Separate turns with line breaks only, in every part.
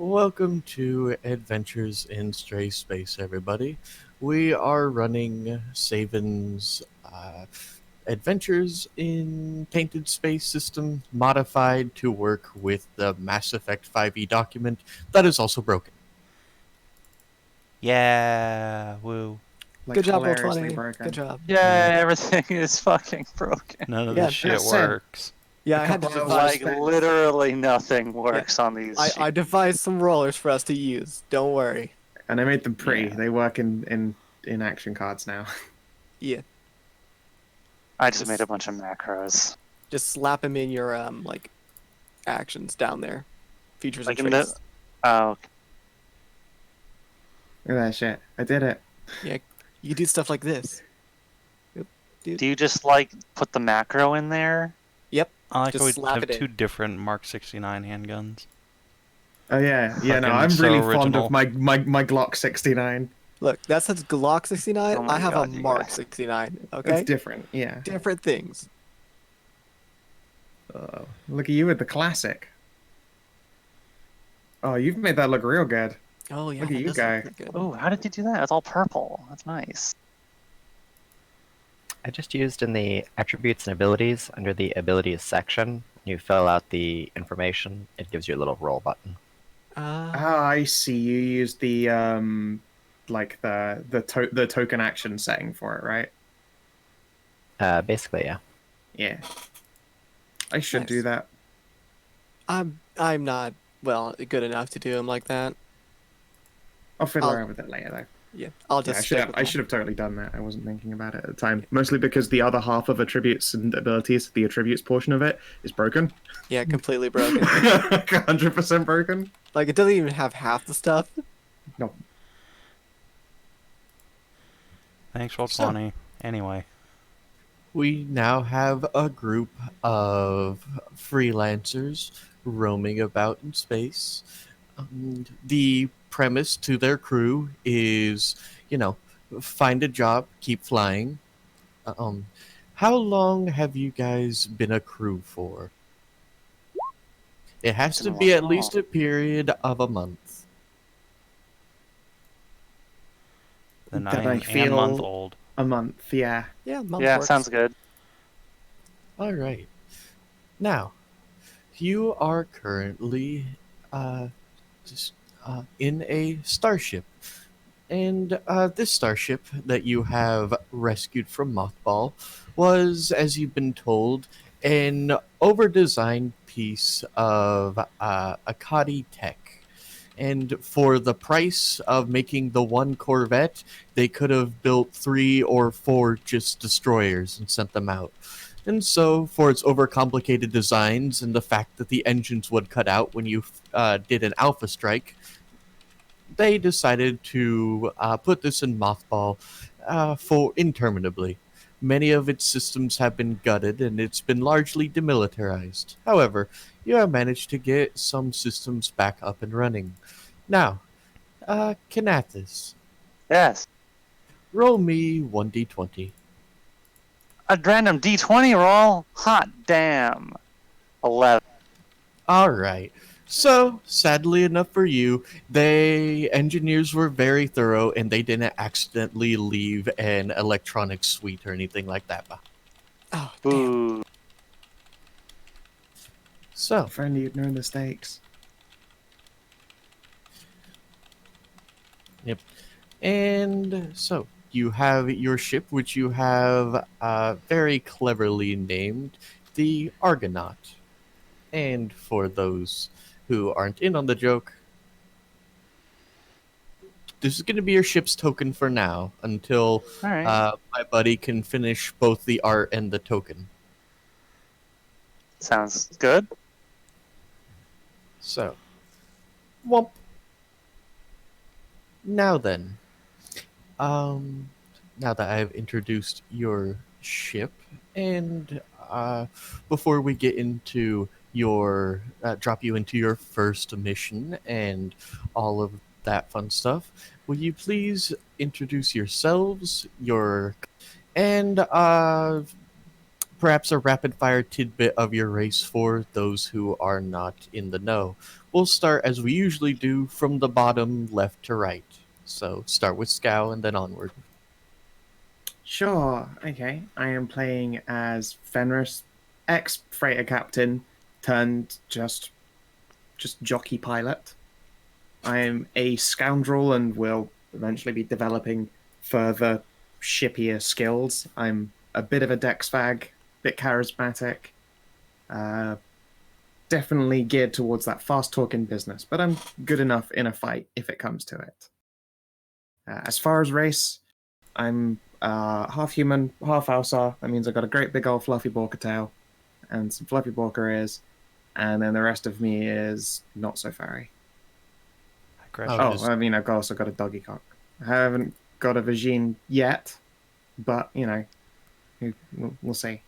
Welcome to Adventures in Stray Space, everybody. We are running Savin's Adventures in Tainted Space System, modified to work with the Mass Effect 5e document that is also broken.
Yeah, woo.
Like
Good job,
hilariously
Roll20.
broken.
Good job.
Yeah, everything is fucking broken.
None of
Yeah,
this shit
that said-
works.
Yeah,
A
I had to
couple hours
devise.
Like,
spent-
literally nothing works on these
I devised some rollers for us to use. Don't worry.
And I made them pretty.
Yeah.
They work in action cards now.
Yeah,
I just made a bunch of macros.
just slap them in your like actions down there. Features
Like
and
in
traits.
the... Oh,
Look at that shit. I did it.
Yeah, you do stuff like this.
do you just, like, put the macro in there?
Yep.
I like
Just
how we
slap
have
it in.
two different Mark 69 handguns.
Oh yeah, yeah. No,
Fucking
I'm
so
really fond
original.
of my Glock 69.
Look, that says Glock 69.
Oh my
I have
God,
a
you
Mark
guys.
69.
It's
Okay,
different. Yeah.
different things.
Look at you with the classic. Oh, you've made that look real good.
Oh yeah,
Look at
that
you
does look
go.
pretty good.
Oh, how did you do that? It's all purple. That's nice.
I just used in the attributes and abilities under the abilities section. You fill out the information, it gives you a little roll button.
Ah, I see. You used the like the token action setting for it, right?
Basically, yeah.
Yeah. I should do
Nice.
that.
I'm not good enough to do them like that.
I'll fiddle
I'll-
around with it later, though.
Yeah, I'll
Yeah,
just.
I should
stick
have.
with
I
mine.
should have totally done that. I wasn't thinking about it at the time. Mostly because the other half of attributes and abilities, the attributes portion of it, is broken.
Yeah, completely broken.
100% broken.
Like it doesn't even have half the stuff.
No.
Thanks, roll
So-
20. Anyway,
We now have a group of freelancers roaming about in space. The premise to their crew is, find a job, keep flying. How long have you guys been a crew for? It has to be at least a period of a month.
then
That
I
I
am a
feel-
month old.
A month, yeah.
Yeah, month
Yeah,
works.
sounds good.
All right. Now, you are currently just, in a starship. And this starship that you have rescued from Mothball was, as you've been told, an over-designed piece of Akadi tech. And for the price of making the one Corvette, they could have built 3 or 4 just destroyers and sent them out. And so, for its overcomplicated designs and the fact that the engines would cut out when you did an alpha strike, they decided to put this in mothball for interminably. Many of its systems have been gutted and it's been largely demilitarized. However, you have managed to get some systems back up and running. Now, Kinathis,
Yes.
roll me 1d20.
A random D20 roll? Hot damn. 11.
Alright. So, sadly enough for you, engineers were very thorough and they didn't accidentally leave an electronic suite or anything like that.
Oh, damn.
Ooh.
So,
If only you'd known the stakes.
and so you have your ship, which you have very cleverly named the Argonaut. And for those who aren't in on the joke, this is going to be your ship's token for now until
Alright.
my buddy can finish both the art and the token.
Sounds good.
So, womp. Now then, now that I've introduced your ship, and before we get into your drop you into your first mission and all of that fun stuff, will you please introduce yourselves, and perhaps a rapid fire tidbit of your race for those who are not in the know. We'll start as we usually do from the bottom left to right. So start with Scow and then onward.
Sure. Okay. I am playing as Fenris, ex-freighter captain, turned just jockey pilot. I am a scoundrel and will eventually be developing further shippier skills. I'm a bit of a dex fag, bit charismatic. Definitely geared towards that fast talking business, but I'm good enough in a fight if it comes to it. As far as race, I'm half human, half Half-ausar. That means I've got a great big old fluffy borker tail and some fluffy borker ears, and then the rest of me is not so furry.
I'll
Oh,
just-
I mean, I've also got a doggy cock. I haven't got a vagine yet, but, you know, we'll see.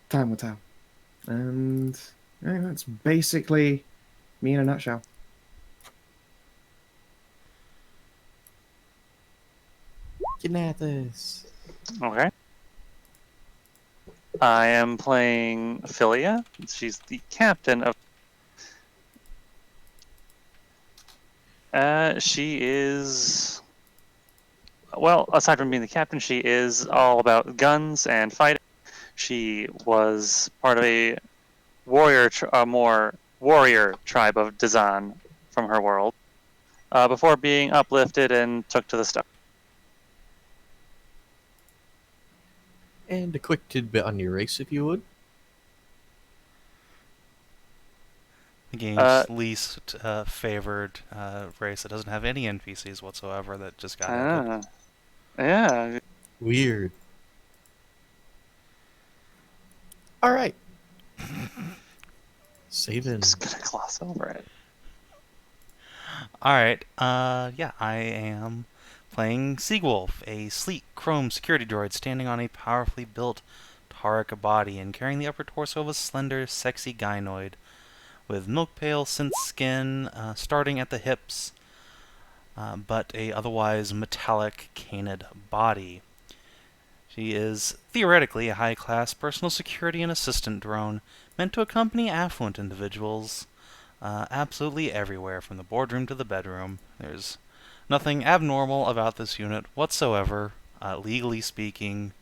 Time will tell. And yeah, that's basically me in a nutshell.
Kinathis.
Okay. I am playing Philia. She's the captain of. She is. Well, aside from being the captain, she is all about guns and fighting. She was part of a more warrior tribe of Dzaan from her world before being uplifted and took to the stars.
And a quick tidbit on your race, if you would.
The game's least favored race that doesn't have any NPCs whatsoever that just got added.
Yeah.
Weird. All right. Savin.
Just gonna gloss over it.
Alright, yeah, I am playing Siegwulfe, a sleek chrome security droid standing on a powerfully built Taric body and carrying the upper torso of a slender, sexy gynoid with milk pale synth skin starting at the hips, but a otherwise metallic canid body. She is theoretically a high-class personal security and assistant drone meant to accompany affluent individuals absolutely everywhere, from the boardroom to the bedroom. There's nothing abnormal about this unit whatsoever, legally speaking.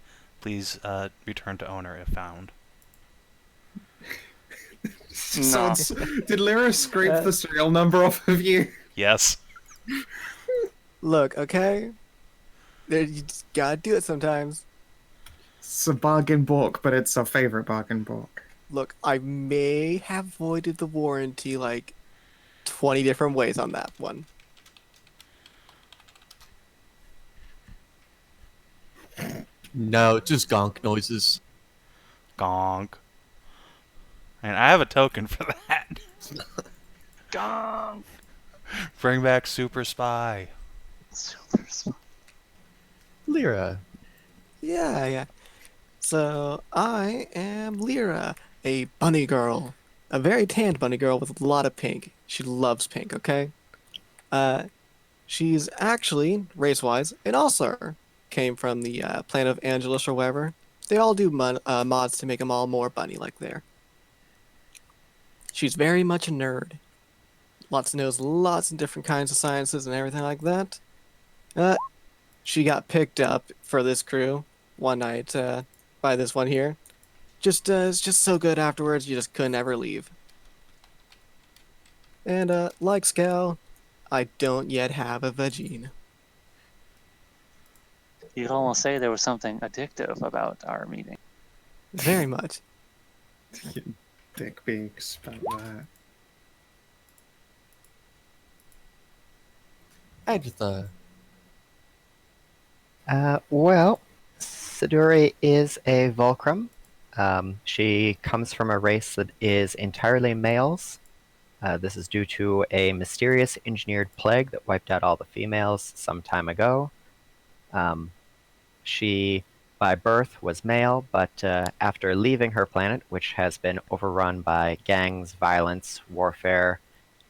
Please return to owner if found.
No.
Did Lyra scrape the serial number off of you?
Yes.
Look, okay? You just gotta do it sometimes.
It's a bargain balk, but it's our favorite bargain balk.
Look, I may have voided the warranty like 20 different ways on that one.
No, just gonk noises.
Gonk. And I have a token for that.
Gong.
Bring back Super Spy.
Lyra.
Yeah. So, I am Lyra, a bunny girl. A very tanned bunny girl with a lot of pink. She loves pink, okay? She's actually, race-wise, an Allstar. Came from the planet of Angelus or wherever. They all do mods to make them all more bunny-like there. She's very much a nerd. Knows lots of different kinds of sciences and everything like that. She got picked up for this crew one night by this one here. It's just so good afterwards, you just couldn't ever leave. And like Scal, I don't yet have a vagine.
You could almost say there was something addictive about our meeting.
Very much.
Dick beaks about that.
Adjatha.
Well, Siduri is a Vulkrim. She comes from a race that is entirely males. This is due to a mysterious engineered plague that wiped out all the females some time ago. She, by birth, was male, but after leaving her planet, which has been overrun by gangs, violence, warfare,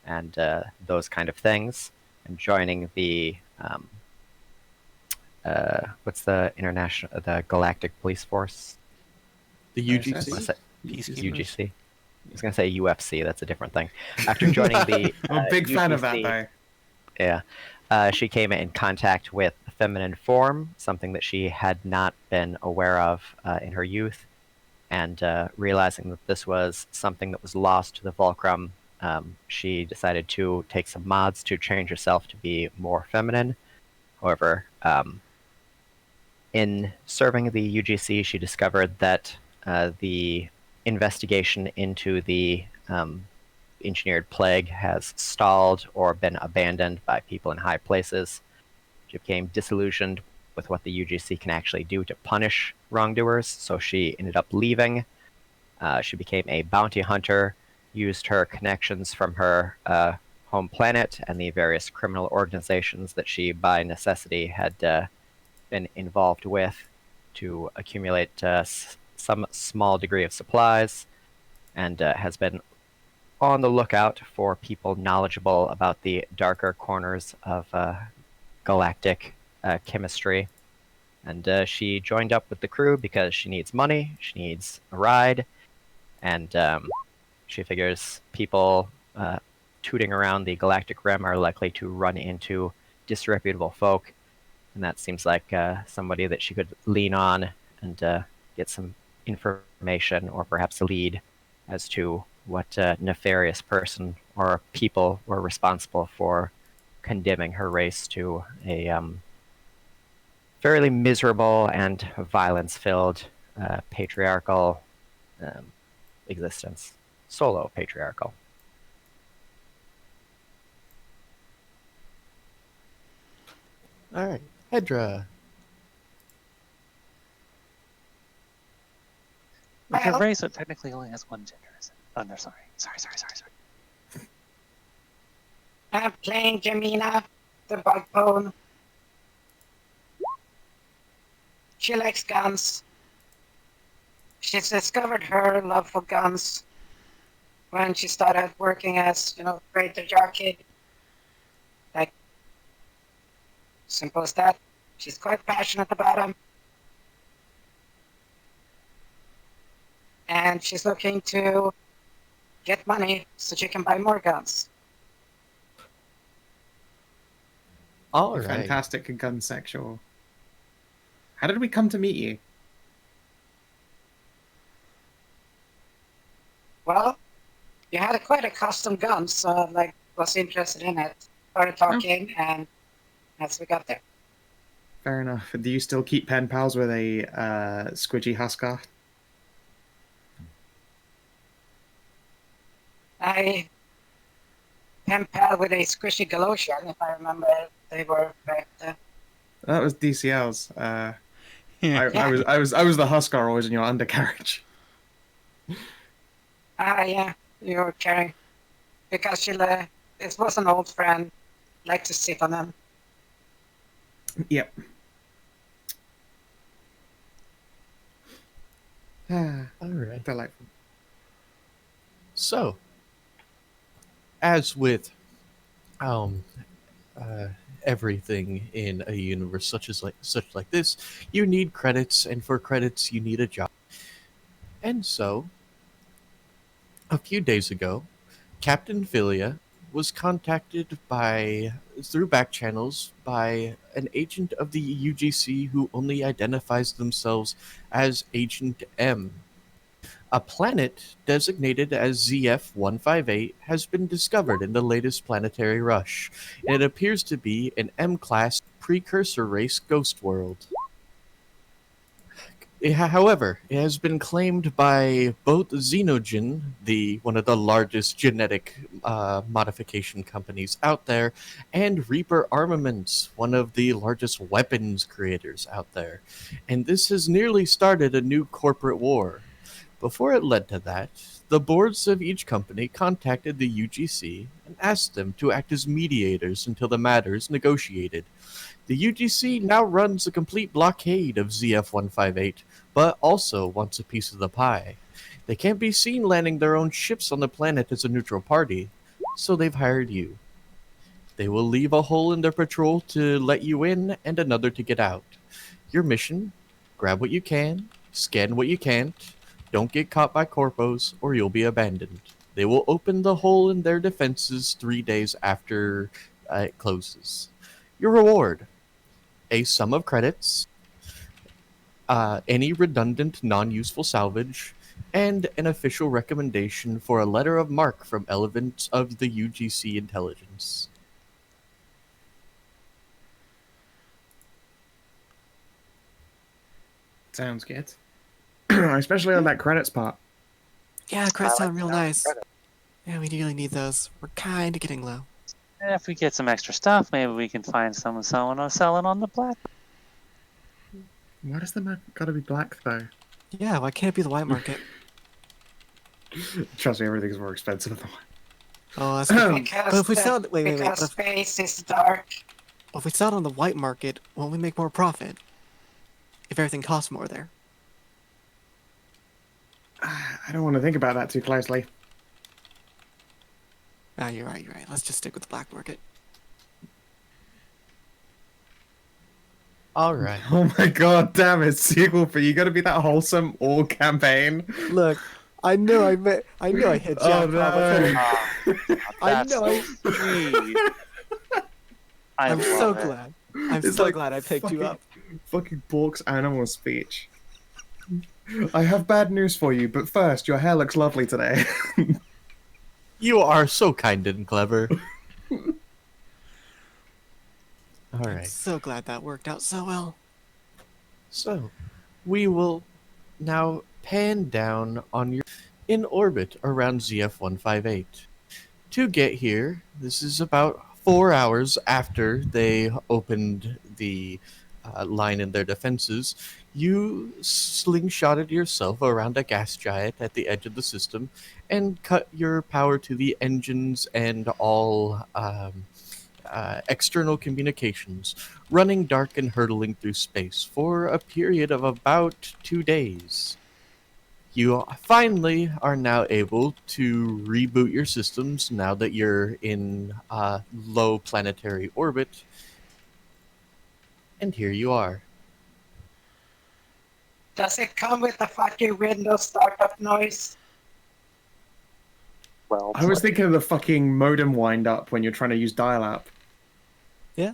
and those kind of things, and joining the what's the the Galactic Police Force?
The
ISS?
I wanna
UGC?
say
Peacekeepers.
UGC. I was gonna say UFC. That's a different thing. After joining the
I'm a big fan of that,
UGC,
though.
yeah, she came in contact with feminine form, something that she had not been aware of in her youth, and realizing that this was something that was lost to the Vulkrim, she decided to take some mods to change herself to be more feminine. However, in serving the UGC, she discovered that the investigation into the engineered plague has stalled or been abandoned by people in high places. She became disillusioned with what the UGC can actually do to punish wrongdoers, so she ended up leaving. She became a bounty hunter, used her connections from her home planet and the various criminal organizations that she, by necessity, had been involved with to accumulate some small degree of supplies, and has been on the lookout for people knowledgeable about the darker corners of galactic chemistry. And she joined up with the crew because she needs money, she needs a ride, and she figures people tooting around the galactic rim are likely to run into disreputable folk, and that seems like somebody that she could lean on and get some information or perhaps a lead as to what nefarious person or people were responsible for condemning her race to a fairly miserable and violence-filled patriarchal existence. Solo patriarchal.
All right, Hedrah.
It's a
Well,
race that technically only has one gender, is it? Oh, no, sorry. Sorry.
I'm playing Jamina, the bug bone. She likes guns. She's discovered her love for guns when she started working as, freighter jockey. Like, simple as that. She's quite passionate about them. And she's looking to get money so she can buy more guns.
All
You're
right.
fantastic gun sexual. How did we come to meet you?
Well, you had quite a custom gun, so I was interested in it. Started talking, and as we got there.
Fair enough. Do you still keep pen pals with a squidgy Huskar?
I pen pal with a squishy Galoshian, if I remember. They were correct.
That was DCL's. I was the Huskar always in your undercarriage.
Yeah, you were carrying. Because this was an old friend, liked to sit on them.
Yep.
All right.
Delightful.
So, as with everything in a universe such like this, you need credits, and for credits you need a job. And so, a few days ago, Captain Philia was contacted through back channels by an agent of the UGC who only identifies themselves as Agent M. A planet designated as ZF-158 has been discovered in the latest planetary rush, and it appears to be an M-class precursor race ghost world. However, it has been claimed by both Xenogen, one of the largest genetic modification companies out there, and Reaper Armaments, one of the largest weapons creators out there. And this has nearly started a new corporate war. Before it led to that, the boards of each company contacted the UGC and asked them to act as mediators until the matter is negotiated. The UGC now runs a complete blockade of ZF-158, but also wants a piece of the pie. They can't be seen landing their own ships on the planet as a neutral party, so they've hired you. They will leave a hole in their patrol to let you in and another to get out. Your mission: grab what you can, scan what you can't, don't get caught by corpos, or you'll be abandoned. They will open the hole in their defenses 3 days after it closes. Your reward: a sum of credits, any redundant, non-useful salvage, and an official recommendation for a letter of marque from elements of the UGC intelligence.
Sounds good. Especially on that credits part.
Yeah, credits sound real nice.
credit.
Yeah, we really need those. We're kind of getting low.
And if we get some extra stuff, maybe we can find someone selling on the black.
Why does the map gotta be black though?
Yeah, why can't it be the white market?
Trust me, everything's more expensive than
Oh, that's good.
Because,
But if we sell it, wait.
because
But
space is dark.
if we sell it on the white market, won't we make more profit? If everything costs more there.
I don't want to think about that too closely.
Ah, you're right. Let's just stick with the black market.
All right.
Oh my god, damn it, Siegwulfe, you gotta be that wholesome all campaign.
Look, I know I hit
Oh
jackpot.
no.
I
That's
know.
so sweet.
I'm
love
so
it.
glad. I'm
It's
so
like
glad I picked you up.
Fucking Bork's animal speech. I have bad news for you, but first, your hair looks lovely today.
You are so kind and clever. All
I'm
right.
so glad that worked out so well.
So, we will now pan down on your in orbit around ZF-158. To get here, this is about 4 hours after they opened the line in their defenses. You slingshotted yourself around a gas giant at the edge of the system and cut your power to the engines and all external communications, running dark and hurtling through space for a period of about 2 days. You finally are now able to reboot your systems now that you're in low planetary orbit. And here you are.
Does it come with a fucking Windows startup noise?
Well,
I was thinking of the fucking modem wind up when you're trying to use dial-up.
Yeah.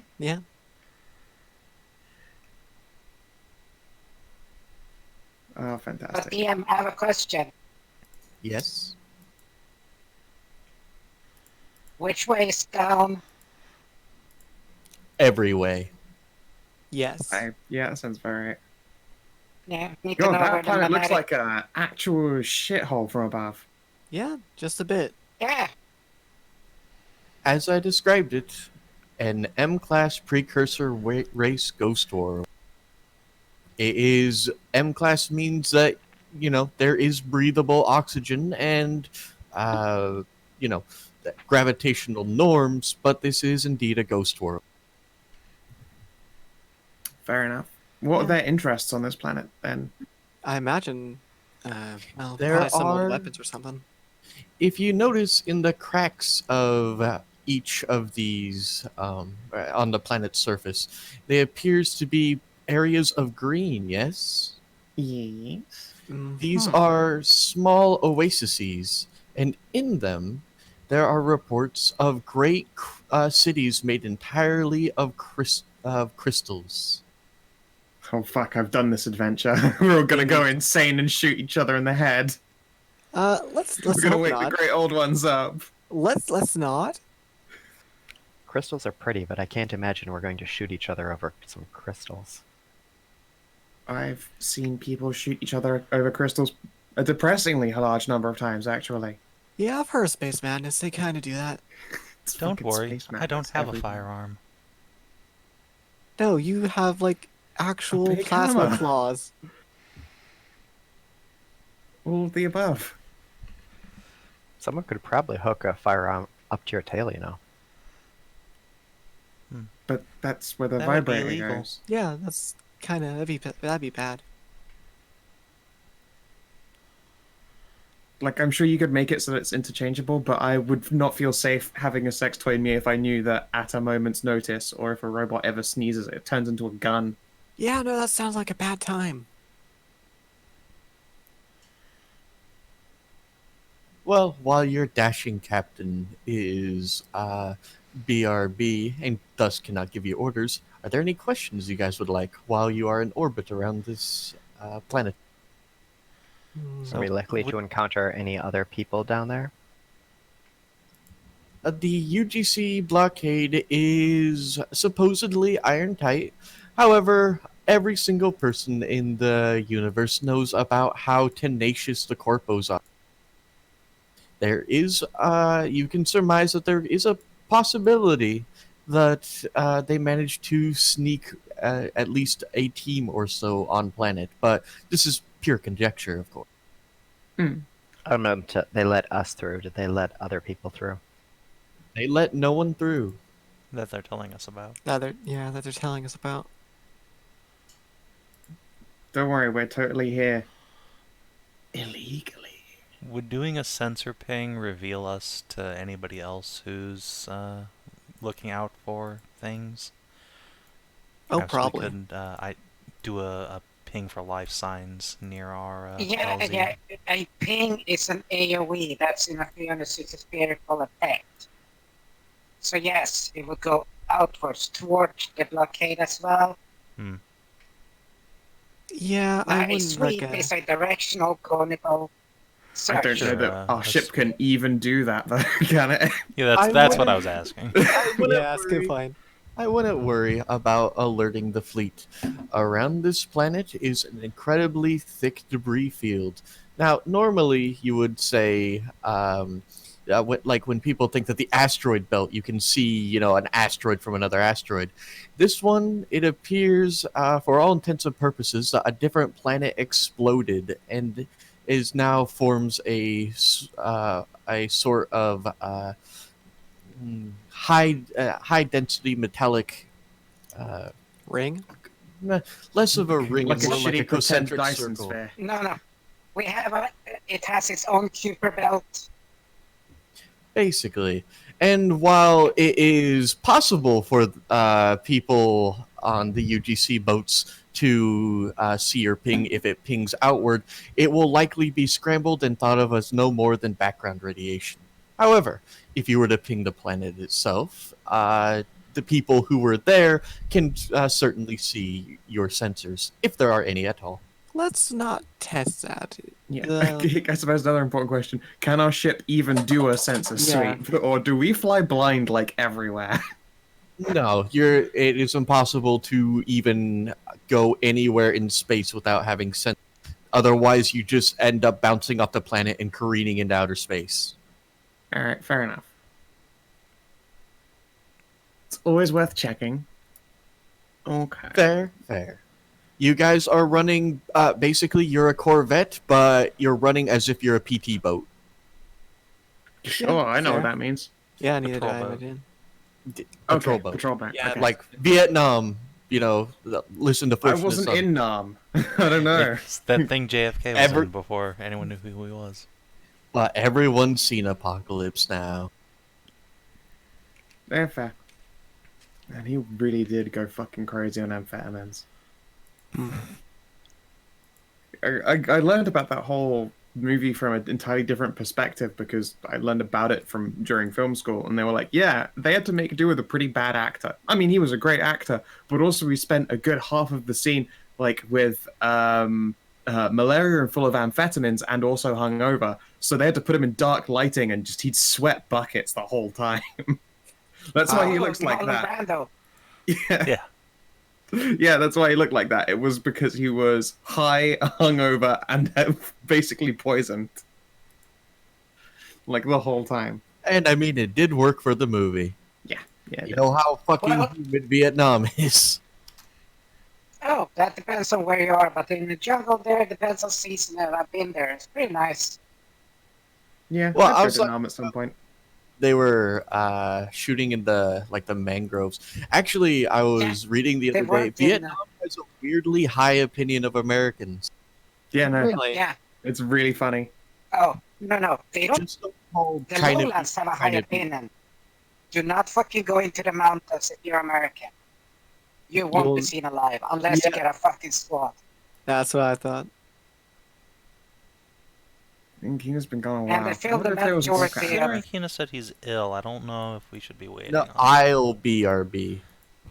Oh,
But
fantastic.
DM, I have a question.
Yes?
Which way is down?
Every way.
Yes.
Yeah, that sounds very right.
Yeah, need to
God,
know where
that
the
planet looks
magnetic-
like an actual shithole from above.
Yeah, just a bit.
Yeah,
As I described it, an M-class precursor race ghost world. It is M-class means that, there is breathable oxygen and, gravitational norms, but this is indeed a ghost world.
Fair enough. What are
Yeah.
their interests on this planet then?
I imagine. Well,
There
probably some old
are-
weapons or something.
If you notice in the cracks of each of these on the planet's surface, there appears to be areas of green, yes?
Yes.
These
Mhm.
are small oases, and in them there are reports of great cities made entirely of crystals.
Oh fuck, I've done this adventure. We're all gonna go insane and shoot each other in the head.
Let's
We're gonna
hope
wake
not.
the great old ones up.
Let's not.
Crystals are pretty, but I can't imagine we're going to shoot each other over some crystals.
I've seen people shoot each other over crystals a depressingly large number of times, actually.
Yeah, I've heard of Space Madness. They kind of do that.
It's
Don't
fucking
worry,
space
I don't
madness
have a
everywhere.
firearm.
No, you have like actual
big
plasma
hammer.
claws.
All of the above.
Someone could probably hook a firearm up to your tail,
But that's where the
That would be
vibrator
illegal.
goes.
Yeah, that's kind of that'd be bad.
Like, I'm sure you could make it so that it's interchangeable, but I would not feel safe having a sex toy in me if I knew that at a moment's notice, or if a robot ever sneezes, it turns into a gun.
Yeah, no, that sounds like a bad time.
Well, while your dashing captain is BRB and thus cannot give you orders, are there any questions you guys would like while you are in orbit around this planet?
Are we likely to encounter any other people down there?
The UGC blockade is supposedly iron tight. However, every single person in the universe knows about how tenacious the corpos are. There is, you can surmise that there is a possibility that they managed to sneak at least a team or so on planet, but this is pure conjecture, of course.
I don't know. They let us through. Did they let other people through?
They let no one through.
That they're telling us about.
That they're telling us about.
Don't worry, we're totally here. Illegally.
Would doing a sensor ping reveal us to anybody else who's looking out for things?
Oh,
Perhaps
probably.
we could I do a ping for life signs near our
Yeah,
LZ.
yeah. A ping is an AoE. That's in a 360 spherical effect. So yes, it would go outwards towards the blockade as well.
Yeah,
Now,
I
a
wouldn't
sweep
like
is a directional conical
I don't
search.
know
Sure,
that our
a
ship can even do that, though, can it?
Yeah,
I
that's what
would-
I was asking.
I wouldn't
Yeah, it's a good
worry.
point.
I wouldn't worry about alerting the fleet. Around this planet is an incredibly thick debris field. Now, normally you would say, like when people think that the asteroid belt, you can see, an asteroid from another asteroid. This one, it appears, for all intents and purposes, a different planet exploded and is now forms a sort of high density metallic, uh,
Ring?
less of a ring
Like
and
a
more like
shitty
a
pretend
concentric
Dyson
circle.
sphere.
No. It has its own Kuiper belt.
Basically. And while it is possible for people on the UGC boats to see your ping if it pings outward, it will likely be scrambled and thought of as no more than background radiation. However, if you were to ping the planet itself, the people who were there can certainly see your sensors, if there are any at all.
Let's not test that.
Yeah,
The-
I suppose another important question. Can our ship even do a sensor
Yeah.
sweep? Or do we fly blind, like, everywhere?
No, it is impossible to even go anywhere in space without having sense. Otherwise, you just end up bouncing off the planet and careening into outer space.
Alright, fair enough. It's always worth checking. Okay.
Fair. You guys are running, basically, you're a Corvette, but you're running as if you're a PT boat.
Sure, I know what
fair.
that means.
yeah, I need to
Patrol
dive
boat.
it in.
Patrol
Okay,
boat.
patrol boat.
Yeah,
okay.
like Vietnam, listen to
I
First
wasn't
Son.
in Nam. I don't know.
It's that thing JFK was
Ever-
in before anyone knew who he was.
But everyone's seen Apocalypse now.
Yeah, fair. And he really did go fucking crazy on amphetamines. I learned about that whole movie from an entirely different perspective because I learned about it from during film school, and they were like, yeah, they had to make do with a pretty bad actor. I mean, he was a great actor, but also we spent a good half of the scene like with malaria and full of amphetamines and also hungover, so they had to put him in dark lighting and just he'd sweat buckets the whole time. That's why he looks like
Marlon
that.
Brando.
Yeah.
Yeah, that's why he looked like that. It was because he was high, hungover, and basically poisoned. Like the whole time.
And I mean, it did work for the movie.
Yeah.
You know how fucking
Well-
humid Vietnam is.
Oh, that depends on where you are, but in the jungle there, it depends on season, and I've been there. It's pretty nice.
Yeah,
Well,
I've
I
been
was
to
like-
Nam at some point.
They were shooting in the mangroves. Actually, I was reading the
They
other day.
weren't in
Vietnam has a weirdly high opinion of Americans.
Yeah, no,
Really?
Yeah.
it's really funny.
Oh, no. They don't.
Just called
The
kind
lowlands have a high
kind of-
opinion. Do not fucking go into the mountains if you're American. you won't be
You'll-
seen alive unless you
Yeah.
get a fucking squad.
That's what I thought.
I think Kina's been gone a
And
while.
I feel
wonder
the
if there was a
majority
Vulkrim.
Considering
of-
Kina said he's ill, I don't know if we should be waiting
No,
on him.
I'll BRB.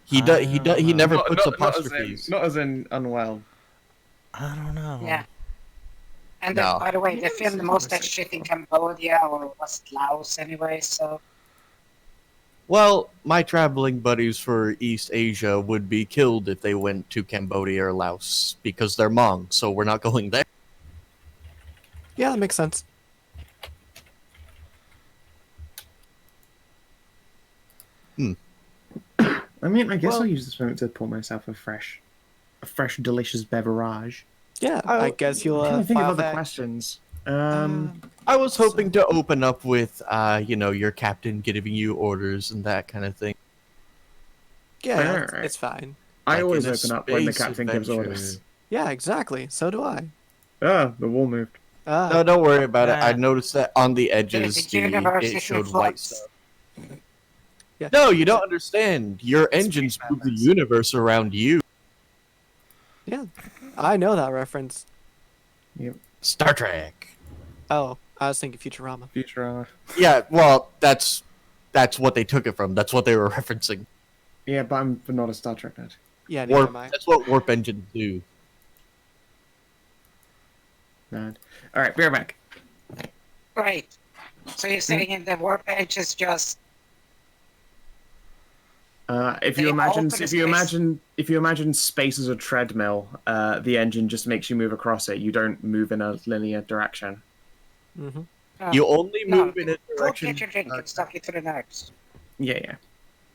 He
I
does. He
don't
does. He
know.
never
Not-
puts
not- not as in-
apostrophes.
Not as in unwell.
I don't know.
Yeah. And
No.
by the way, they
Yeah,
filmed
it's
most of that
interesting.
shit in Cambodia or was it Laos anyway, so
Well, my traveling buddies for East Asia would be killed if they went to Cambodia or Laos because they're Hmong, so we're not going there.
Yeah, that makes sense.
I mean, I guess
Well-
I'll use this moment to pour myself a fresh, delicious beverage.
Yeah,
Oh,
I guess you'll
I'm trying to think of
file
other
that.
questions.
I was hoping to open up with, your captain giving you orders and that kind of thing.
Yeah,
Alright.
it's fine.
I
like
always
in a
open up when the
space
captain gives
adventure.
orders.
Yeah, exactly. So do I.
Ah, the wall moved.
No, don't worry about it. I
Ah.
noticed that on the edges,
The universe
it
is
showed
in
white
flux.
stuff.
Yeah.
No, you don't understand. Your
It's
engines
Space
move the
Madness.
universe around you.
Yeah, I know that reference.
Star Trek.
Oh, I was thinking Futurama.
Futurama.
Yeah, well, that's what they took it from. That's what they were referencing.
Yeah, but I'm not a Star Trek nerd.
Yeah, neither
Warp.
am I.
That's what warp engines do.
Nerd. All right, be right back.
right. So you're saying in the warp edge is just
If
They
you imagine,
open
if
the
you
space-
imagine, if you imagine space as a treadmill, the engine just makes you move across it. You don't move in a linear direction.
Mm-hmm.
You only
no,
move in a
go
direction.
get your drink and stuff it to the nerds.
Yeah.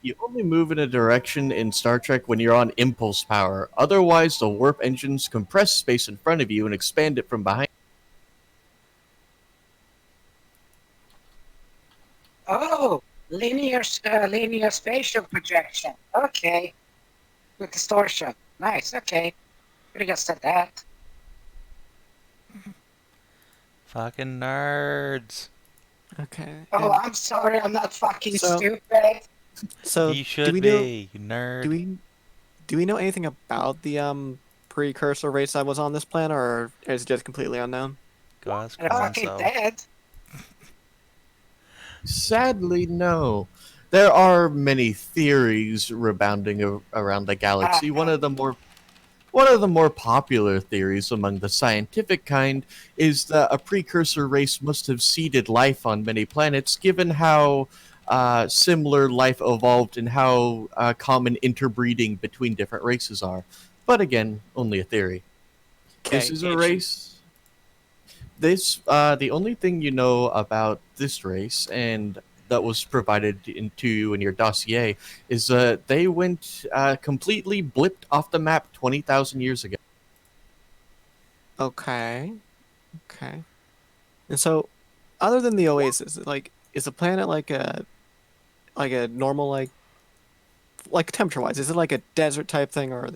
You only move in a direction in Star Trek when you're on impulse power. Otherwise, the warp engines compress space in front of you and expand it from behind.
Oh, linear spatial projection. Okay, with distortion. Nice. Okay, could have just said that.
Fucking nerds.
Okay.
Oh,
and
I'm sorry. I'm not fucking
So-
stupid.
so
You
do
should
we know?
be, you nerd.
Do we know anything about the precursor race that was on this planet, or is it just completely unknown?
Go ask
And I'm fucking
so.
dead.
Sadly, no. There are many theories rebounding around the galaxy. One of the more popular theories among the scientific kind is that a precursor race must have seeded life on many planets, given how similar life evolved and how common interbreeding between different races are. But again, only a theory. This is a race. The only thing you know about this race, and that was provided to you in your dossier, is they went completely blipped off the map 20,000 years ago.
Okay. Okay. And so, other than the oasis, is the planet like a normal like temperature wise? Is it like a desert type thing, or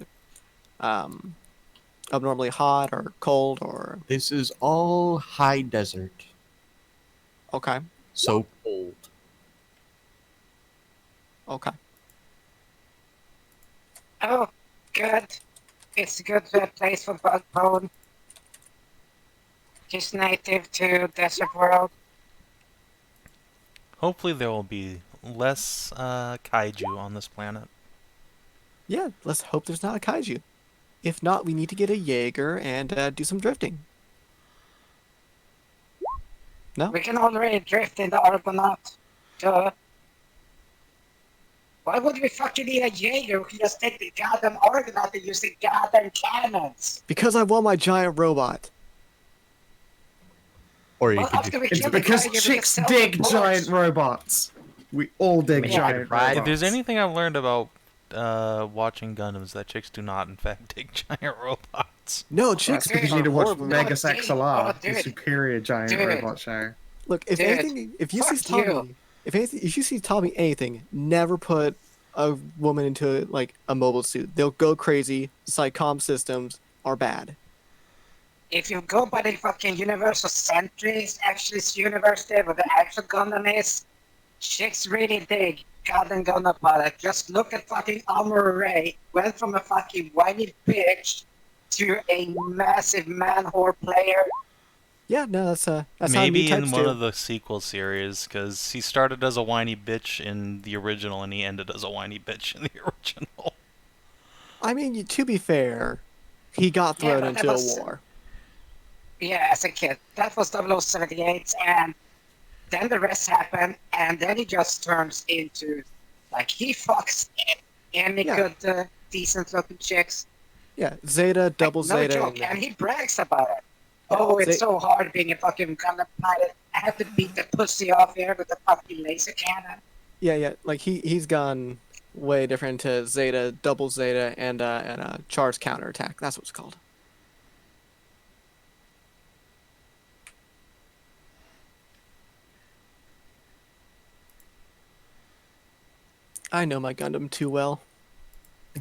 abnormally hot or cold or
This is all high desert,
okay?
so cold.
Okay.
Oh, good. It's a good place for bug bone. Just native to desert world.
Hopefully there will be less kaiju on this planet.
Yeah. Let's hope there's not a kaiju. If not, we need to get a Jaeger and do some drifting. No.
We can already drift in the Argonaut. Duh. Why would we fucking need a Jaeger? We can just take the goddamn Argonaut and use the goddamn cannons.
Because I want my giant robot.
Or you
Well,
could
after we
It's
kill the
because
guy, you
chicks
sell
dig
the
giant
boards.
robots. We all dig
Make it
giant
right.
robots.
If there's anything I've learned about watching Gundams, that chicks do not, in fact, dig giant robots.
No, chicks.
Because you
are
need to watch
horrible.
Megas
Oh,
XLR,
dude.
the superior giant
Dude.
robot show.
Look, if
Dude,
anything, if you see
fuck
Tommy,
you.
if you see Tommy anything, never put a woman into like a mobile suit. They'll go crazy. Psychom systems are bad.
If you go by the fucking Universal Centuries, actually it's universe there where the actual Gundam is, chicks really dig goddamn gun about it. Just look at fucking Armor Ray. Went from a fucking whiny bitch to a massive man whore player.
Yeah, no, that's how new
Maybe
types
in one
do.
of the sequel series, because he started as a whiny bitch in the original, and he ended as a whiny bitch in the original.
I mean, to be fair, he got
Yeah,
thrown
but that
into a
was-
war.
Yeah, as a kid. That was 0078, and then the rest happened, and then he just turns into, like, he fucks any
Yeah.
good, decent-looking chicks.
Yeah, Zeta, double
No
Zeta,
joke,
and
and he brags about it. Oh, it's so hard being a fucking gunner pilot. I have to beat the pussy off here with a fucking laser cannon.
yeah, like he's gone way different to Zeta, double Zeta, and charge counterattack. That's what it's called. I know my Gundam too well.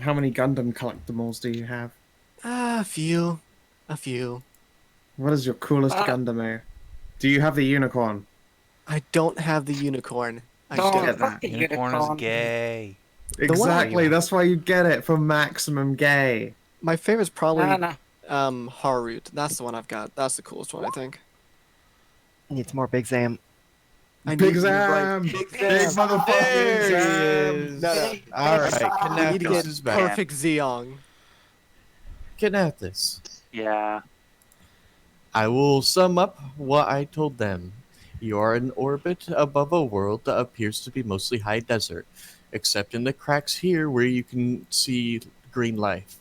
How many Gundam collectibles do you have?
A few.
What is your coolest Gundam? Do you have the unicorn?
I don't have the unicorn. I
Don't
don't.
get
fuck
that.
the
Unicorn is gay.
one
Exactly.
I-
That's why you get it for maximum gay.
My favorite's probably
No.
Harut. That's the one I've got. That's the coolest one, I think.
Needs more Big Zam.
I
Big
need- you're right.
Zam!
Big
Big
Zam.
motherfucking
There he
Zam!
is.
No, no.
All right,
We need to
Kinathis
get
is back.
perfect Zeong.
Kinathis,
Yeah.
I will sum up what I told them. You are in orbit above a world that appears to be mostly high desert, except in the cracks here where you can see green life.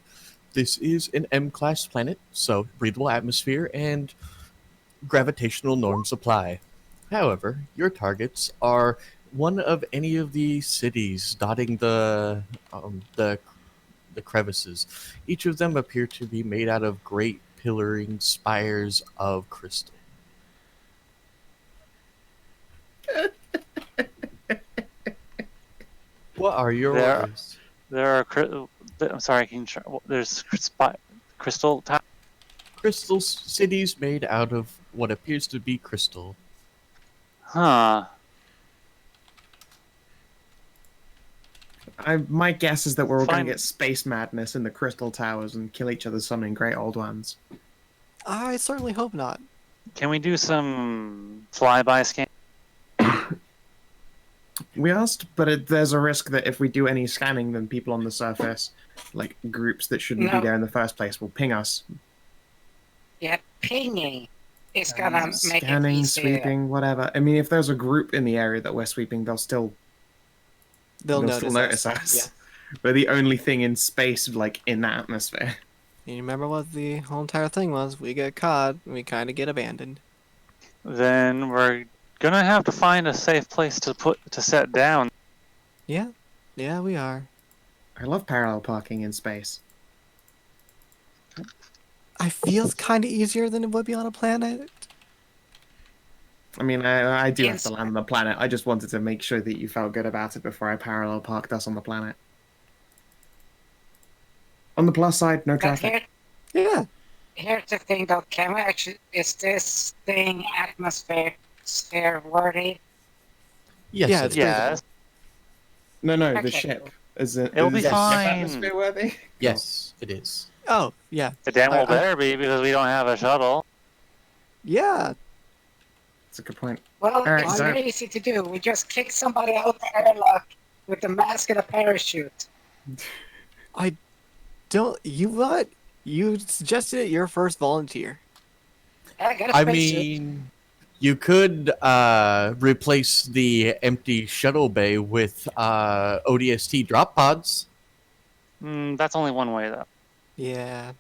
This is an M-class planet, so breathable atmosphere and gravitational norms apply. However, your targets are one of any of the cities dotting the crevices. Each of them appear to be made out of great pillaring spires of crystal. What are your
There-
orders?
There are. I'm sorry. There's crystal.
Crystal cities made out of what appears to be crystal.
Huh.
My guess is that we're all going
Fine.
to get space madness in the crystal towers and kill each other summoning great old ones.
I certainly hope not.
Can we do some flyby scan?
We asked, but there's a risk that if we do any scanning, then people on the surface, like groups that shouldn't be
No.
there in the first place, will ping us.
Yeah, pinging is gonna make it
Scanning,
easier.
sweeping, whatever. I mean, if there's a group in the area that we're sweeping, they'll still
They'll
still notice us.
Yeah.
We're the only thing in space, like, in the atmosphere.
You remember what the whole entire thing was? We get caught, and we kind of get abandoned.
Then we're gonna have to find a safe place to set down.
Yeah, we are.
I love parallel parking in space.
I feel it's kind of easier than it would be on a planet.
I mean, I do have
Yes.
to land on the planet. I just wanted to make sure that you felt good about it before I parallel parked us on the planet. On the plus side, no
But
traffic.
Yeah.
here's the thing though, can we actually, is this thing sphere worthy?
Yes,
Yeah,
it
it's
is.
Yes.
No, the
Okay.
ship. Is it?
It'll be
is the ship
fine.
atmosphere worthy?
Yes, it is.
Oh, yeah.
It damn well
I-
better be because we don't have a shuttle.
Yeah.
That's a good point.
Well,
Alright,
it's
so-
very easy to do. We just kick somebody out the airlock with a mask and a parachute.
You what? You suggested it, your first volunteer.
I got a
I
spacesuit.
mean, you could replace the empty shuttle bay with ODST drop pods.
That's only one way though.
Yeah.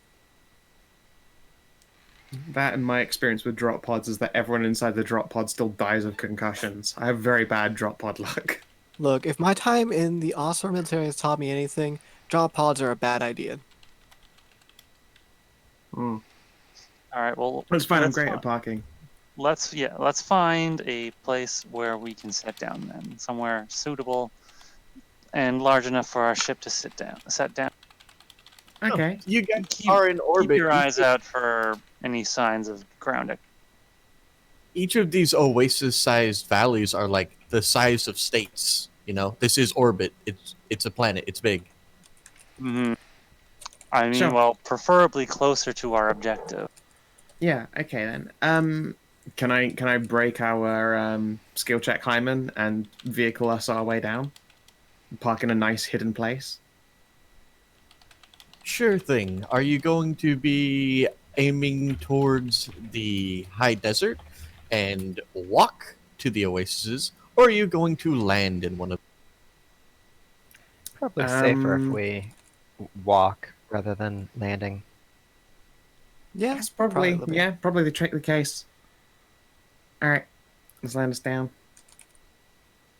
That and my experience with drop pods is that everyone inside the drop pod still dies of concussions. I have very bad drop pod luck.
Look, if my time in the Ausar military has taught me anything, drop pods are a bad idea.
All right. Well,
It's fine. I'm
let's
great
fi-
at parking.
Let's find a place where we can set down then, somewhere suitable and large enough for our ship to set down.
Okay.
You guys
Keep-
are in
Keep
orbit.
your eyes out for any signs of ground.
Each of these oasis-sized valleys are like the size of states. You know, this is orbit. It's a planet. It's big.
Hmm. I mean,
Sure.
well, preferably closer to our objective.
Yeah. Okay then. Can I break our skill check Hyman and vehicle us our way down? Park in a nice hidden place.
Sure thing. Are you going to be aiming towards the high desert and walk to the oases, or are you going to land in one of?
Probably safer if
Um,
we walk rather than landing.
Yeah,
That's
probably a
probably
little bit.
yeah, probably the case. All right, let's land us down.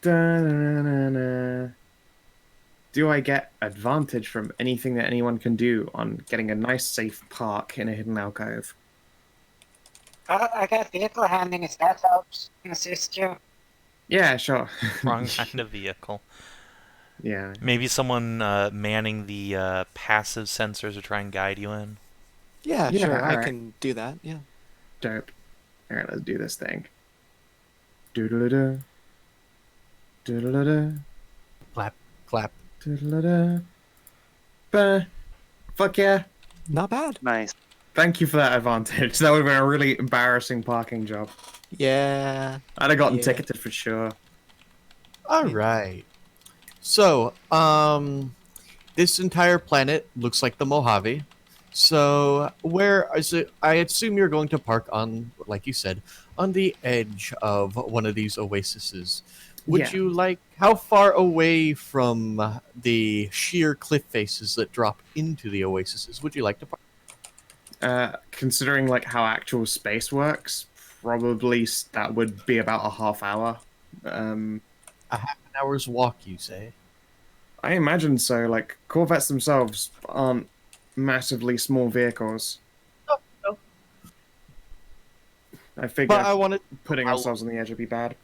Da-na-na-na. Do I get advantage from anything that anyone can do on getting a nice, safe park in a hidden alcove?
I got vehicle handling if that helps assist you.
Yeah, sure.
Wrong kind of vehicle.
Yeah,
Maybe someone manning the passive sensors to try and guide you in.
Yeah,
Yeah,
sure, I
alright.
can do that. Yeah.
dope. All right, let's do this thing. Doodle-da, doodle-da,
Clap, clap.
doodle-da. Bah. Fuck yeah!
Not bad.
Nice.
Thank you for that advantage. That would have been a really embarrassing parking job.
Yeah.
I'd have gotten
Yeah.
ticketed for sure.
All right. So, this entire planet looks like the Mojave. So, where is it? I assume you're going to park on, like you said, on the edge of one of these oases. Would
Yeah.
you like, how far away from the sheer cliff faces that drop into the oases would you like to park?
Considering like how actual space works, probably that would be about a half hour. Um,
A half an hour's walk, you say?
I imagine so. Like Corvettes themselves aren't massively small vehicles.
No.
I figure
But I wanted,
putting
how-
ourselves on the edge would be bad.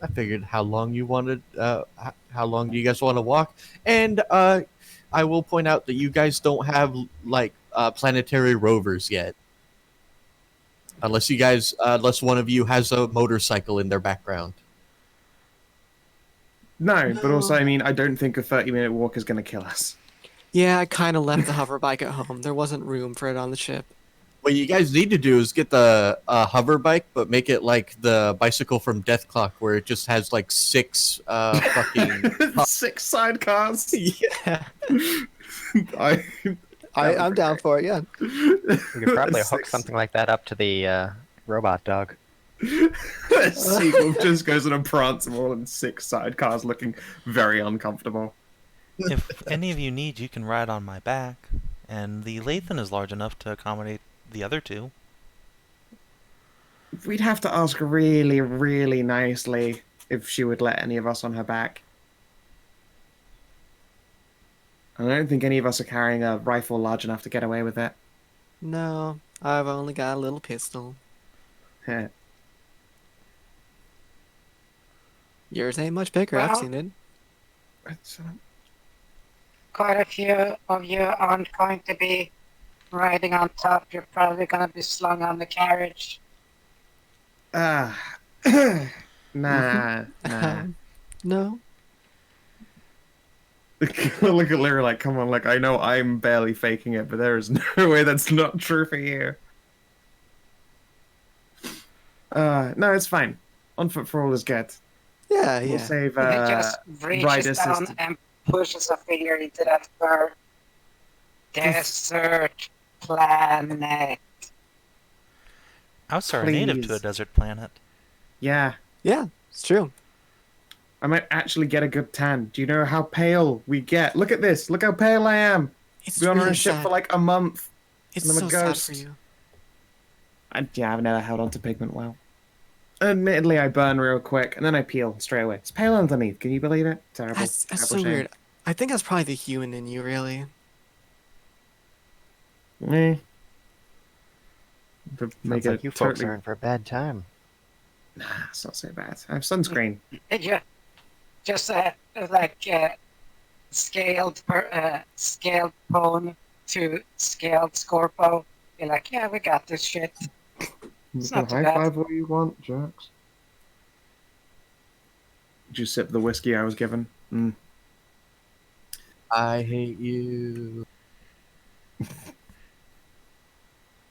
I figured how long you wanted, how long do you guys want to walk? And I will point out that you guys don't have like planetary rovers yet, unless you guys, unless one of you has a motorcycle in their background.
No, but also I mean I don't think a 30-minute walk is going to kill us.
Yeah, I kind of left the hover bike at home. There wasn't room for it on the ship.
What you guys need to do is get the hover bike, but make it like the bicycle from Death Clock, where it just has like 6 fucking.
6 sidecars.
Yeah.
I'm
I'm down for it, yeah.
We could probably hook
6.
something like that up to the robot dog.
Siegwulfe just goes in a prance all in 6 sidecars, looking very uncomfortable.
If any of you need, you can ride on my back. And the Leithan is large enough to accommodate the other two.
We'd have to ask really, really nicely if she would let any of us on her back. I don't think any of us are carrying a rifle large enough to get away with it.
No, I've only got a little pistol.
Heh.
Yours ain't much bigger, I've
Well-
seen it.
Quite a few of you aren't going to be riding on top. You're probably going to be slung on the carriage.
Nah, nah.
No.
Look at Lyra like, come on, like, I know I'm barely faking it, but there is no way that's not true for you. No, it's fine. On foot for all is good.
Yeah,
We'll
yeah.
save,
He just
ride
reaches down
assistant.
and pushes a finger into that bird. Desert planet.
Ausar are native to a
Please.
desert planet.
Yeah,
Yeah, it's true.
I might actually get a good tan. Do you know how pale we get? Look at this. Look how pale I am.
It's
Been on
really
a ship
sad.
for like a month.
It's
I'm a
so sad
ghost.
for you.
Yeah, I've never held on to pigment well. Admittedly, I burn real quick, and then I peel straight away. It's pale underneath. Can you believe it? Terrible.
That's
terrible
so
shame.
weird. I think that's probably the human in you, really.
Eh. But
Sounds
make
like
it
you folks
totally...
are in for a bad time.
Nah, it's not so bad. I have sunscreen.
Did you just scaled pony to scaled Scorpo? You're like, yeah, we got this shit.
You
It's
can
not too
high
bad.
five what you want, jerks. Did you sip the whiskey I was given? Mm.
I hate you.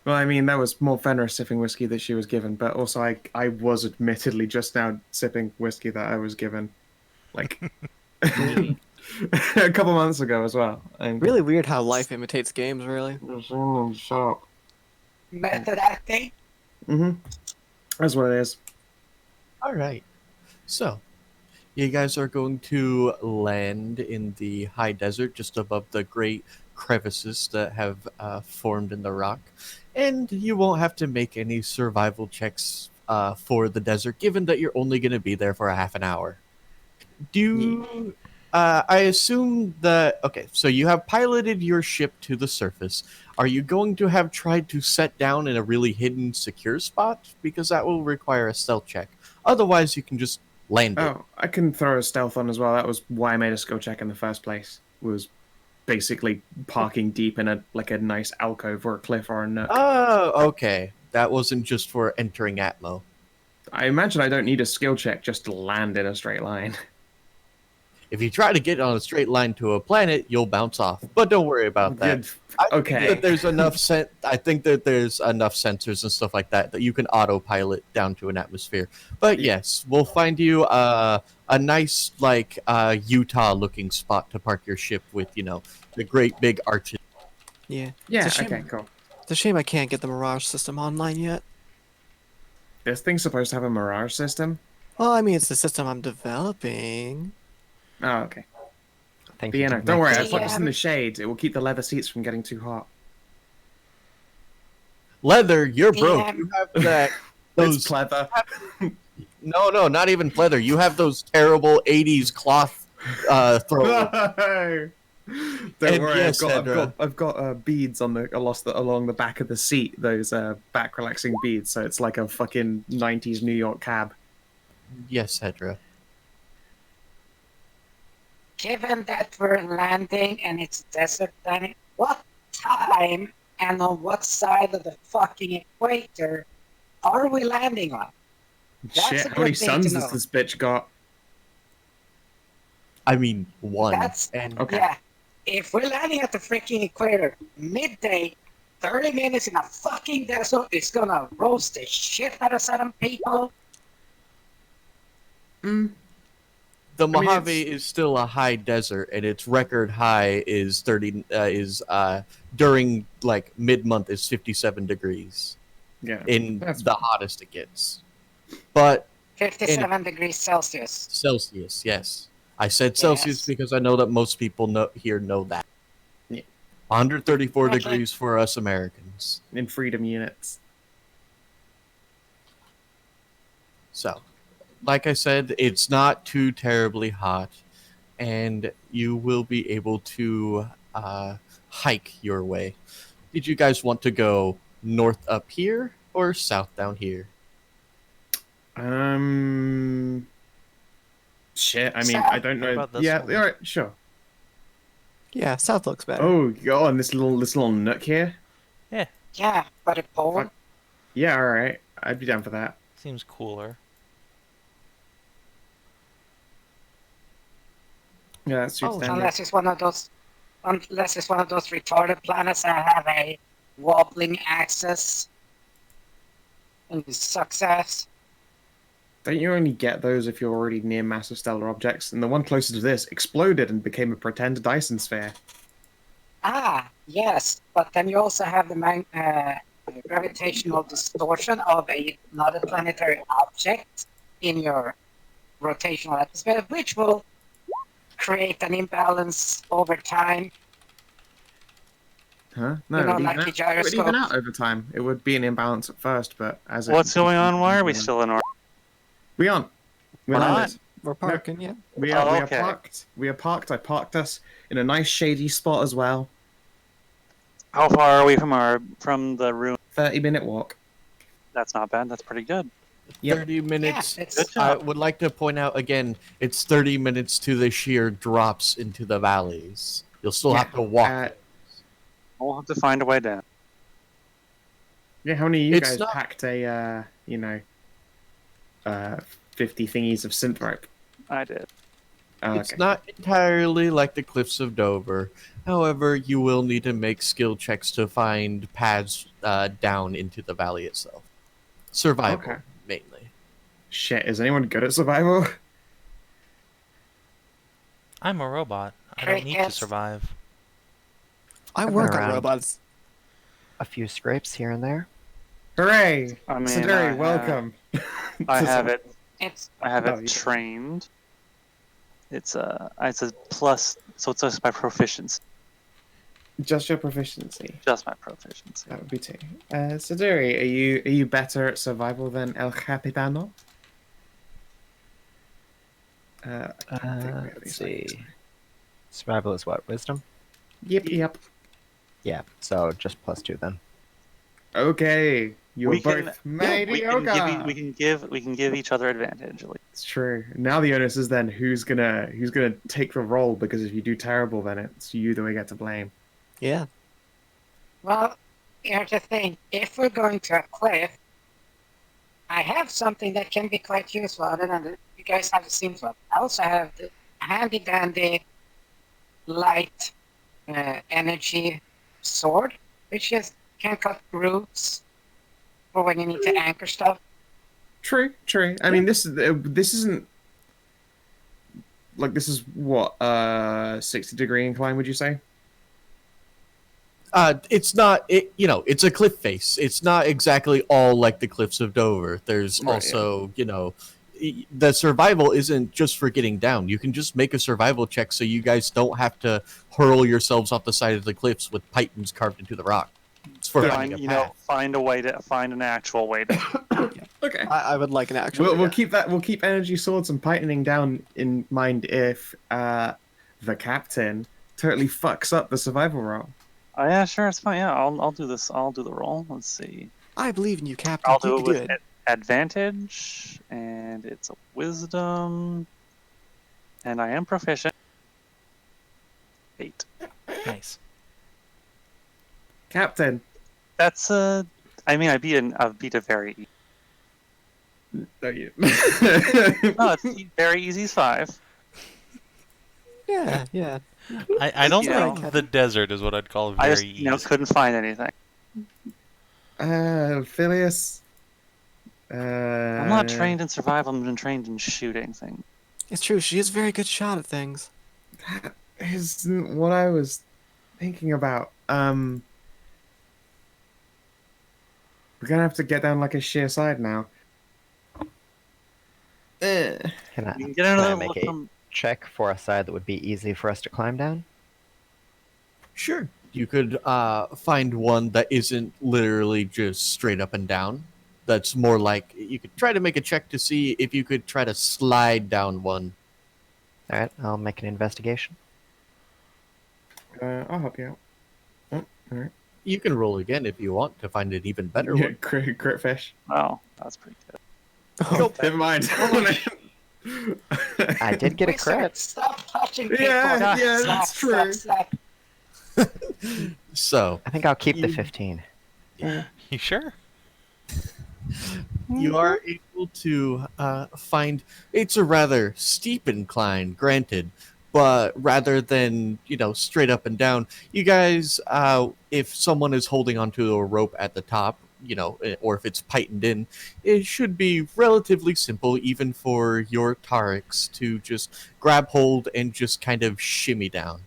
Well, I mean, that was more Fenris sipping whiskey that she was given, but also I was admittedly just now sipping whiskey that I was given, like, a couple months ago as well. I'm
Really weird how life imitates games, really.
sharp.
Method acting.
Mm-hmm. That's what it is.
All right. So, you guys are going to land in the high desert just above the great crevices that have formed in the rock. And you won't have to make any survival checks for the desert, given that you're only going to be there for a half an hour. I assume that. Okay, so you have piloted your ship to the surface. Are you going to have tried to set down in a really hidden, secure spot? Because that will require a stealth check. Otherwise, you can just land it.
Oh, I can throw a stealth on as well. That was why I made a skill check in the first place. Was basically parking deep in a nice alcove or a cliff or a nook.
Oh, okay. That wasn't just for entering Atmo.
I imagine I don't need a skill check just to land in a straight line.
If you try to get on a straight line to a planet, you'll bounce off. But don't worry about that.
Good.
I think
Okay.
that there's enough I think that there's enough sensors and stuff like that that you can autopilot down to an atmosphere. But yes, we'll find you a nice Utah-looking spot to park your ship with, the great big arches.
Yeah.
Yeah,
It's a shame,
okay, cool.
It's a shame I can't get the Mirage system online yet.
This thing's supposed to have a mirage system?
Well, I mean, it's the system I'm developing.
Oh, okay.
Thank
But,
you.
you know,
Big
don't
Mac.
worry, I
Yeah.
put this in the shade. It will keep the leather seats from getting too hot.
Leather, you're broke.
Yeah.
You have that.
Those
Those
pleather.
no, not even leather. You have those terrible '80s cloth throw.
Don't
And
worry,
yes, Hedrah.
I've got beads on along the back of the seat. Those back relaxing beads, so it's like a fucking 90s New York cab.
Yes, Hedrah.
Given that we're landing and it's desert planet, what time and on what side of the fucking equator are we landing on? That's
Shit,
a
how many
good thing to
suns
know.
does this bitch got?
I mean, one.
That's
And
Okay.
yeah. If we're landing at the freaking equator midday, 30 minutes in a fucking desert, it's gonna roast the shit out of some people.
Mm.
the
mean,
Mojave is still a high desert, and its record high is during like mid-month is 57 degrees
Yeah.
in
That's-
the hottest it gets. But
57 degrees Celsius.
Celsius, yes. I said Celsius
Yes.
because I know that most people know that.
Yeah.
134
Okay.
degrees for us Americans.
In freedom units.
So, like I said, it's not too terribly hot, and you will be able to hike your way. Did you guys want to go north up here or south down here?
Shit, I mean,
South.
I don't know.
What about this
Yeah,
one?
alright, sure.
Yeah, south looks better.
Oh, God, and this little nook here?
Yeah, but a pole.
Fuck. Yeah, alright. I'd be down for that.
Seems cooler.
Yeah, that suits
Oh,
down.
Unless it's one of those retarded planets that have a wobbling axis and it sucks ass.
Don't you only get those if you're already near massive stellar objects? And the one closest to this exploded and became a pretend Dyson sphere.
Ah, yes, but then you also have the gravitational distortion of another planetary object in your rotational atmosphere, which will create an imbalance over time.
Huh? No,
You know,
it would
like
even
a
out- it would even
gyroscope.
out over time. It would be an imbalance at first, but as it...
What's going on? Why are we still in orbit?
We aren't. We're
We're
not.
not?
We're parking, yeah.
We are,
Oh,
we are
okay.
parked. We are parked. I parked us in a nice shady spot as well.
How far are we from the ruin?
30-minute walk.
That's not bad. That's pretty good.
Yep.
30 minutes.
Yeah, it's
Good
I
job.
would like to point out again, it's 30 minutes to the sheer drops into the valleys. You'll still have to walk.
We'll have to find a way down.
Yeah, how many of you
It's
guys
not-
packed a, 50 thingies of synth rope?
I did.
It's
Okay.
not entirely like the Cliffs of Dover. However, you will need to make skill checks to find paths down into the valley itself. Survival,
Okay.
mainly.
Shit, is anyone good at survival?
I'm a robot. I don't need to
Crickets.
survive.
I
I've been
work on
around.
robots.
A few scrapes here and there.
Hooray!
I mean,
Siduri, welcome.
I
To
have
some-
it.
It's
I have
No,
it
you don't.
trained. It's a plus, so it's just my proficiency.
Just your proficiency.
Just my proficiency.
That would be 2. Siduri, are you better at survival than El Capitano? I can't think we have
Let's
these
see. Survival is what? Wisdom?
Yep.
Yeah, so just +2 then.
Okay, you're
We can-
both
We
mediocre.
can give each other advantage. At least.
It's true. Now the onus is then who's gonna take the role, because if you do terrible, then it's you that we get to blame.
Yeah.
well, here's the thing. If we're going to a cliff, I have something that can be quite useful. Other than you guys have the same one. I also have the handy dandy light energy sword, which just can cut roots for when you need to anchor stuff.
True. I mean, this isn't like, this is what 60-degree incline, would you say?
It's not. It's a cliff face. It's not exactly all like the Cliffs of Dover. There's
Right,
also, the survival isn't just for getting down. You can just make a survival check so you guys don't have to hurl yourselves off the side of the cliffs with pythons carved into the rock. It's for finding a path.
Find an actual way to.
Okay.
I would like an actual.
We'll keep that. We'll keep energy swords and pythoning down in mind if the captain totally fucks up the survival roll.
Oh yeah, sure, it's fine. Yeah, I'll do this. I'll do the roll. Let's see.
I believe in you, Captain.
I'll do
You
it
can do
with
it.
advantage, and it's a wisdom, and I am proficient. 8.
Nice.
Captain.
That's I mean, I beat a very.
No, you.
No, it's very easy. 5.
Yeah.
I don't
Yeah.
think the desert is what I'd call
I
very
just
easy.
couldn't find anything.
Phileas.
I'm not trained in survival. I'm trained in shooting things.
It's true. She is a very good shot at things.
That isn't what I was thinking about. We're gonna have to get down like a sheer side now.
Can
You
I,
can get
can I
another
make
look
a
from.
check for a side that would be easy for us to climb down?
Sure. You could find one that isn't literally just straight up and down. That's more like you could try to make a check to see if you could try to slide down one.
All right, I'll make an investigation.
I'll help you out. Oh, all right.
You can roll again if you want to find an even better
Yeah,
one.
crit fish.
Oh, that's pretty good.
Nope, never mind.
I did get a
Wizard,
crit.
stop touching people.
Yeah,
Slap,
that's
slap,
true.
slap.
So
I think I'll keep the
You-
15.
You sure?
you are able to find it's a rather steep incline, granted, but rather than straight up and down, you guys, if someone is holding onto a rope at the top, or if it's pythoned in, it should be relatively simple, even for your Tariks, to just grab hold and just kind of shimmy down.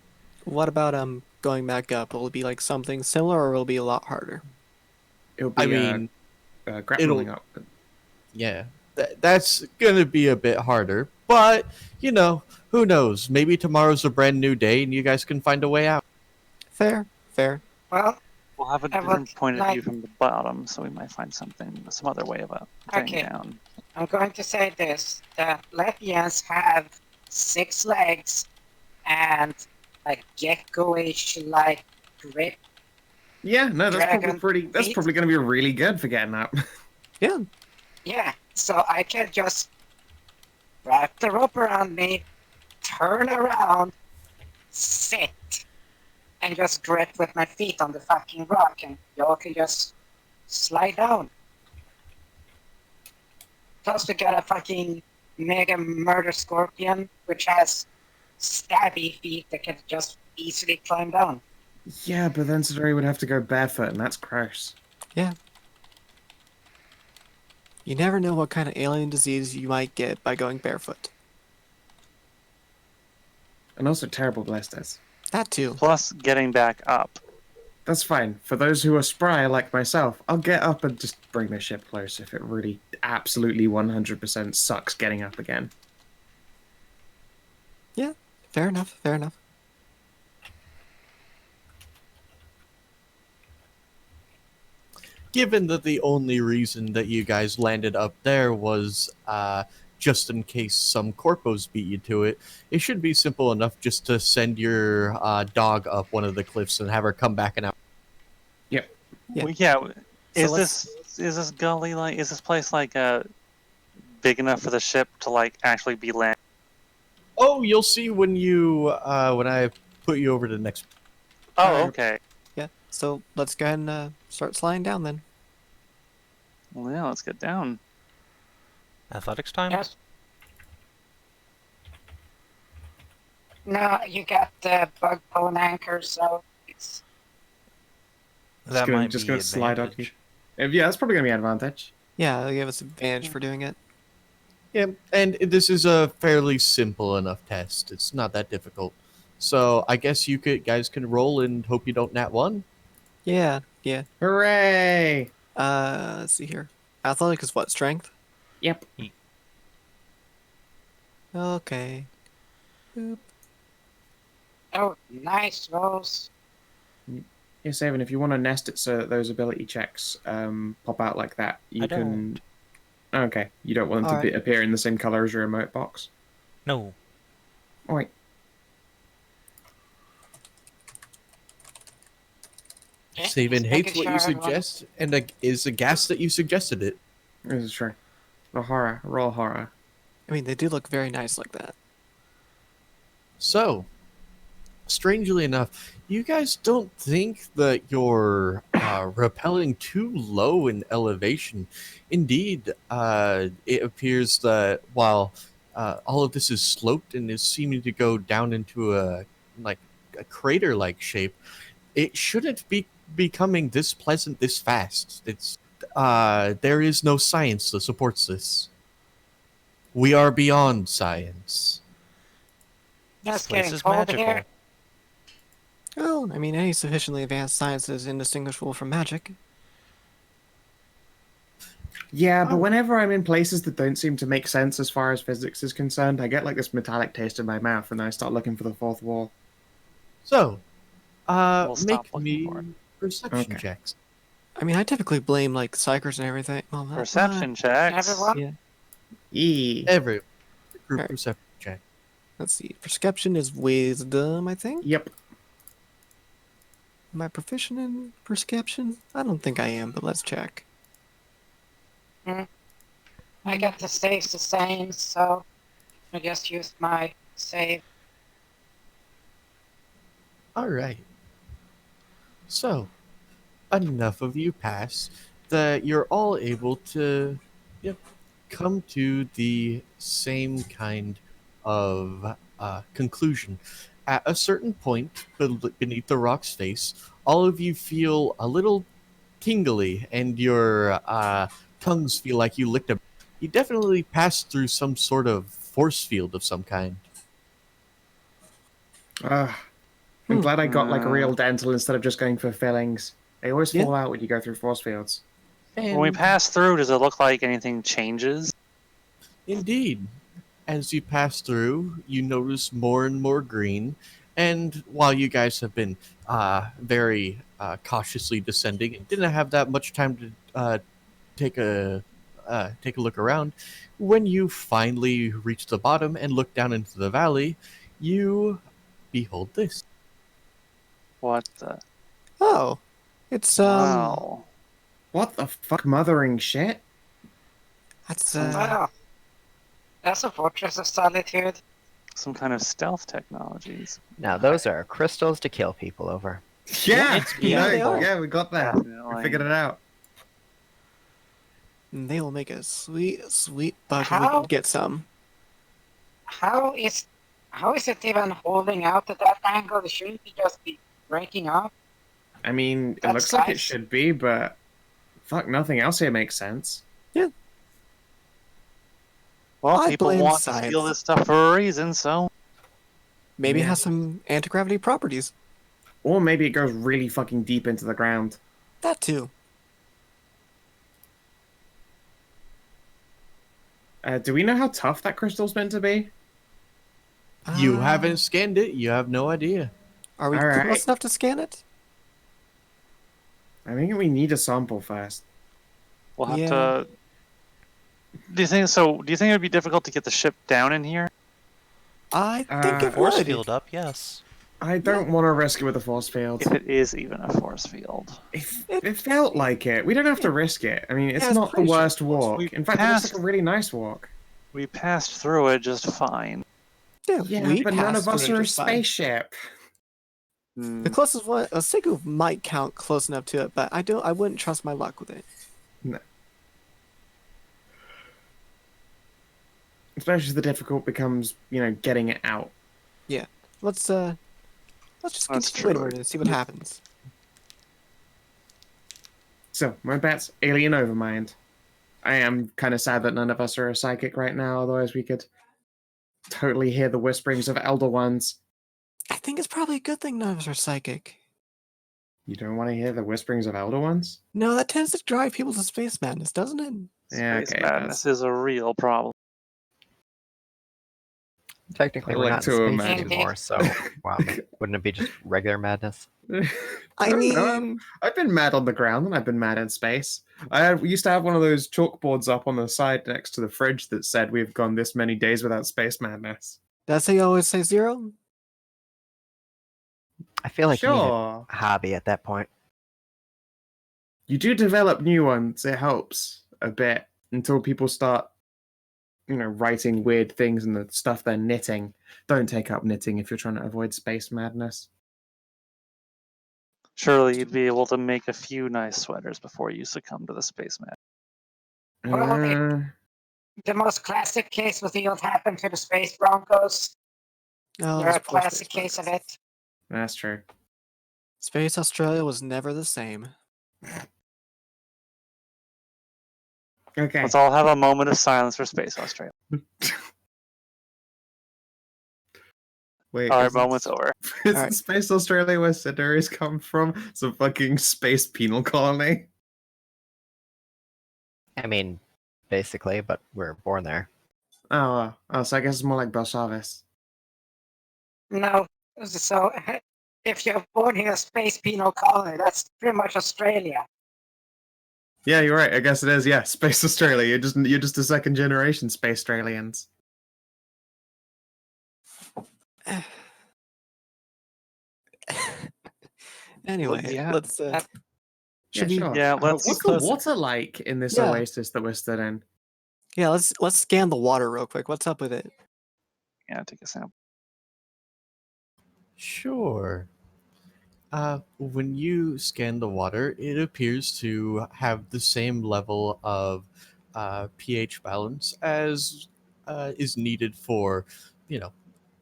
What about going back up? Will it be like something similar, or will it be a lot harder?
It'll be,
I mean,
grappling up.
yeah, that's gonna be a bit harder, but who knows? Maybe tomorrow's a brand new day, and you guys can find a way out.
Fair.
Well,
We'll have a
I
different
would
point of view
like-
from the bottom, so we might find some other way of getting
Okay.
down.
I'm going to say this: that Latvians have 6 legs and like gecko-ish like grip.
Yeah, no, that's probably
Dragon
pretty. That's
feet.
probably going to be really good for getting up.
Yeah.
Yeah, so I can just wrap the rope around me, turn around, sit, and just grip with my feet on the fucking rock, and y'all can just slide down. Plus, we got a fucking mega murder scorpion, which has stabby feet that can just easily climb down.
Yeah, but then Siduri would have to go barefoot, and that's gross.
Yeah. You never know what kind of alien disease you might get by going barefoot.
And also terrible blisters.
That too.
Plus, getting back up.
That's fine. For those who are spry like myself, I'll get up and just bring the ship close if it really absolutely 100% sucks getting up again.
Yeah, fair enough, fair enough.
Given that the only reason that you guys landed up there was just in case some corpos beat you to it, it should be simple enough just to send your dog up one of the cliffs and have her come back and out.
Yeah.
Well, yeah.
So
Is this gully like? Is this place like big enough for the ship to like actually be landed?
Oh, you'll see when when I put you over to the next.
Oh, okay.
Yeah, so let's go ahead and start sliding down then.
Well, yeah, let's get down.
Athletics time?
Yes. No, you got the bug bone anchor, so it's
That might
just
be
gonna slide up
advantage.
Yeah, that's probably gonna be an advantage.
Yeah, it'll give us advantage for doing it.
Yeah, and this is a fairly simple enough test. It's not that difficult. So I guess guys can roll and hope you don't nat one.
Yeah, yeah.
Hooray!
Let's see here. Athletic is what, strength?
Yep.
Okay. Boop.
oh nice rolls.
Yeah, Savin, if you want to nest it so that those ability checks pop out like that, you
I
can. Okay, you don't want them to
Alright.
appear in the same color as your remote box.
No.
Oh, wait.
Yeah,
Savin
just
hates
making
what you
sure everyone-
suggest and is aghast that you suggested it.
This is true. The horror. Roll horror.
I mean, they do look very nice like that.
So, strangely enough, you guys don't think that you're rappelling too low in elevation. Indeed, it appears that while all of this is sloped and is seeming to go down into a crater-like shape, it shouldn't be becoming this pleasant this fast. It's there is no science that supports this. We are beyond science.
This
Just
place
getting
is
cold
magical.
here.
Well, I mean, any sufficiently advanced science is indistinguishable from magic.
Yeah, but whenever I'm in places that don't seem to make sense as far as physics is concerned, I get like this metallic taste in my mouth and then I start looking for the fourth wall.
So,
We'll stop
make
looking
me
for it.
perception
Okay.
checks.
I mean, I typically blame, like, psychers and everything. Well, that-
Perception checks.
Everyone?
Yeah.
Eee.
Every group
Alright.
perception check.
Let's see. Perception is wisdom, I think.
Yep.
Am I proficient in perception? I don't think I am, but let's check.
I got the saves the same, so I just used my save.
All right. So, enough of you pass that you're all able to come to the same kind of conclusion. At a certain point beneath the rock's face, all of you feel a little tingly and your tongues feel like you licked a... You definitely passed through some sort of force field of some kind.
I'm glad I got like real dental instead of just going for fillings. They always
Yeah.
fall out when you go through force fields.
And
When we pass through, does it look like anything changes?
indeed, as you pass through, you notice more and more green. And while you guys have been very cautiously descending and didn't have that much time to take a look around, when you finally reach the bottom and look down into the valley, you behold this.
What the?
Oh, it's
Wow.
What the fuck, mothering shit?
that's
Wow. That's a fortress of solitude.
Some kind of stealth technologies.
Now, those are crystals to kill people over.
Yeah,
yeah, they are.
yeah, we got that.
Definitely.
We figured it out.
they will make a sweet, sweet bug when we
How?
can get some.
how is it even holding out at that angle? It shouldn't be just be breaking up.
I mean, it
That
looks like it
size?
should be, but fuck, nothing else here makes sense.
Well,
I
people
blame
want to steal
science.
this stuff for a reason, so
Maybe it
Yeah.
has some anti-gravity properties.
Or maybe it goes really fucking deep into the ground.
That too.
Do we know how tough that crystal's meant to be?
You
Uh,
haven't scanned it. You have no idea.
Are we
All right.
close enough to scan it?
I think we need a sample first.
we'll have
Yeah.
to. Do you think so? Do you think it would be difficult to get the ship down in here?
I think it
Force
would.
field up, yes.
I don't want to risk it with a force field.
If it is even a force field.
It felt like it. We don't have to risk it. I mean, it's
it's
not the
pretty
worst
straightforward.
walk.
We
In fact, it looks
passed-
like a really nice walk.
We passed through it just fine.
Yeah,
we
but none
passed
of us
through it
are a
just fine.
spaceship.
Hmm.
The closest one, a Siegwulfe might count close enough to it, but I wouldn't trust my luck with it.
Especially as the difficult becomes, getting it out.
Let's just
That's
continue
true.
inward and see what happens.
So, my bet's alien overmind. I am kind of sad that none of us are a psychic right now, otherwise we could totally hear the whisperings of Elder Ones.
I think it's probably a good thing none of us are psychic.
You don't want to hear the whisperings of Elder Ones?
No, that tends to drive people to space madness, doesn't it?
Yeah,
Space
okay,
madness is a real problem.
Technically,
I
we're
like
not
to
in space
imagine.
anymore, so wouldn't it be just regular madness?
I
don't know.
mean,
I've been mad on the ground and I've been mad in space. We used to have one of those chalkboards up on the side next to the fridge that said we've gone this many days without space madness.
that's how you always say zero?
I feel like you need
Sure.
a hobby at that point.
You do develop new ones. It helps a bit until people start, writing weird things and the stuff they're knitting. Don't take up knitting if you're trying to avoid space madness.
Surely you'd be able to make a few nice sweaters before you succumb to the space madness.
Well, the most classic case was what happened to the Space Broncos.
Oh,
They're a
those poor
classic
space
case of
madness.
it.
That's true.
Space Australia was never the same.
Okay.
Let's all have a moment of silence for Space Australia.
Wait.
All right,
isn't-
moment's over.
Isn't
Alright.
Space Australia where Siduri's come from? It's a fucking space penal colony.
I mean, basically, but we're born there.
Oh, so I guess it's more like Belsavis.
No, so if you're born in a space penal colony, that's pretty much Australia.
Yeah, you're right. I guess it is. Yeah, Space Australia. You're just a second generation Space Australians.
Anyway,
yeah.
let's should we
sure.
Yeah, let's-
What's the water like in this
Yeah.
oasis that we're stood in?
let's scan the water real quick. What's up with it?
Yeah, take a sample.
Sure. When you scan the water, it appears to have the same level of pH balance as is needed for,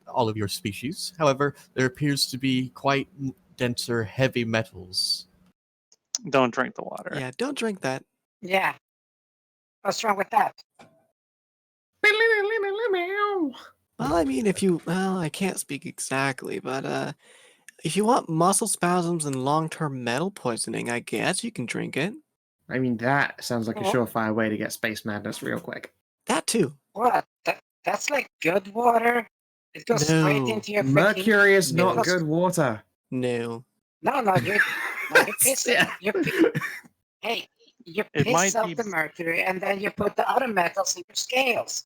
all of your species. However, there appears to be quite denser heavy metals.
Don't drink the water.
Yeah, don't drink that.
Yeah. What's wrong with that?
Well, I mean, I can't speak exactly, but if you want muscle spasms and long-term metal poisoning, I guess you can drink it.
I mean, that sounds like a
Well-
surefire way to get space madness real quick.
That too.
What? That's like good water? It goes straight
No.
into your freaking...
Mercury is not
Goes-
good water.
No.
No, you piss it.
Yeah.
Hey, you
It
piss
might
out
be-
the mercury and then you put the other metals in your scales.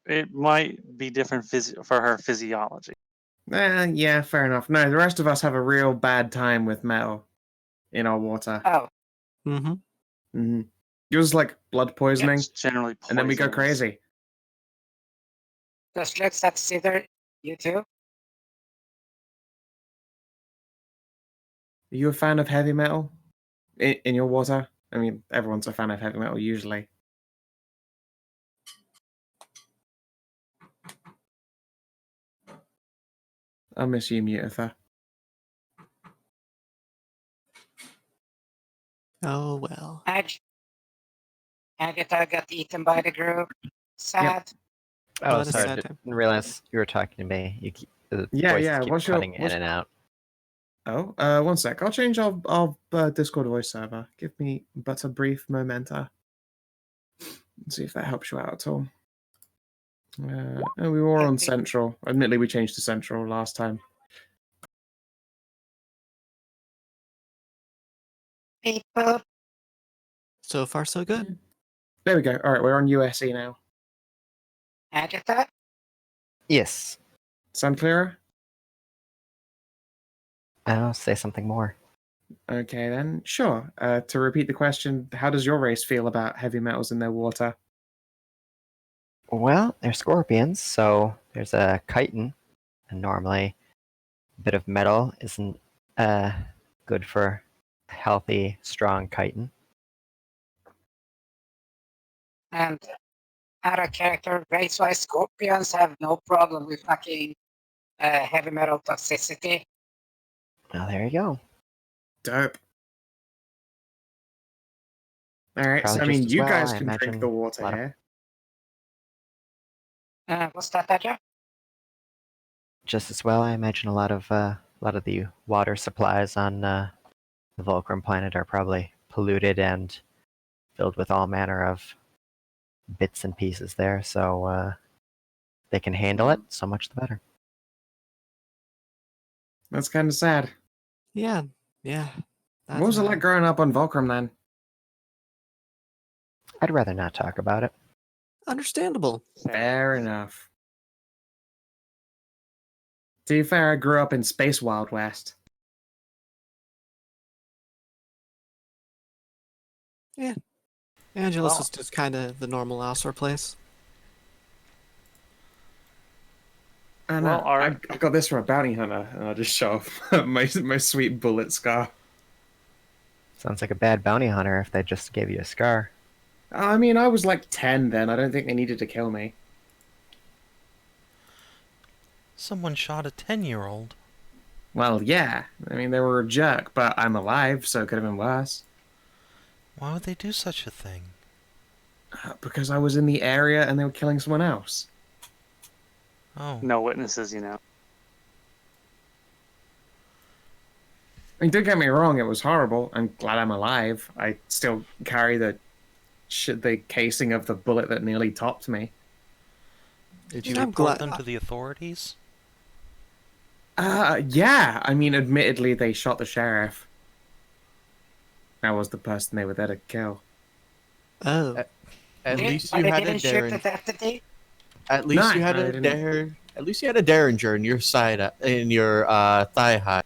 It might be different for her physiology.
Yeah, fair enough. No, the rest of us have a real bad time with metal in our water.
Oh,
Mm-hmm.
Mm-hmm. Yours is like blood poisoning,
It's generally poisonous.
and then we go crazy.
just looks at Siduri. You too?
Are you a fan of heavy metal in your water? I mean, everyone's a fan of heavy metal usually. I'll miss you, Mutatha.
Oh well.
Adjatha got eaten by the group. Sad.
Oh,
What a
sorry,
sad
didn't
time.
realize you were talking to me. The
Yeah,
voices
yeah,
keep
what's your-
cutting in and out.
Oh, one sec. I'll change our Discord voice server. Give me but a brief momenta. Let's see if that helps you out at all. We were on Central. Admittedly, we changed to Central last time.
People.
So far, so good.
There we go. All right, we're on USE now.
Adjatha.
Yes.
Sound clearer?
I'll say something more.
Okay, then. Sure. To repeat the question, how does your race feel about heavy metals in their water?
Well, they're scorpions, so there's a chitin, and normally a bit of metal isn't good for a healthy, strong chitin.
And out of character, race-wise, scorpions have no problem with fucking heavy metal toxicity.
Well, there you go.
Dope. All right, so I
Probably just
mean,
as
you
well,
guys
I
can drink
imagine
the
a
water
lot of-
here.
What's that, Adja?
Just as well, I imagine a lot of the water supplies on the Vulkrim planet are probably polluted and filled with all manner of bits and pieces there, so they can handle it, so much the better.
That's kind of sad.
Yeah. Yeah.
What was it like growing up on Vulkrim then?
I'd rather not talk about it.
Understandable.
Fair enough. To be fair, I grew up in Space Wild West.
Angelus
Well-
is just kind of the normal Ausar place.
And
Well,
I got this from a bounty hunter, and I'll just show off my sweet bullet scar.
Sounds like a bad bounty hunter if they just gave you a scar.
I mean, I was like 10 then. I don't think they needed to kill me.
Someone shot a 10-year-old.
Well, yeah. I mean, they were a jerk, but I'm alive, so it could have been worse.
Why would they do such a thing?
Because I was in the area and they were killing someone else.
Oh.
No witnesses, you know.
I mean, don't get me wrong, it was horrible. I'm glad I'm alive. I still carry the casing of the bullet that nearly topped me.
Did
Yeah,
you
I'm
report
glad-
them to the authorities?
Yeah. I mean, admittedly, they shot the sheriff. That was the person they were there to kill.
Oh.
At
They-
least
but
you
they
had a
didn't shoot the
Derringer.
deputy.
At least
No,
you had
I
a
didn't.
Derringer. At least you had a Derringer in your side, in your thigh high.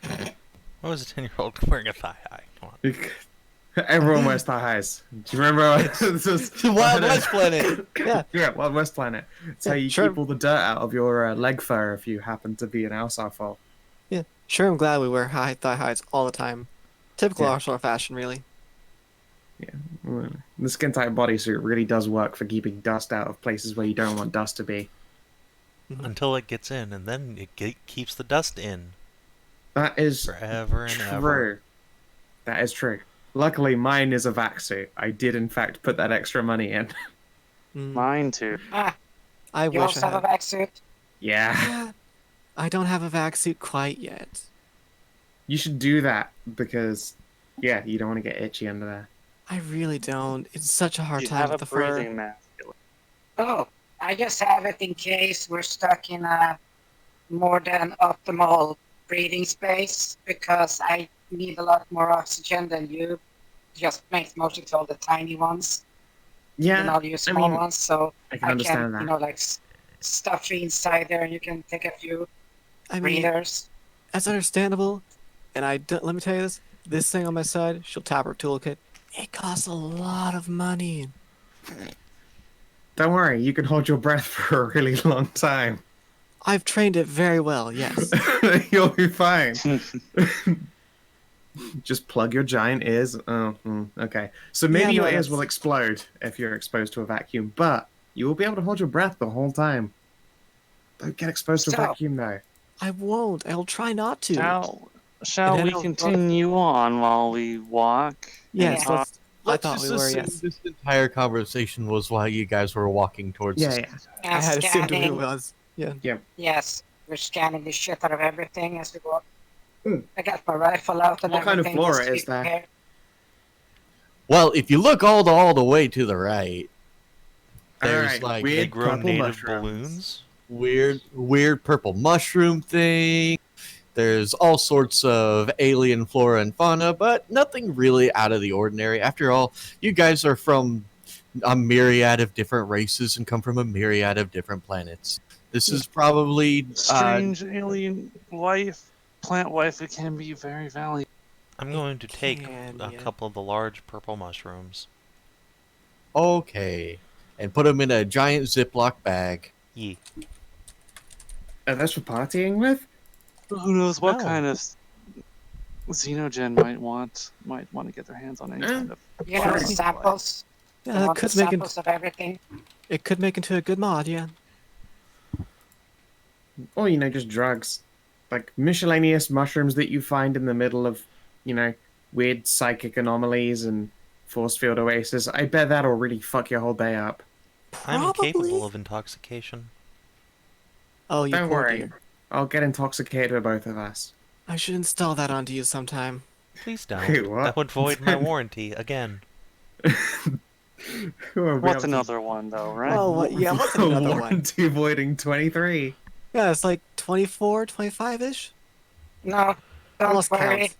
Why was a 10-year-old wearing a thigh high? Come on.
Everyone wears thigh highs. Do you remember? This is
Wild West Planet.
Yeah.
Yeah, Wild West Planet. It's how
Yeah,
you
sure.
keep all the dirt out of your leg fur if you happen to be an Alsar foal.
Yeah. Sure, I'm glad we wear high thigh highs all the time. Typical
Yeah.
Ausar fashion, really.
The skin tight bodysuit really does work for keeping dust out of places where you don't want dust to be.
Until it gets in, and then it keeps the dust in
That is
forever and
true.
ever.
That is true. Luckily, mine is a vac suit. I did, in fact, put that extra money in.
Mm.
Mine too.
I
You
wish
also
I
have a
had.
vac suit.
Yeah.
Yeah. I don't have a vac suit quite yet.
You should do that because, yeah, you don't want to get itchy under there.
I really don't. It's such a hard
You
time
have
with
a
the fur.
breathing mask.
Oh, I just have it in case we're stuck in a more than optimal breathing space because I need a lot more oxygen than you. Just makes motion to all the tiny ones.
Yeah,
And I'll use
I
small
mean,
ones, so
I can
I
understand
can,
that.
you know, like stuff you inside there, and you can take a few
I mean,
breathers.
that's understandable. And let me tell you this. This thing on my side, she'll tap her toolkit. It costs a lot of money.
Don't worry, you can hold your breath for a really long time.
I've trained it very well, yes.
You'll be fine. Just plug your giant ears. Okay. So maybe
Yeah, no,
your ears will
that's-
explode if you're exposed to a vacuum, but you will be able to hold your breath the whole time. Don't get exposed to a
So-
vacuum though.
I won't. I'll try not to.
Shall
And
we
then-
continue on while we walk?
Yes,
Yeah.
let's. I
Let's
thought
just
we were.
assume
Yes,
this entire conversation was while you guys were walking towards.
Yeah,
the-
yeah.
I
And
had assumed it
scanning.
was. Yeah.
Yes, we're scanning the shit out of everything as we go.
Hmm.
I got my rifle out and
What kind of
everything.
flora
just to
is
be
there?
prepared.
Well, if you look all the way to the right, there's
Alright,
like
They
weird
grow
purple
native
mushrooms.
balloons.
weird purple mushroom thing. There's all sorts of alien flora and fauna, but nothing really out of the ordinary. After all, you guys are from a myriad of different races and come from a myriad of different planets. This is probably
Strange alien life, plant life, it can be very valuable.
I'm going to take
can,
a
yeah.
couple of the large purple mushrooms.
okay, and put them in a giant Ziploc bag.
Yee.
That's for partying with?
Who knows what
No.
kind of xenogen might want to get their hands on any kind of.
You know,
Sure.
samples.
Yeah,
I
that
want the
could make it.
samples of everything.
It could make into a good mod. Yeah.
Or, just drugs. Like miscellaneous mushrooms that you find in the middle of, weird psychic anomalies and force field oasis. I bet that'll really fuck your whole day up.
I'm
Probably.
incapable of intoxication.
Oh, you
Don't
poor
worry.
dear.
I'll get intoxicated with both of us.
I should install that onto you sometime.
Please don't.
Wait, what?
That would void my warranty again.
Who are we
What's
up to?
another one though, right?
Oh, what? Yeah, what's another one?
Warranty voiding 23.
Yeah, it's like 24, 25-ish.
No, don't
Lost
worry.
count.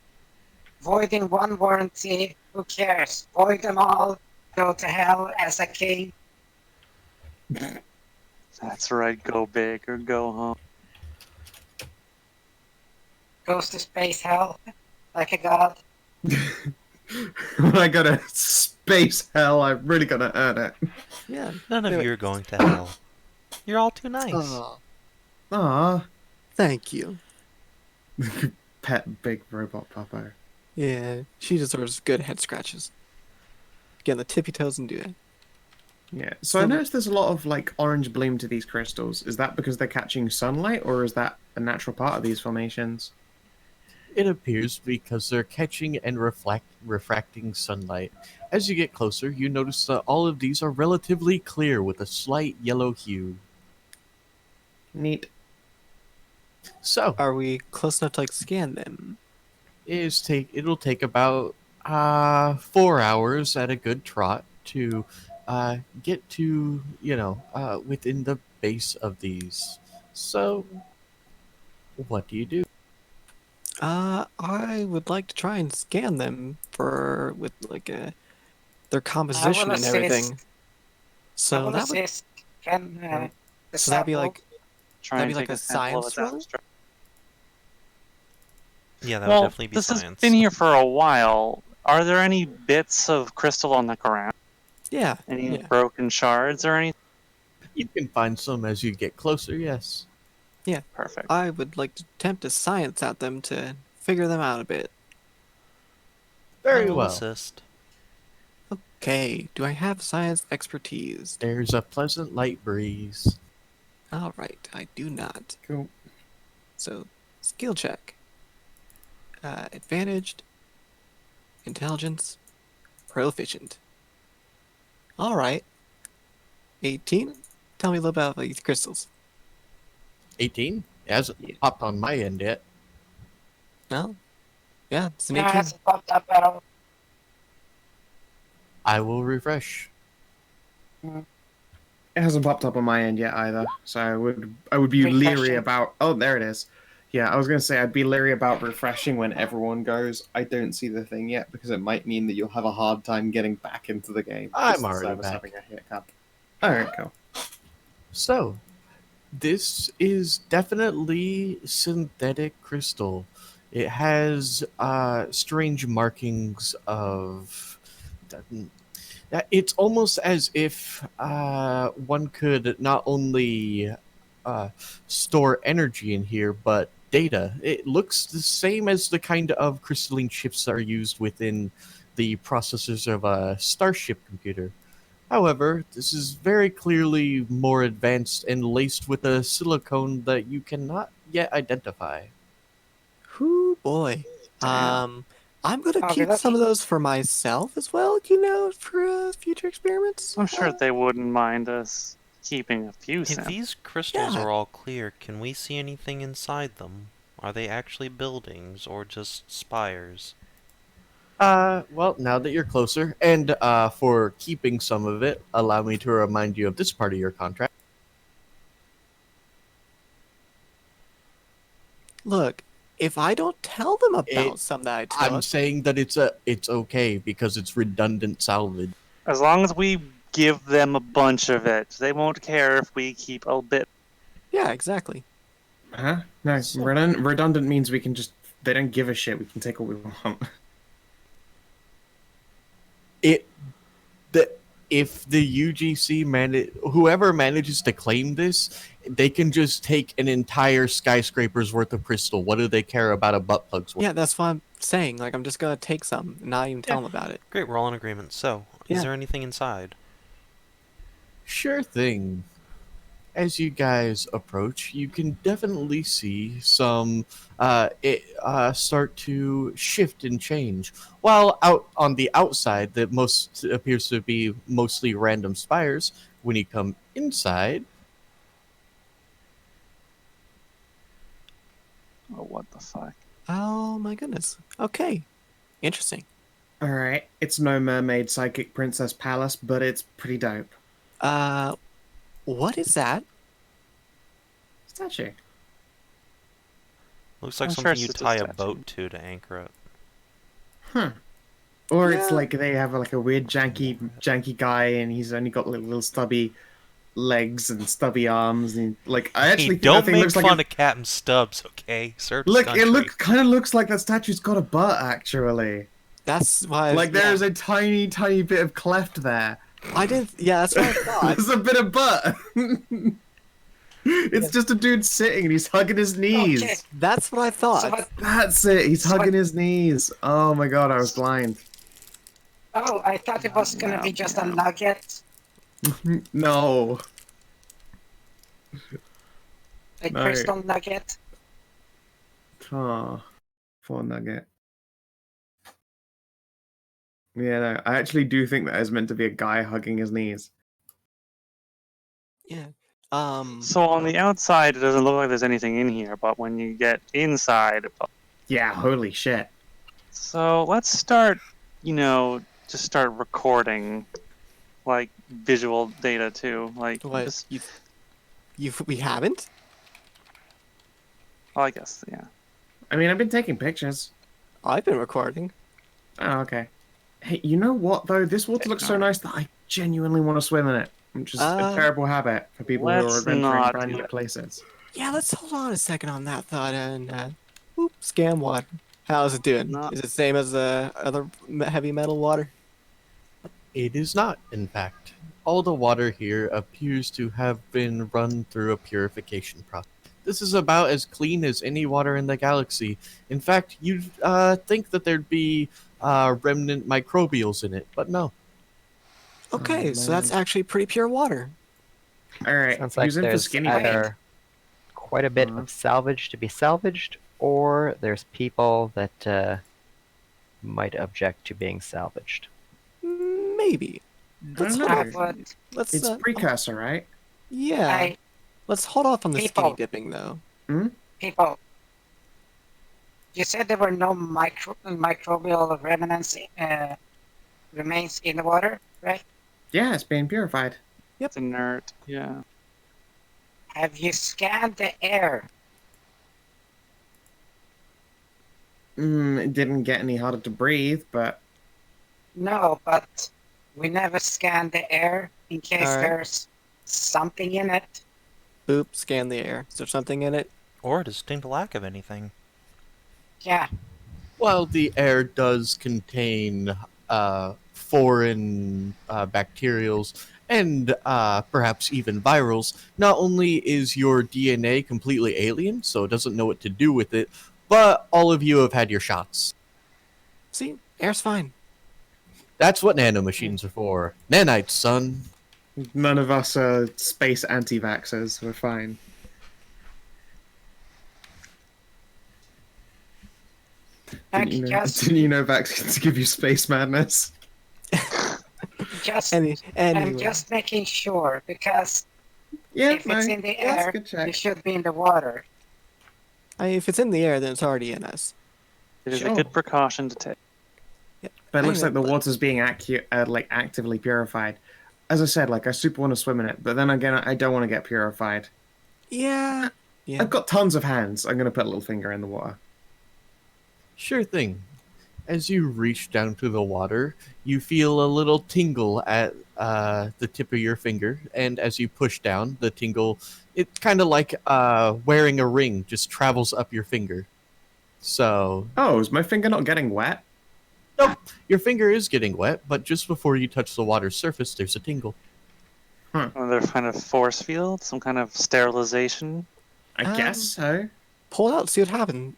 Voiding one warranty, who cares? Void them all. Go to hell as a king.
That's right. Go big or go home.
Goes to space hell like a god.
When I go to space hell, I'm really gonna earn it.
Yeah.
None of
Anyway.
you are going to hell. You're all too nice.
Oh,
Aw.
thank you.
Pet big robot puppo.
Yeah, she deserves good head scratches. Get on the tippy toes and do that.
Yeah. So I noticed there's a lot of orange bloom to these crystals. Is that because they're catching sunlight, or is that a natural part of these formations?
It appears because they're catching and refracting sunlight. As you get closer, you notice that all of these are relatively clear with a slight yellow hue.
Neat.
So,
Are we close enough to scan them?
it'll take about 4 hours at a good trot to get to within the base of these. So, what do you do?
I would like to try and scan them with their composition and
assist.
everything.
I
So
will
that would
assist. Can the
so that'd be
sample-
Try
That'd
and
be like
take
a
sample of
science
its
roll?
abstract.
Yeah, that would
Well,
definitely be
this
science.
has been here for a while. Are there any bits of crystal on the ground?
yeah.
Any
Yeah.
broken shards or anything?
You can find some as you get closer, yes.
Perfect.
I would like to attempt to science at them to figure them out a bit.
Very
I will
well.
assist.
Okay, do I have science expertise?
There's a pleasant light breeze.
All right, I do not.
Cool.
So, skill check. Advantaged, intelligence, proficient. All right. 18. Tell me a little about these crystals.
18? It hasn't popped on my end yet.
No? Yeah, it's an
No, it
18.
hasn't popped up at all.
I will refresh.
It hasn't popped up on my end yet either, so I would be leery
Refreshing.
about. Oh, there it is. Yeah, I was gonna say I'd be leery about refreshing when everyone goes. I don't see the thing yet because it might mean that you'll have a hard time getting back into the game.
I'm
because the
already
server's
back.
having a hiccup. All right, cool.
So, this is definitely synthetic crystal. It has strange markings of. It's almost as if one could not only store energy in here, but data. It looks the same as the kind of crystalline chips that are used within the processors of a starship computer. However, this is very clearly more advanced and laced with a silicone that you cannot yet identify.
Whoo boy.
Damn.
I'm gonna
Oh,
keep
really?
some of those for myself as well, for future experiments.
I'm sure they wouldn't mind us keeping a few
If
samples.
these crystals
Yeah.
are all clear, can we see anything inside them? Are they actually buildings or just spires?
Well, now that you're closer, and for keeping some of it, allow me to remind you of this part of your contract.
Look, if I don't tell them about
It,
some that I
I'm
took,
saying that it's okay because it's redundant salvage.
As long as we give them a bunch of it, they won't care if we keep a bit.
yeah, exactly.
Huh? No,
So-
redundant means we can just. They don't give a shit. We can take what we want.
It the if the UGC whoever manages to claim this, they can just take an entire skyscraper's worth of crystal. What do they care about a butt plug's worth?
Yeah, that's what I'm saying. Like, I'm just gonna take some and not even tell them about it.
Great, we're all in agreement. So,
Yeah.
is there anything inside?
Sure thing. As you guys approach, you can definitely see some start to shift and change. While out on the outside, that most appears to be mostly random spires. When you come inside,
Oh, what the fuck?
Oh my goodness. Okay. Interesting.
Alright, it's no mermaid psychic princess palace, but it's pretty dope.
What is that?
Statue.
Looks like
I'm sure
something
it's
you
just a
tie a
statue.
boat to anchor it.
Huh. Or it's
Yeah.
like they have like a weird janky guy and he's only got like little stubby legs and stubby arms and like I actually
Hey,
think that
don't
thing
make
looks
fun
like
of Captain Stubbs, okay? Serve his
look
country.
it kind of looks like that statue's got a butt actually.
That's why.
Like
yeah.
there's a tiny bit of cleft there.
I didn't. Yeah, that's what I thought.
There's a bit of butt. It's just a dude sitting and he's hugging his knees.
Okay.
That's what I
So
thought.
what,
That's it. He's
So what-
hugging his knees. Oh my god, I was blind.
oh, I thought it was gonna be just a nugget,
No.
a
No.
crystal nugget.
Oh, poor nugget. Yeah, no, I actually do think that is meant to be a guy hugging his knees.
Yeah.
So on the outside, it doesn't look like there's anything in here, but when you get inside,
Yeah, holy shit.
so let's start. Just start recording, like visual data too. Like,
What?
just,
We haven't.
well, I guess, yeah.
I mean, I've been taking pictures.
I've been recording.
Oh, okay. Hey, you know what, though? This water looks so nice that I genuinely want to swim in it. Which is a terrible habit for people who are
let's
adventuring
not
brand
do
new
that.
places.
Yeah, let's hold on a second on that thought and scan water. How's it doing?
Not-
Is it same as other heavy metal water?
it is not. In fact, all the water here appears to have been run through a purification process. This is about as clean as any water in the galaxy. In fact, you'd think that there'd be remnant microbials in it, but no.
Okay, so that's
man.
actually pretty pure water.
Alright,
Sounds like
who's in for
there's
skinny
either quite a bit of salvage to be salvaged, or there's people that might object to being salvaged.
Maybe. Let's
I don't
hold
know.
off.
But
Let's.
It's precursor, right?
Yeah.
I
Let's hold off on the
People.
skinny dipping though.
people, you said there were no microbial remnants remains in the water, right?
Yeah, it's being purified.
It's inert, yeah.
Have you scanned the air?
It didn't get any harder to breathe, but
No, but we never scanned the air in case
Alright.
there's something in it.
Boop. Scan the air. Is there something in it?
Or a distinct lack of anything.
Yeah,
While the air does contain foreign bacterials and perhaps even virals, not only is your DNA completely alien, so it doesn't know what to do with it, but all of you have had your shots.
See, air's fine.
That's what nanomachines are for. Nanites, son.
None of us are space anti-vaxxers. We're fine. Didn't you know?
Just,
Didn't you know vaccines give you space madness?
just, I'm
Anyway,
just making sure because
Yeah,
if it's in the
that's a
air,
good check.
it should be in the water.
if it's in the air, then it's already in us.
It is a
Sure.
good precaution to take.
Yeah.
But it looks like the
Anyway,
water's being like actively purified. As I said, like I super want to swim in it, but then again, I don't want to get purified.
yeah.
I've got tons of hands. I'm gonna put a little finger in the water.
Sure thing. As you reach down to the water, you feel a little tingle at the tip of your finger, and as you push down, the tingle, it's kind of like wearing a ring, just travels up your finger. So,
Oh, is my finger not getting wet?
nope, your finger is getting wet, but just before you touch the water's surface, there's a tingle.
Another kind of force field, some kind of sterilization.
I guess so.
Pull it out, see what happened.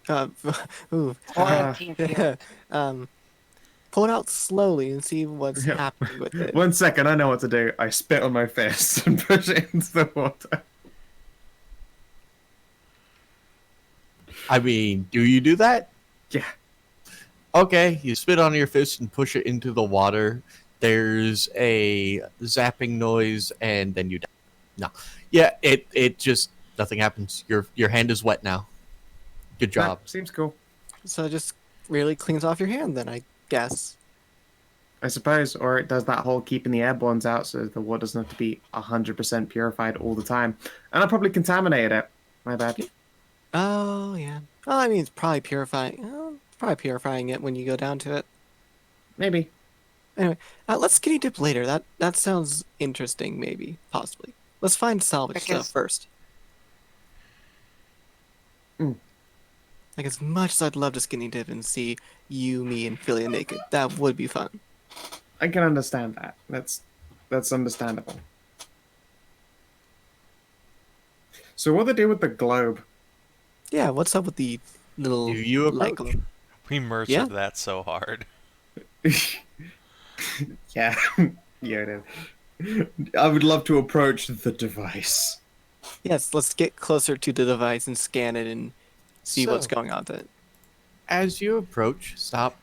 Ooh.
Quarantine field.
Pull it out slowly and see what's
Yeah.
happening with it.
1 second, I know what to do. I spit on my fist and push it into the water.
I mean, do you do that?
Yeah.
Okay, you spit on your fist and push it into the water. There's a zapping noise, and then you die. No, yeah, it just nothing happens. Your hand is wet now. Good job.
That seems cool.
So it just really cleans off your hand then, I guess.
I suppose, or it does that whole keeping the airbornes out so the water doesn't have to be 100% purified all the time. And I probably contaminated it. My bad.
Oh, yeah. Well, I mean, it's probably purifying it when you go down to it.
Maybe.
Anyway, let's skinny dip later. That sounds interesting, maybe, possibly. Let's find salvage
Because-
stuff first.
Mm.
Like, as much as I'd love to skinny dip and see you, me, and Philia naked, that would be fun.
I can understand that. That's understandable. So what do they do with the globe?
Yeah, what's up with the little
Do you
light
approach?
globe?
We merged
Yeah.
that so hard.
Yeah. Yeah, it is. I would love to approach the device.
Yes, let's get closer to the device and scan it and see what's
So-
going on with it.
As you approach, stop.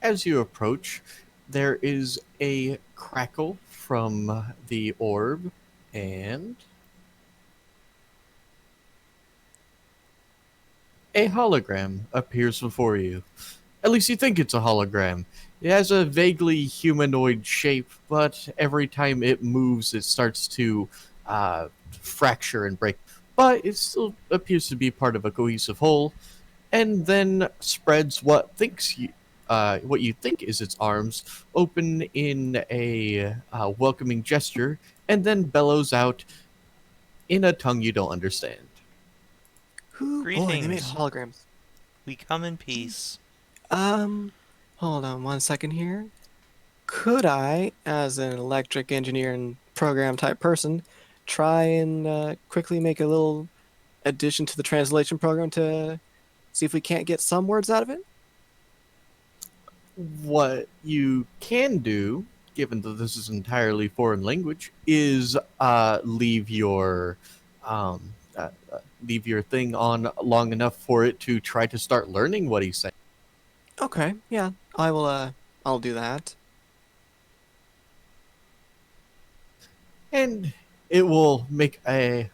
As you approach, there is a crackle from the orb, and a hologram appears before you. At least you think it's a hologram. It has a vaguely humanoid shape, but every time it moves, it starts to fracture and break. But it still appears to be part of a cohesive whole, and then spreads what you think is its arms open in a welcoming gesture, and then bellows out in a tongue you don't understand.
Ooh, boy, they made
Greetings.
holograms.
We come in peace.
Hold on 1 second here. Could I, as an electric engineer and program type person, try and quickly make a little addition to the translation program to see if we can't get some words out of it?
What you can do, given that this is entirely foreign language, is leave your thing on long enough for it to try to start learning what he's saying.
Okay, yeah, I will. I'll do that.
And it will make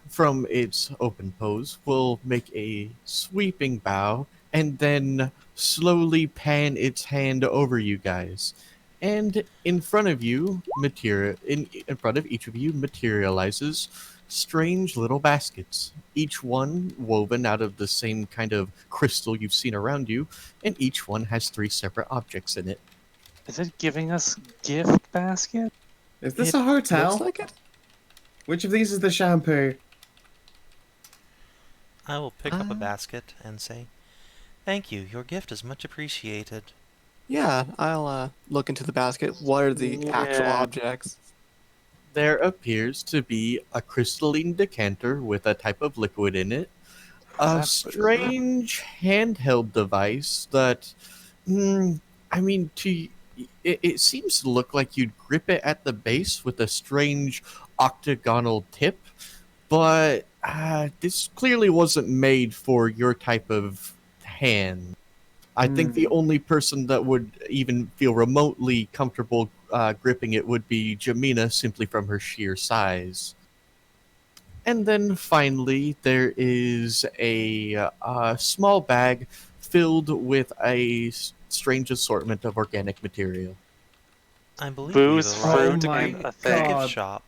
from its open pose, will make a sweeping bow and then slowly pan its hand over you guys. And in front of you, in front of each of you materializes strange little baskets, each one woven out of the same kind of crystal you've seen around you, and each one has 3 separate objects in it.
Is it giving us gift basket?
Is this
It
a hotel?
Looks like it.
Which of these is the shampoo?
I will pick up a
Uh.
basket and say, "Thank you. Your gift is much appreciated."
Yeah, I'll look into the basket. What are the actual
Yeah.
objects?
There appears to be a crystalline decanter with a type of liquid in it, A
That's-
strange handheld device that, I mean, it seems to look like you'd grip it at the base with a strange octagonal tip, but this clearly wasn't made for your type of hand. I think the only person that would even feel remotely comfortable gripping it would be Jamina, simply from her sheer size. And then finally, there is a small bag filled with a strange assortment of organic material.
I believe we've
Booze,
arrived
Oh
fruit,
at
my
and
the
a thing.
God.
gift shop.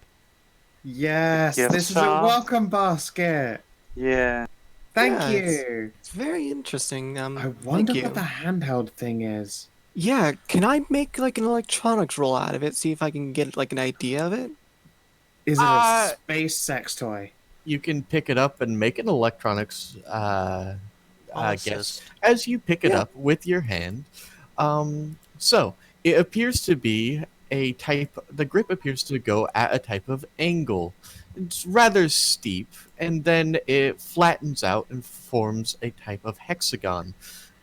Yes,
Gift
this is a
shop?
welcome basket.
Yeah.
Thank
Yeah,
you.
It's very interesting.
I
Thank
wonder
you.
what the handheld thing is.
Yeah, can I make like an electronics roll out of it? See if I can get like an idea of it.
Is it a
Uh,
space sex toy?
You can pick it up and make an electronics
I'll
guess
assist.
as you pick it
Yeah.
up with your hand. So it appears to be a type. The grip appears to go at a type of angle. It's rather steep, and then it flattens out and forms a type of hexagon.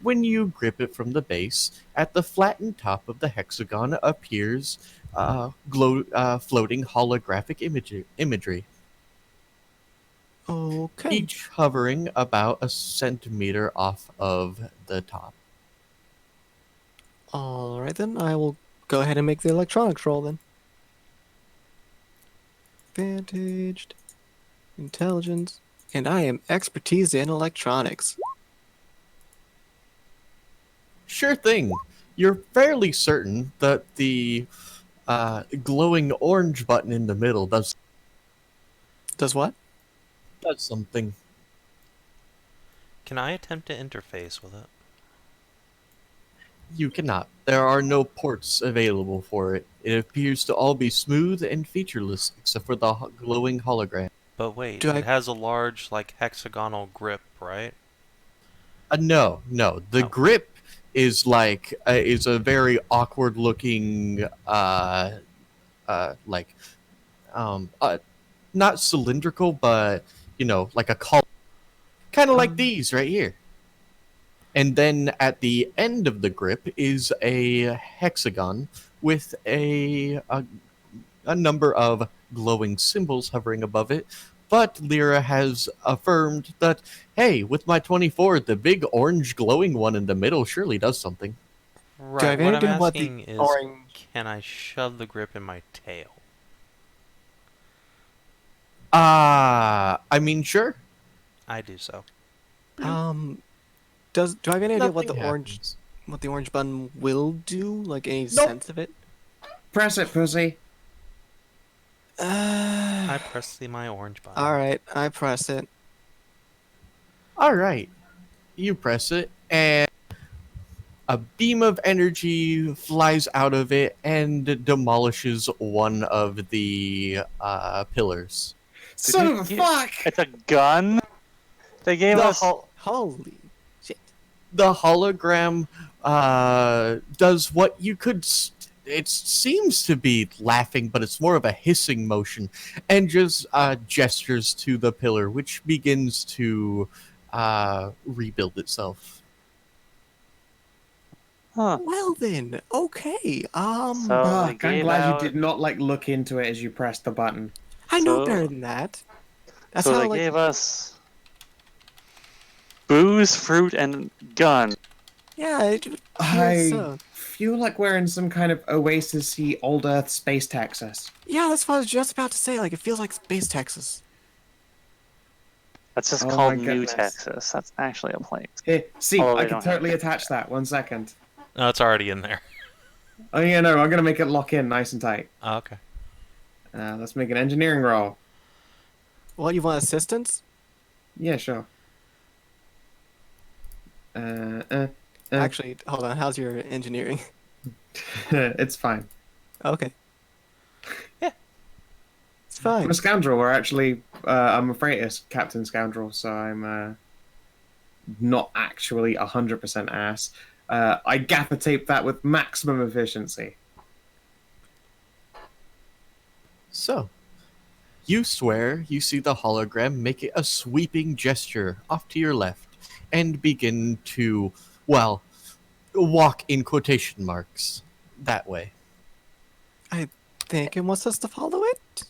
When you grip it from the base, at the flattened top of the hexagon appears floating holographic imagery,
Okay.
each hovering about a centimeter off of the top.
All right then. I will go ahead and make the electronics roll then. Advantaged, intelligence, and I am expertise in electronics.
Sure thing. You're fairly certain that the glowing orange button in the middle
Does what?
does something.
Can I attempt to interface with it?
You cannot. There are no ports available for it. It appears to all be smooth and featureless, except for the glowing hologram.
But wait,
Do I-
it has a large, like, hexagonal grip, right?
No. The
Oh.
grip is like is a very awkward looking like not cylindrical, but like a collar, kind of like these right here. And then at the end of the grip is a hexagon with a number of glowing symbols hovering above it. But Lyra has affirmed that, hey, with my 24, the big orange glowing one in the middle surely does something.
Right,
have
what
any
I'm
idea what the
asking is,
orange-
can I shove the grip in my tail?
I mean, sure.
I do so.
do I have any idea what
Nothing
the
happens.
orange button will do? Like any
Nope.
sense of it?
Press it, pussy.
I press my orange button.
All right, I press it.
All right. You press it, and a beam of energy flies out of it and demolishes one of the pillars.
Son
you
of a
get-
fuck!
It's a gun? They gave
The,
us.
Holy shit!
the hologram does what you could. It seems to be laughing, but it's more of a hissing motion, and just gestures to the pillar, which begins to rebuild itself.
Huh.
Well then, okay.
So they
Fuck, I'm
gave
glad
out.
you did not look into it as you pressed the button.
I know
so-
better than that. That's
So
how
they
like
gave us booze, fruit, and gun.
yeah. It feels
I
so.
feel like we're in some kind of oasis-y old Earth space Texas.
Yeah, that's what I was just about to say. Like it feels like Space Texas.
That's just
Oh
called
my
New
goodness.
Texas. That's actually a place.
Here, see,
Although
I
they
can
don't have
totally
Texas.
attach that. 1 second.
No, it's already in there.
Oh yeah, no, I'm gonna make it lock in nice and tight.
Oh, okay.
Let's make an engineering roll.
What, you want assistance?
Yeah, sure.
Actually, hold on. How's your engineering?
It's fine.
Okay.
Yeah.
It's fine.
I'm a scoundrel. We're actually, I'm afraid it's Captain Scoundrel, so I'm not actually 100% ass. I gaffer tape that with maximum efficiency.
So, You swear you see the hologram make a sweeping gesture off to your left and begin to, well, walk in quotation marks that way.
I think it wants us to follow it.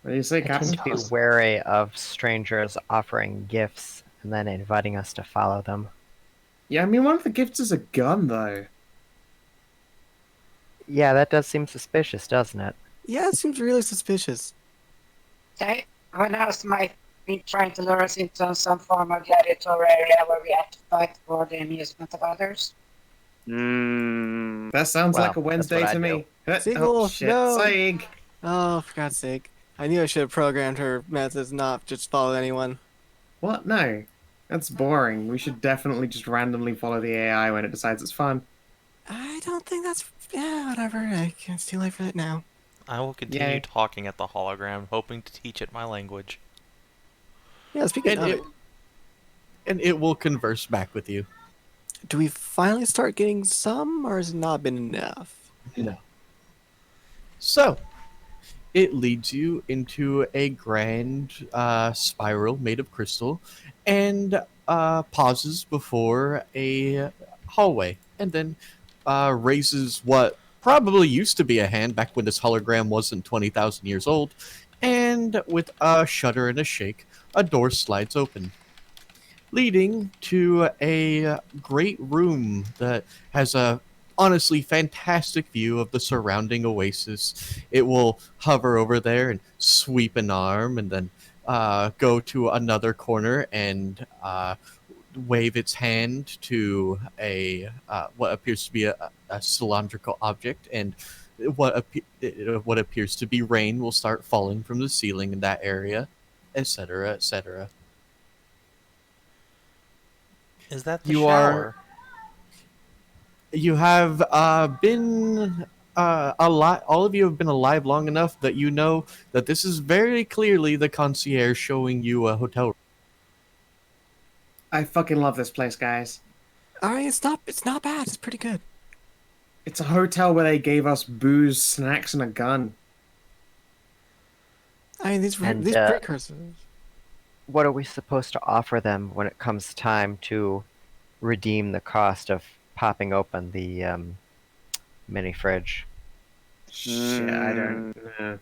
What do you say,
I tend
Captain?
to be wary of strangers offering gifts and then inviting us to follow them.
Yeah, I mean, one of the gifts is a gun, though.
Yeah, that does seem suspicious, doesn't it?
Yeah, it seems really suspicious.
Okay, who else might be trying to lure us into some form of gladiator area where we have to fight for the amusement of others?
Mm,
That sounds
Well,
like a
that's
Wednesday
what I
to
do.
me. Oh,
Siegwulfe,
shit.
no!
Sieg!
Oh, for God's sake. I knew I should have programmed her methods not just follow anyone.
What? No. That's boring. We should definitely just randomly follow the AI when it decides it's fun.
I don't think that's... Yeah, whatever. I can't too late for that now.
I will continue
Yay.
talking at the hologram, hoping to teach it my language.
Yeah, speaking
And
of
it,
it,
and it will converse back with you.
do we finally start getting some, or has it not been enough?
No. So, it leads you into a grand spiral made of crystal and pauses before a hallway and then raises what probably used to be a hand back when this hologram wasn't 20,000 years old. And with a shudder and a shake, a door slides open, leading to a great room that has a honestly fantastic view of the surrounding oasis. It will hover over there and sweep an arm and then go to another corner and wave its hand to a what appears to be a cylindrical object, and what appears to be rain will start falling from the ceiling in that area, etc., etc.
Is that the
You
shower?
you have been alive. All of you have been alive long enough that you know that this is very clearly the concierge showing you a hotel.
I fucking love this place, guys.
Alright, it's not bad. It's pretty good.
It's a hotel where they gave us booze, snacks, and a gun.
I mean, these
And,
precursors.
What are we supposed to offer them when it comes time to redeem the cost of popping open the mini fridge?
Shit, I don't know.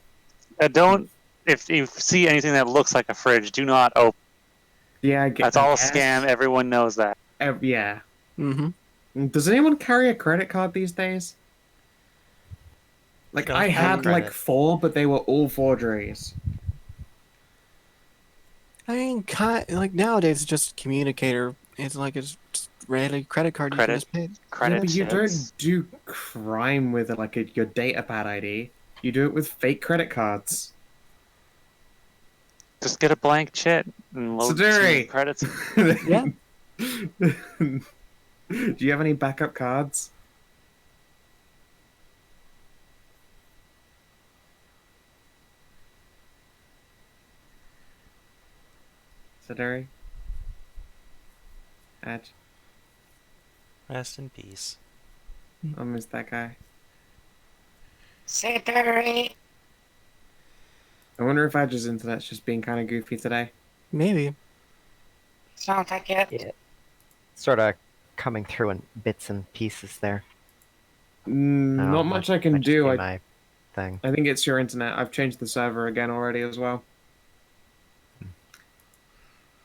don't. If you see anything that looks like a fridge, do not open.
Yeah, I get
That's all a
guess.
scam. Everyone knows that.
Yeah.
Mm-hmm.
Does anyone carry a credit card these days? Like,
Don't
I
have
had like
credit.
4, but they were all forgeries.
I mean, like nowadays, it's just communicator. It's like it's just regular credit card. You can
Credit.
just pay.
Credit.
Yeah, but you
checks.
don't do crime with like your data pad ID. You do it with fake credit cards.
Just get a blank chit and load
Siduri!
some credits.
Yeah.
Do you have any backup cards? Siduri? Edge?
Rest in peace.
I miss that guy.
Siduri!
I wonder if Edge's internet's just being kind of goofy today.
Maybe.
Sounds like it.
Yeah. Sort of coming through in bits and pieces there.
Not much I can
might just
do.
be my thing.
I think it's your internet. I've changed the server again already as well.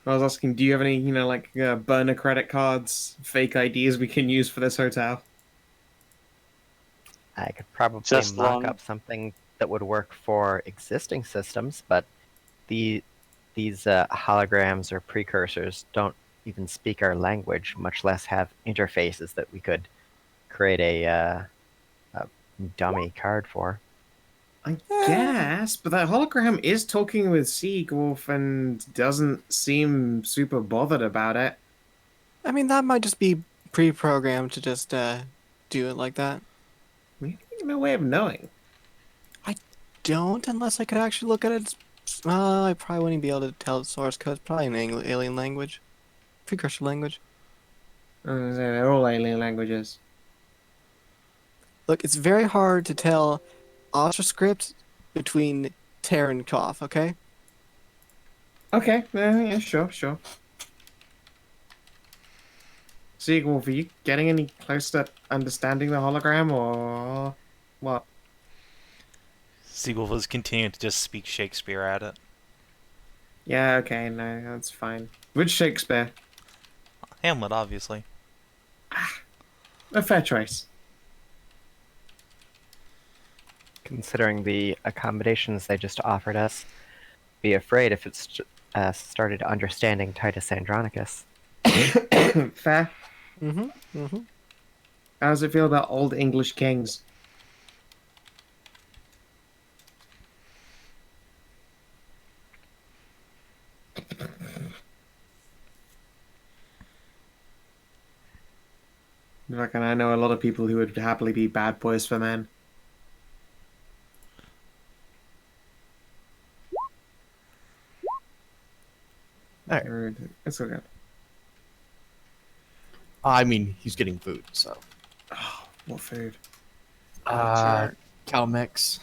I was asking, do you have any, like burner credit cards, fake IDs we can use for this hotel?
I could probably
Just
mock
long-
up something that would work for existing systems, but these holograms or precursors don't even speak our language, much less have interfaces that we could create a dummy card for.
I guess, but that hologram is talking with Siegwulfe and doesn't seem super bothered about it.
I mean, that might just be pre-programmed to just do it like that.
We have no way of knowing.
Don't unless I could actually look at it. I probably wouldn't be able to tell the source code. It's probably an alien language, precursor language.
They're all alien languages.
Look, it's very hard to tell AutoScript between Terran cough, okay?
Okay, yeah, sure. Siegwulfe, are you getting any close to understanding the hologram, or what?
Siegwulfe was continuing to just speak Shakespeare at it.
Yeah, okay, no, that's fine. Which Shakespeare?
Hamlet, obviously.
A fair choice.
Considering the accommodations they just offered us, be afraid if it's started understanding Titus Andronicus.
Fair.
Mm-hmm.
How does it feel about old English kings? I reckon I know a lot of people who would happily be bad boys for men.
All right.
It's okay.
I mean, he's getting food, so.
Oh, what food?
Calmex.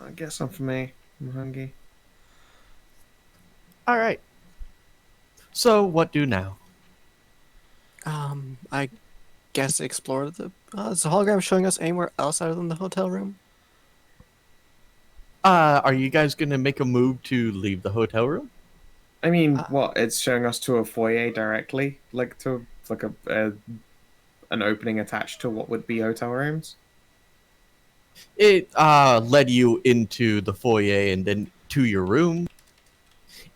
I guess some for me. I'm hungry.
All right. So, what do now?
I guess explore the. Is the hologram showing us anywhere else other than the hotel room?
Are you guys gonna make a move to leave the hotel room?
I mean, what? It's showing us to a foyer directly, like to like an opening attached to what would be hotel rooms.
It led you into the foyer and then to your room.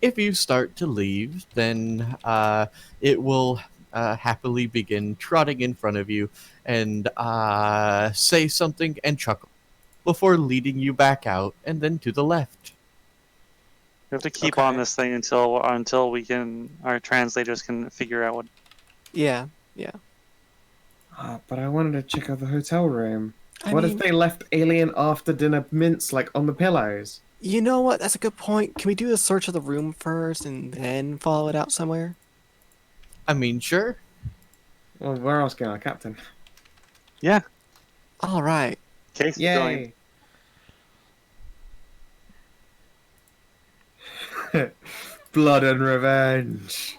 If you start to leave, then it will happily begin trotting in front of you and say something and chuckle before leading you back out and then to the left.
We have to keep
Okay.
on this thing until we can our translators can figure out what.
Yeah.
But I wanted to check out the hotel room.
I
What
mean,
if they left alien after dinner mints like on the pillows?
you know what? That's a good point. Can we do a search of the room first and then follow it out somewhere?
I mean, sure.
Well, we're asking our captain.
Yeah,
All right.
case is going.
Yay! Blood and revenge.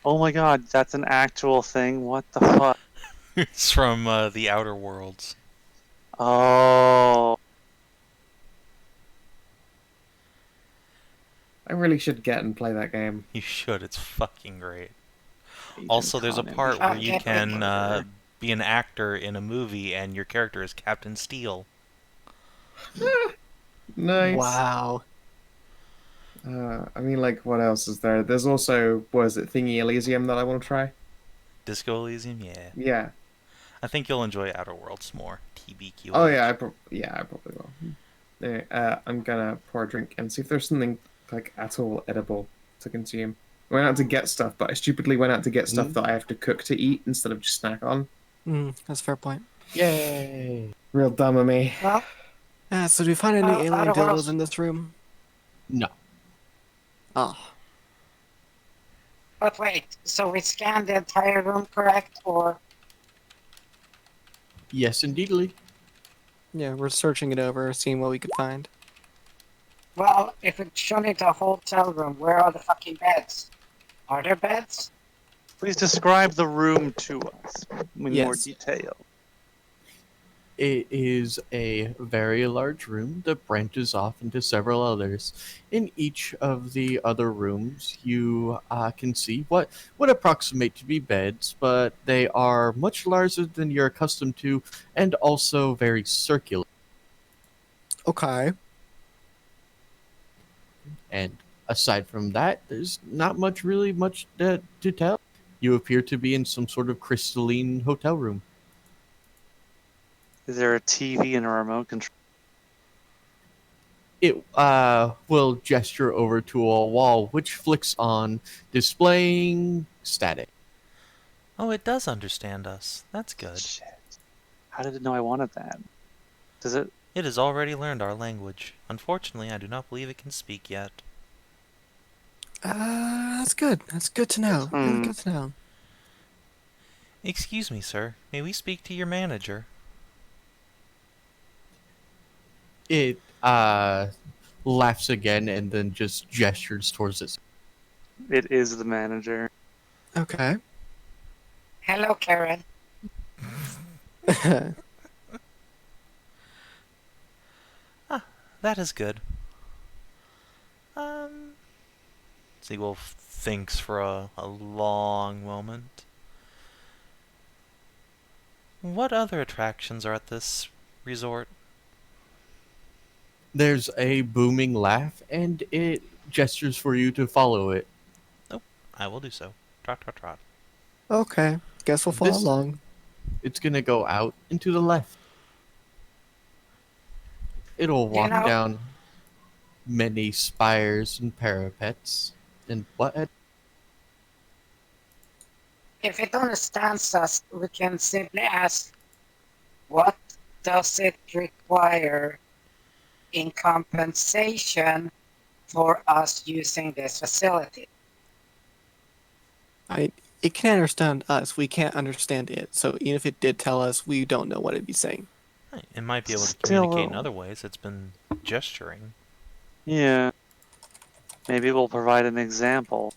Oh my god, that's an actual thing. What the fuck?
It's from the Outer Worlds.
Oh,
I really should get and play that game.
You should. It's fucking great.
Agent
Also, there's a
Conan.
part where you
Okay.
can be an actor in a movie, and your character is Captain Steel.
Nice.
Wow.
I mean, like, what else is there? There's also, what is it, Thingy Elysium that I want to try?
Disco Elysium, yeah.
Yeah.
I think you'll enjoy Outer Worlds more. TBQ.
Oh yeah, I probably will. Anyway, I'm gonna pour a drink and see if there's something like at all edible to consume. I went out to get stuff, but I stupidly went out to get stuff that I have to cook to eat instead of just snack on.
That's a fair point.
Yay!
Real dumb of me.
Well,
Yeah, so do we find any alien
Outer Worlds-
dildos in this room?
No.
Oh.
but wait, so we scanned the entire room, correct? Or
Yes, indeedly.
Yeah, we're searching it over, seeing what we could find.
well, if it's shown into a hotel room, where are the fucking beds? Are there beds?
Please describe the room to us in more
Yes.
detail.
It is a very large room that branches off into several others. In each of the other rooms, you can see what would approximate to be beds, but they are much larger than you're accustomed to, and also very circular.
Okay.
And aside from that, there's not really much to tell. You appear to be in some sort of crystalline hotel room.
Is there a TV and a remote control?
It will gesture over to a wall which flicks on, displaying static.
Oh, it does understand us. That's good.
Shit. How did it know I wanted that? Does it?
It has already learned our language. Unfortunately, I do not believe it can speak yet.
That's good. That's good to know. Really good to know.
Excuse me, sir. May we speak to your manager?
It laughs again and then just gestures towards it.
It is the manager.
Okay.
Hello, Karen.
That is good. Siegwulfe thinks for a long moment. What other attractions are at this resort?
There's a booming laugh, and it gestures for you to follow it.
Oh, I will do so. Trot, trot, trot.
Okay. Guess we'll follow
This-
along.
It's gonna go out and to the left. It'll
You
walk
know-
down many spires and parapets. And what?
If it understands us, we can simply ask, what does it require in compensation for us using this facility?
It can understand us. We can't understand it. So even if it did tell us, we don't know what it'd be saying.
Right, it might be able to
Still,
communicate in other ways. It's been gesturing.
Yeah. Maybe we'll provide an example.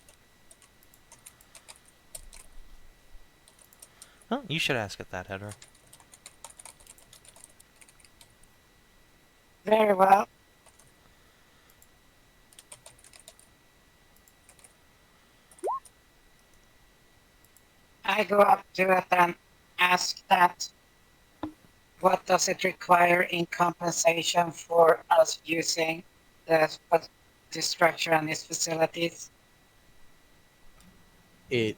Well, you should ask it that, Hedrah.
Very well. I go up to it and ask that, what does it require in compensation for us using the structure and its facilities?
It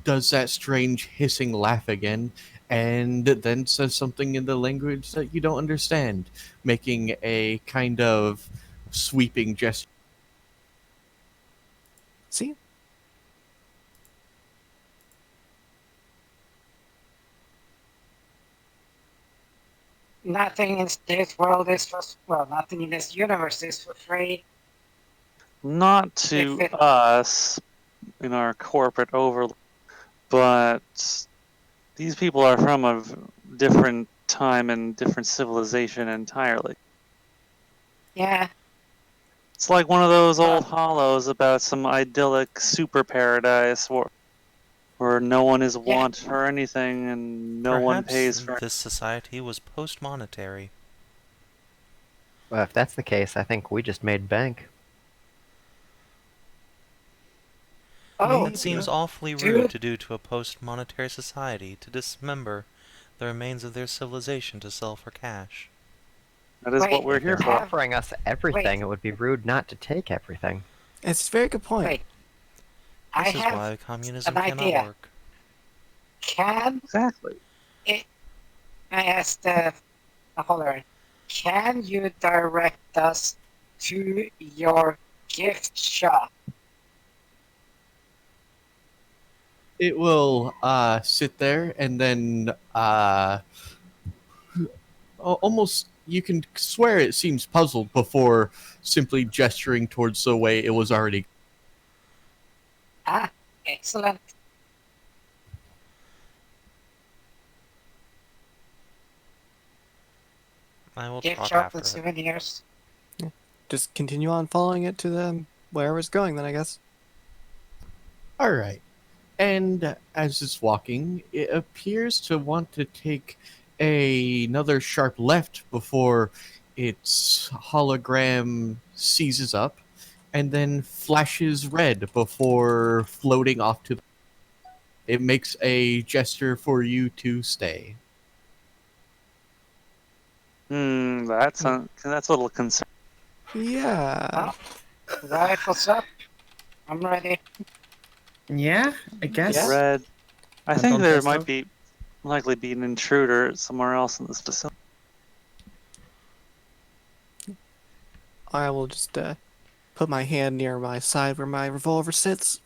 does that strange hissing laugh again, and then says something in the language that you don't understand, making a kind of sweeping gesture.
See?
Nothing in this world is for, well, nothing in this universe is for free.
Not to
If it-
us in our corporate overlord, but these people are from a different time and different civilization entirely.
Yeah,
It's like one of those old hollows about some idyllic super paradise where no one is want for anything and no one
Perhaps
pays for
this society was post-monetary.
Well, if that's the case, I think we just made bank.
oh,
It seems awfully
Dude.
rude to do to a post-monetary society to dismember the remains of their civilization to sell for cash.
That is
Wait,
what we're
If
here
you're
for.
offering us everything, it would be rude not to take everything.
It's a very good point.
wait. I
This is
have
why communism
an
cannot
idea.
work.
Can
Exactly.
I asked the holder, can you direct us to your gift shop?
It will sit there and then almost you can swear it seems puzzled before simply gesturing towards the way it was already.
Ah, excellent.
I will
Gift
trot
shop
after
and
it.
souvenirs.
Just continue on following it to the wherever it's going, then I guess.
All right. And as it's walking, it appears to want to take another sharp left before its hologram seizes up and then flashes red before floating off to the. It makes a gesture for you to stay.
That's a little concern.
Yeah.
Rifles up. I'm ready.
Yeah, I guess.
Yeah.
Red. I
And
think
Don
there
Festo?
might likely be an intruder somewhere else in this facility.
I will just put my hand near my side where my revolver sits.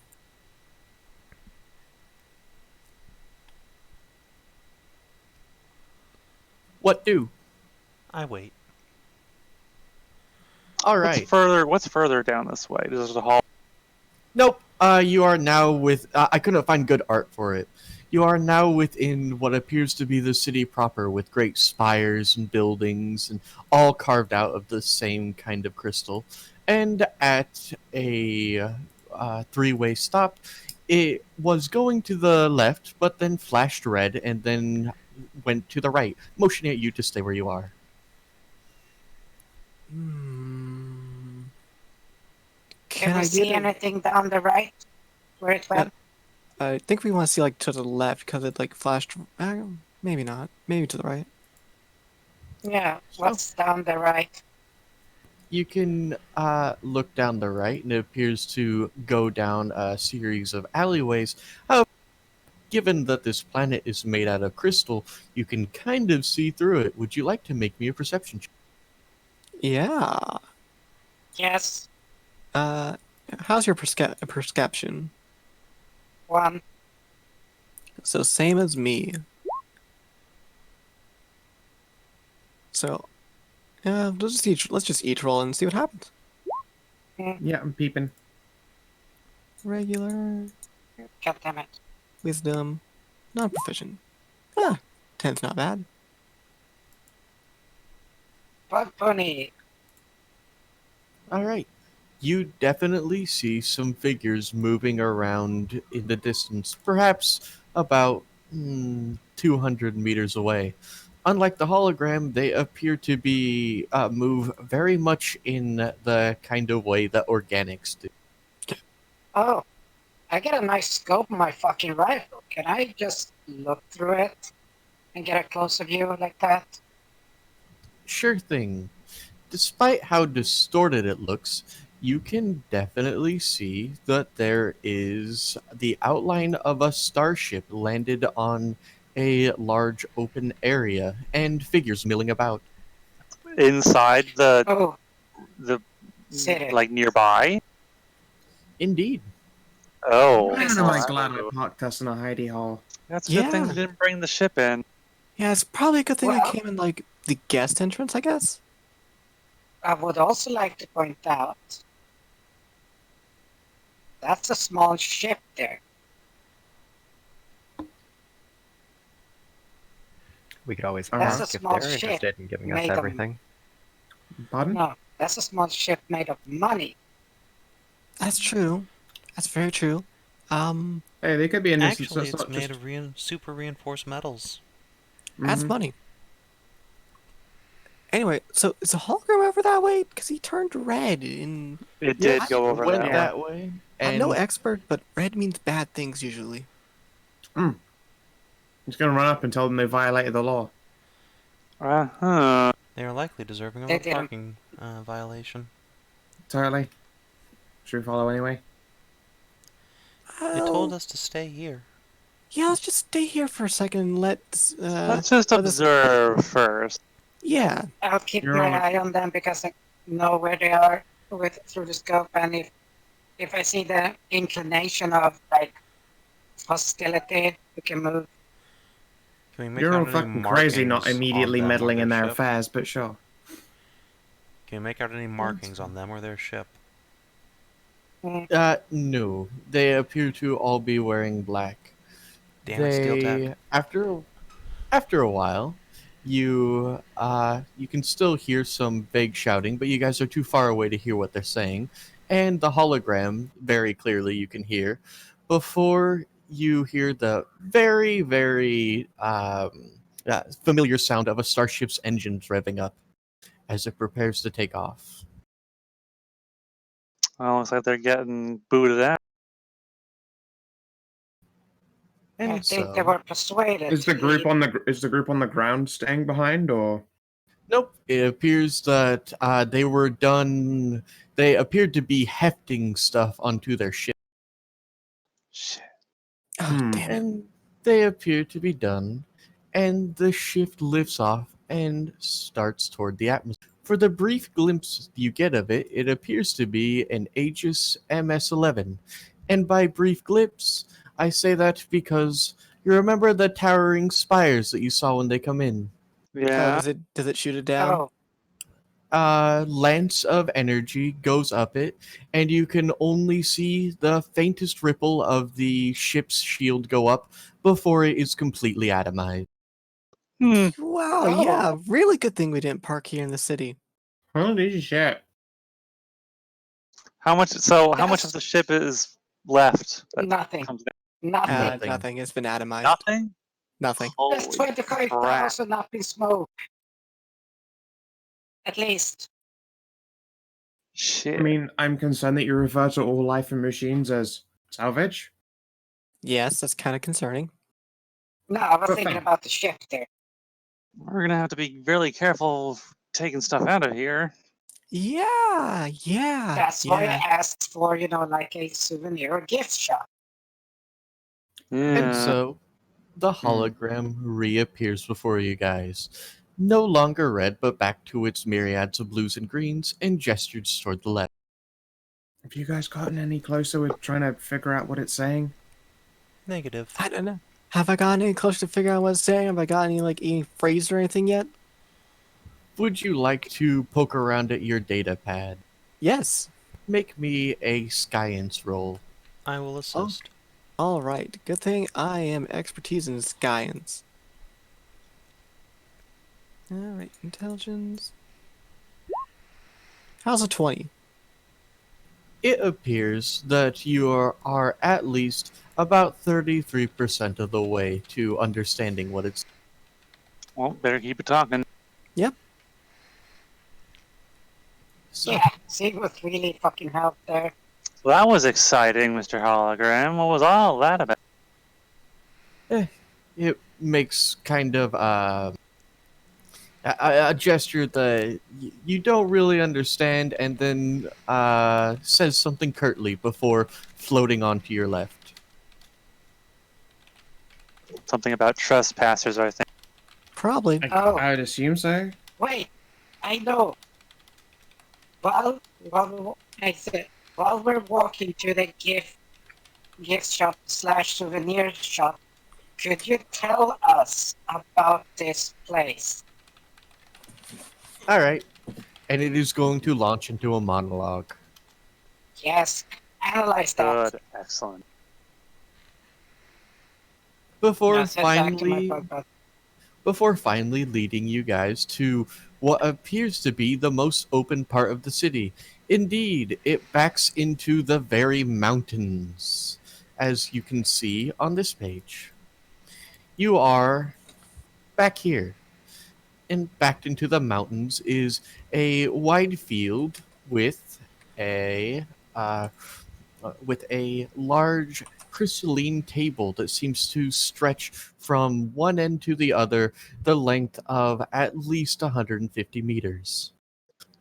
What do?
I wait.
All right.
What's further down this way? There's a hall.
Nope. You are now with. I couldn't find good art for it. You are now within what appears to be the city proper, with great spires and buildings, and all carved out of the same kind of crystal. And at a three-way stop, it was going to the left, but then flashed red, and then went to the right, motioning at you to stay where you are.
Hmm.
Can
Can
we
I
see
get it?
anything down the right where it went?
I think we want to see like to the left because it like flashed. Maybe not. Maybe to the right.
Yeah,
So-
what's down the right?
You can look down the right, and it appears to go down a series of alleyways. However, given that this planet is made out of crystal, you can kind of see through it. Would you like to make me a perception check?
Yeah.
Yes,
How's your perception?
1.
So same as me. So, yeah, let's just each roll and see what happens.
Yeah, I'm peeping.
Regular,
God damn it.
wisdom, non-proficient. Ah, 10's not bad.
Bug Bunny.
All right. You definitely see some figures moving around in the distance, perhaps about 200 meters away. Unlike the hologram, they appear to be move very much in the kind of way that organics do.
Oh, I get a nice scope on my fucking rifle. Can I just look through it and get a closer view like that?
Sure thing. Despite how distorted it looks, you can definitely see that there is the outline of a starship landed on a large open area and figures milling about.
Inside
Oh,
the
city.
like nearby.
Indeed.
Oh,
Man,
Man, am I
Nice.
glad I parked us in a hidey hole.
That's a good thing
Yeah.
they didn't bring the ship in.
Yeah, it's probably a good thing I
Well-
came in like the guest entrance, I guess.
I would also like to point out that's a small ship there.
We could always
That's
ask
a
if
small
they're
ship
interested in giving us
made of-
everything.
Pardon?
No, that's a small ship made of money.
That's true. That's very true.
Hey, they could be innocent.
Actually,
so
it's
not
made
just...
of super reinforced metals.
That's
Mhm.
money. Anyway, so is the hologram over that way? Because he turned red in.
It
Yes,
did go over
went
that.
that way.
I'm no
And
expert, but red means bad things usually.
He's gonna run up and tell them they violated the law.
Uh-huh.
They are likely deserving of
They
a
didn't.
parking violation.
Entirely. Should we follow anyway?
They told us to stay here.
Yeah, let's just stay here for a second and let.
Let's just
let us-
observe first.
Yeah,
I'll keep
You're
my
on it.
eye on them because I know where they are through the scope, and if I see the inclination of like hostility, we can move.
Can we make
You're
out
all
any
fucking crazy not
markings
immediately
on them or
meddling in their
ship?
affairs, but sure.
Can we make out any markings on them or their ship?
no, they appear to all be wearing black.
Damn it, Steel
They
Tech.
after a while, you can still hear some vague shouting, but you guys are too far away to hear what they're saying. And the hologram, very clearly you can hear, before you hear the very, very familiar sound of a starship's engines revving up as it prepares to take off.
Well, looks like they're getting booted out.
And
I think
so,
they were persuaded.
Is the
to
group
leave.
on the ground staying behind, or
nope, it appears that they were done. They appeared to be hefting stuff onto their ship.
Shit.
oh, damn it.
And they appear to be done, and the shift lifts off and starts toward the atmosphere. For the brief glimpse you get of it, it appears to be an Aegis MS-11. And by brief glimpse, I say that because you remember the towering spires that you saw when they come in.
Oh,
Yeah.
does it shoot it down?
Oh,
lance of energy goes up it, and you can only see the faintest ripple of the ship's shield go up before it is completely atomized.
Hmm.
Wow,
Oh.
yeah, really good thing we didn't park here in the city.
Holy shit.
How much? So how much
Yes.
of the ship is left? That
Nothing.
comes down?
Nothing.
Nothing.
Nothing. It's been atomized.
Nothing.
Nothing.
There's
Holy
25,000 up in smoke. At least.
shit!
I mean, I'm concerned that you refer to all life and machines as salvage.
Yes, that's kind of concerning.
No, I was
But
thinking
fine.
about the ship there.
We're gonna have to be really careful taking stuff out of here.
Yeah, yeah.
That's why I
yeah.
asked for, like a souvenir or gift shop.
Yeah.
And so the hologram reappears before you guys, no longer red, but back to its myriads of blues and greens, and gestures toward the left.
Have you guys gotten any closer with trying to figure out what it's saying?
Negative.
I don't know. Have I gotten any closer to figure out what it's saying? Have I got any phrase or anything yet?
Would you like to poke around at your data pad?
Yes.
Make me a science roll.
I will assist.
All right. Good thing I am expertise in science. All right, intelligence. How's a 20?
It appears that you are at least about 33% of the way to understanding what it's.
Well, better keep it talking.
So,
Yeah, Siegwulfe really fucking helped there.
Well, that was exciting, Mr. Hologram. What was all that about?
it makes kind of a gesture that you don't really understand, and then says something curtly before floating onto your left.
Something about trespassers, I think.
Probably.
Oh.
I would assume so.
Wait, I know. I said, while we're walking to the gift shop / souvenir shop, could you tell us about this place?
All right, and it is going to launch into a monologue.
Yes, analyze that.
Good, excellent.
Before
Now sit back in my
finally
bug bug.
before finally leading you guys to what appears to be the most open part of the city. Indeed, it backs into the very mountains, as you can see on this page. You are back here, and backed into the mountains is a wide field with uh, a large crystalline table that seems to stretch from one end to the other, the length of at least 150 meters.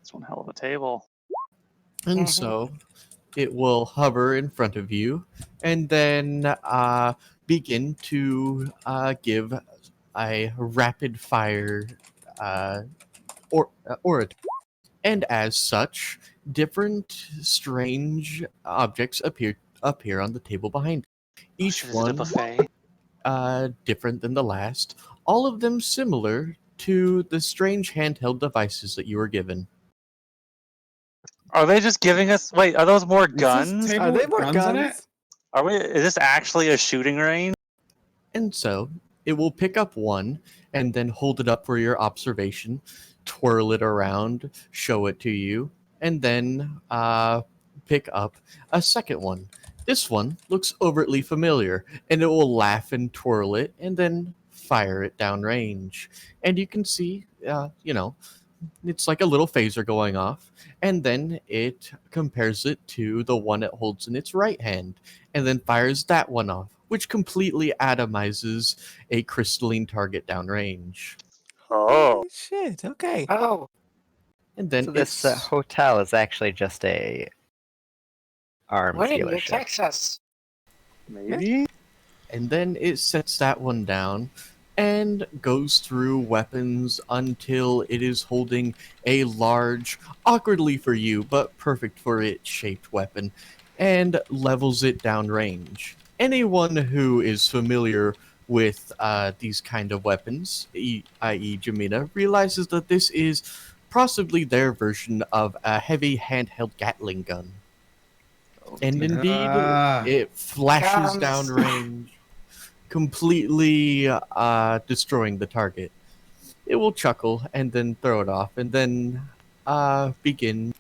It's one hell of a table.
And
Mhm.
so it will hover in front of you and then begin to give a rapid fire orator. And as such, different strange objects appear on the table behind. Each
Shit, is it a
one
buffet?
different than the last. All of them similar to the strange handheld devices that you were given.
Are they just giving us? Wait, are those more
Is this
guns?
table
Are they
with
more
guns in it?
guns?
Are we? Is this actually a shooting range?
And so it will pick up one and then hold it up for your observation, twirl it around, show it to you, and then pick up a second one. This one looks overtly familiar, and it will laugh and twirl it and then fire it downrange. And you can see, it's like a little phaser going off, and then it compares it to the one it holds in its right hand, and then fires that one off, which completely atomizes a crystalline target downrange.
Oh,
Holy shit, okay.
Oh,
And then
So this
it's
hotel is actually just a arms
we're in New
dealership.
Texas.
maybe.
and then it sets that one down and goes through weapons until it is holding a large, awkwardly for you, but perfect for it shaped weapon, and levels it downrange. Anyone who is familiar with these kind of weapons, i.e. Jamina, realizes that this is possibly their version of a heavy handheld Gatling gun. And indeed, it flashes
Guns.
downrange, completely destroying the target. It will chuckle and then throw it off, and then begin.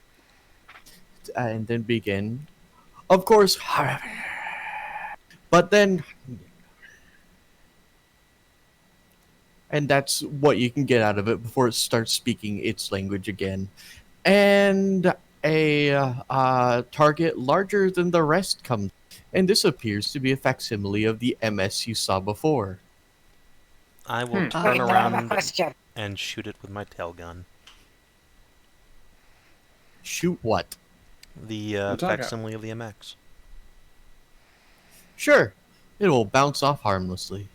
Of course, but then, and that's what you can get out of it before it starts speaking its language again. And a target larger than the rest comes, and this appears to be a facsimile of the MS you saw before.
I will
Hmm.
turn
Wait, I have a
around
question.
and shoot it with my tail gun.
Shoot what?
The
target.
facsimile of the MX.
Sure, it will bounce off harmlessly.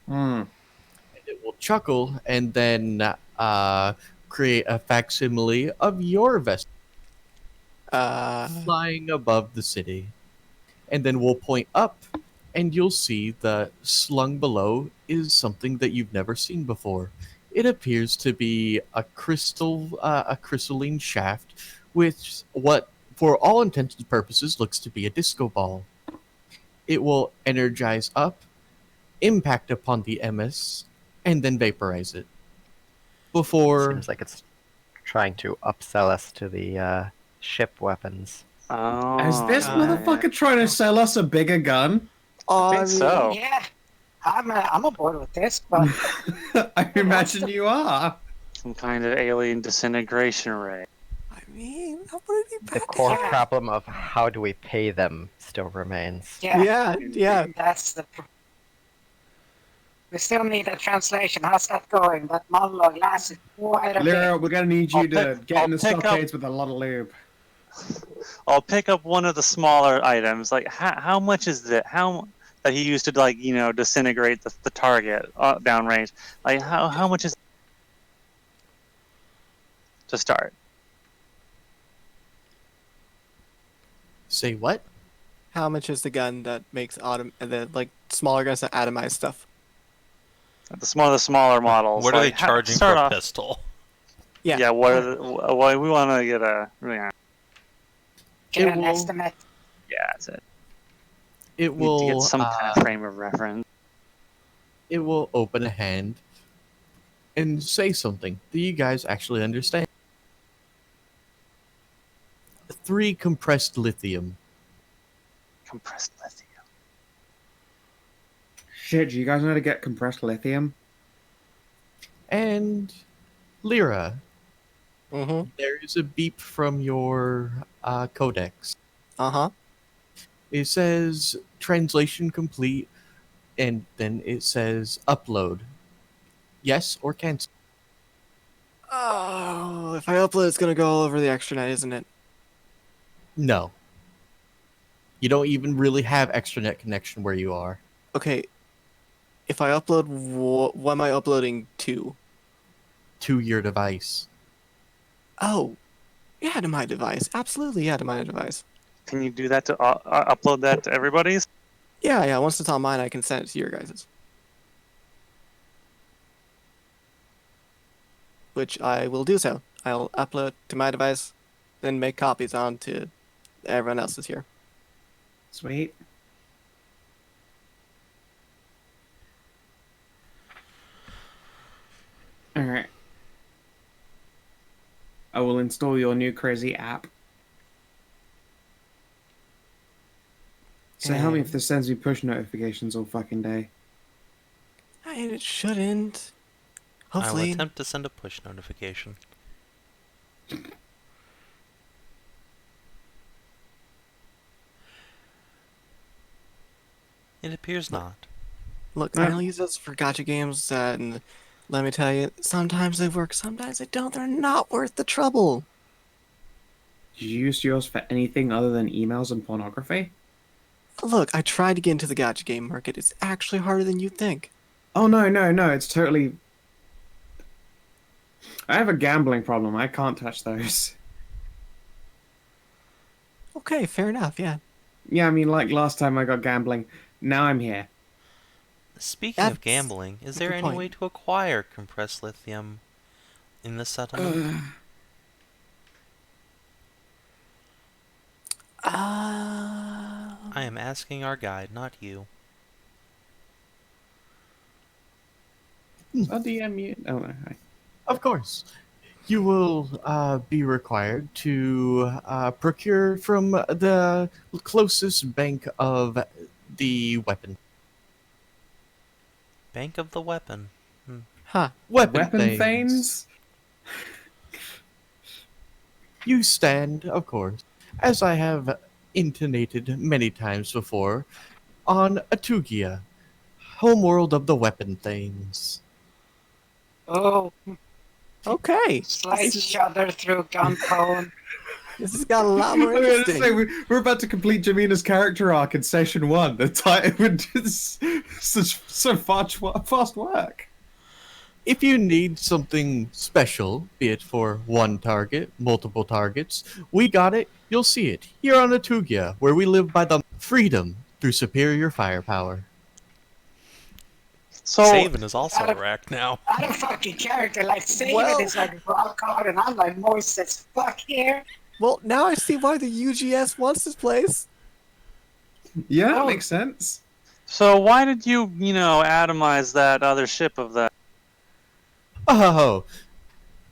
Hmm.
It will chuckle and then create a facsimile of your vessel flying above the city. And then we'll point up, and you'll see the slung below is something that you've never seen before. It appears to be a crystalline shaft with what, for all intents and purposes, looks to be a disco ball. It will energize up, impact upon the MS, and then vaporize it. Before
Seems like it's trying to upsell us to the ship weapons.
Oh,
Is this
yeah,
motherfucker trying to sell us a bigger gun?
I think so.
Yeah, I'm aboard with this, but
I imagine you are.
Some kind of alien disintegration ray.
I mean, that wouldn't be
The
bad.
core
Yeah.
problem of how do we pay them still remains.
yeah,
Yeah.
that's the. We still need a translation. How's that going? That monologue lasted quite a
Lyra,
bit.
we're gonna need you to get in the
I'll pick up-
stockades with a lot of lube.
I'll pick up one of the smaller items. Like, how much is that? How that he used to disintegrate the target downrange? Like, how much is to start?
say what?
How much is the gun that makes the smaller guns that atomize stuff?
The smaller models.
What are they
like,
charging for
start
a
off,
pistol?
Yeah.
Yeah. What are the? Well, we want to get a. Yeah,
Get
It
an
will-
estimate.
that's it.
It
Need to get
will
some kind of frame of reference.
it will open a hand and say something that you guys actually understand. 3 compressed lithium.
Compressed lithium.
Shit, do you guys know how to get compressed lithium?
And Lyra,
Mm-hmm.
there is a beep from your codex.
Uh-huh.
It says translation complete, and then it says upload. Yes or cancel.
Oh, if I upload, it's gonna go all over the extranet, isn't it?
No. You don't even really have extranet connection where you are.
Okay. If I upload, what am I uploading to?
To your device.
Oh, yeah, to my device. Absolutely, yeah, to my device.
Can you do that to upload that to everybody's?
Yeah. Once it's on mine, I can send it to your guys's. Which I will do so. I'll upload to my device, then make copies onto everyone else's here.
Sweet. Alright. I will install your new crazy app. So help me if this sends me push notifications all fucking day.
It shouldn't.
I will
Hopefully.
attempt to send a push notification. It appears not.
Look, I only use those for gotcha games, and let me tell you, sometimes they work, sometimes they don't. They're not worth the trouble.
Did you use yours for anything other than emails and pornography?
Look, I tried to get into the gotcha game market. It's actually harder than you think.
Oh, no, it's totally... I have a gambling problem. I can't touch those.
Okay, fair enough, yeah.
Yeah, I mean, like last time I got gambling. Now I'm here.
Speaking of
That's
gambling, is there
good
any
point.
way to acquire compressed lithium in the settlement? I am asking our guide, not you.
Oh, DM you. Oh, no. Hi.
Of course. You will be required to procure from the closest bank of the weapon.
Bank of the weapon.
Huh.
Weapon
Thanes.
Thanes?
You stand, of course, as I have intonated many times before, on Atugia, homeworld of the Weapon Thanes.
Oh,
Okay.
slide shudder through Gunpone.
This has got a lot more
I'm going to
interesting.
say, we're about to complete Jamina's character arc in session 1. The time would just so fast work.
If you need something special, be it for one target, multiple targets, we got it, you'll see it, here on Atugia, where we live by the freedom through superior firepower.
So
Savin is also
out of-
wrecked now.
I don't fucking character like Savin
Well-
is like a wild card, and I'm like moist as fuck here.
Well, now I see why the UGS wants this place.
Yeah,
Oh.
makes sense.
So why did you atomize that other ship of that?
Oh,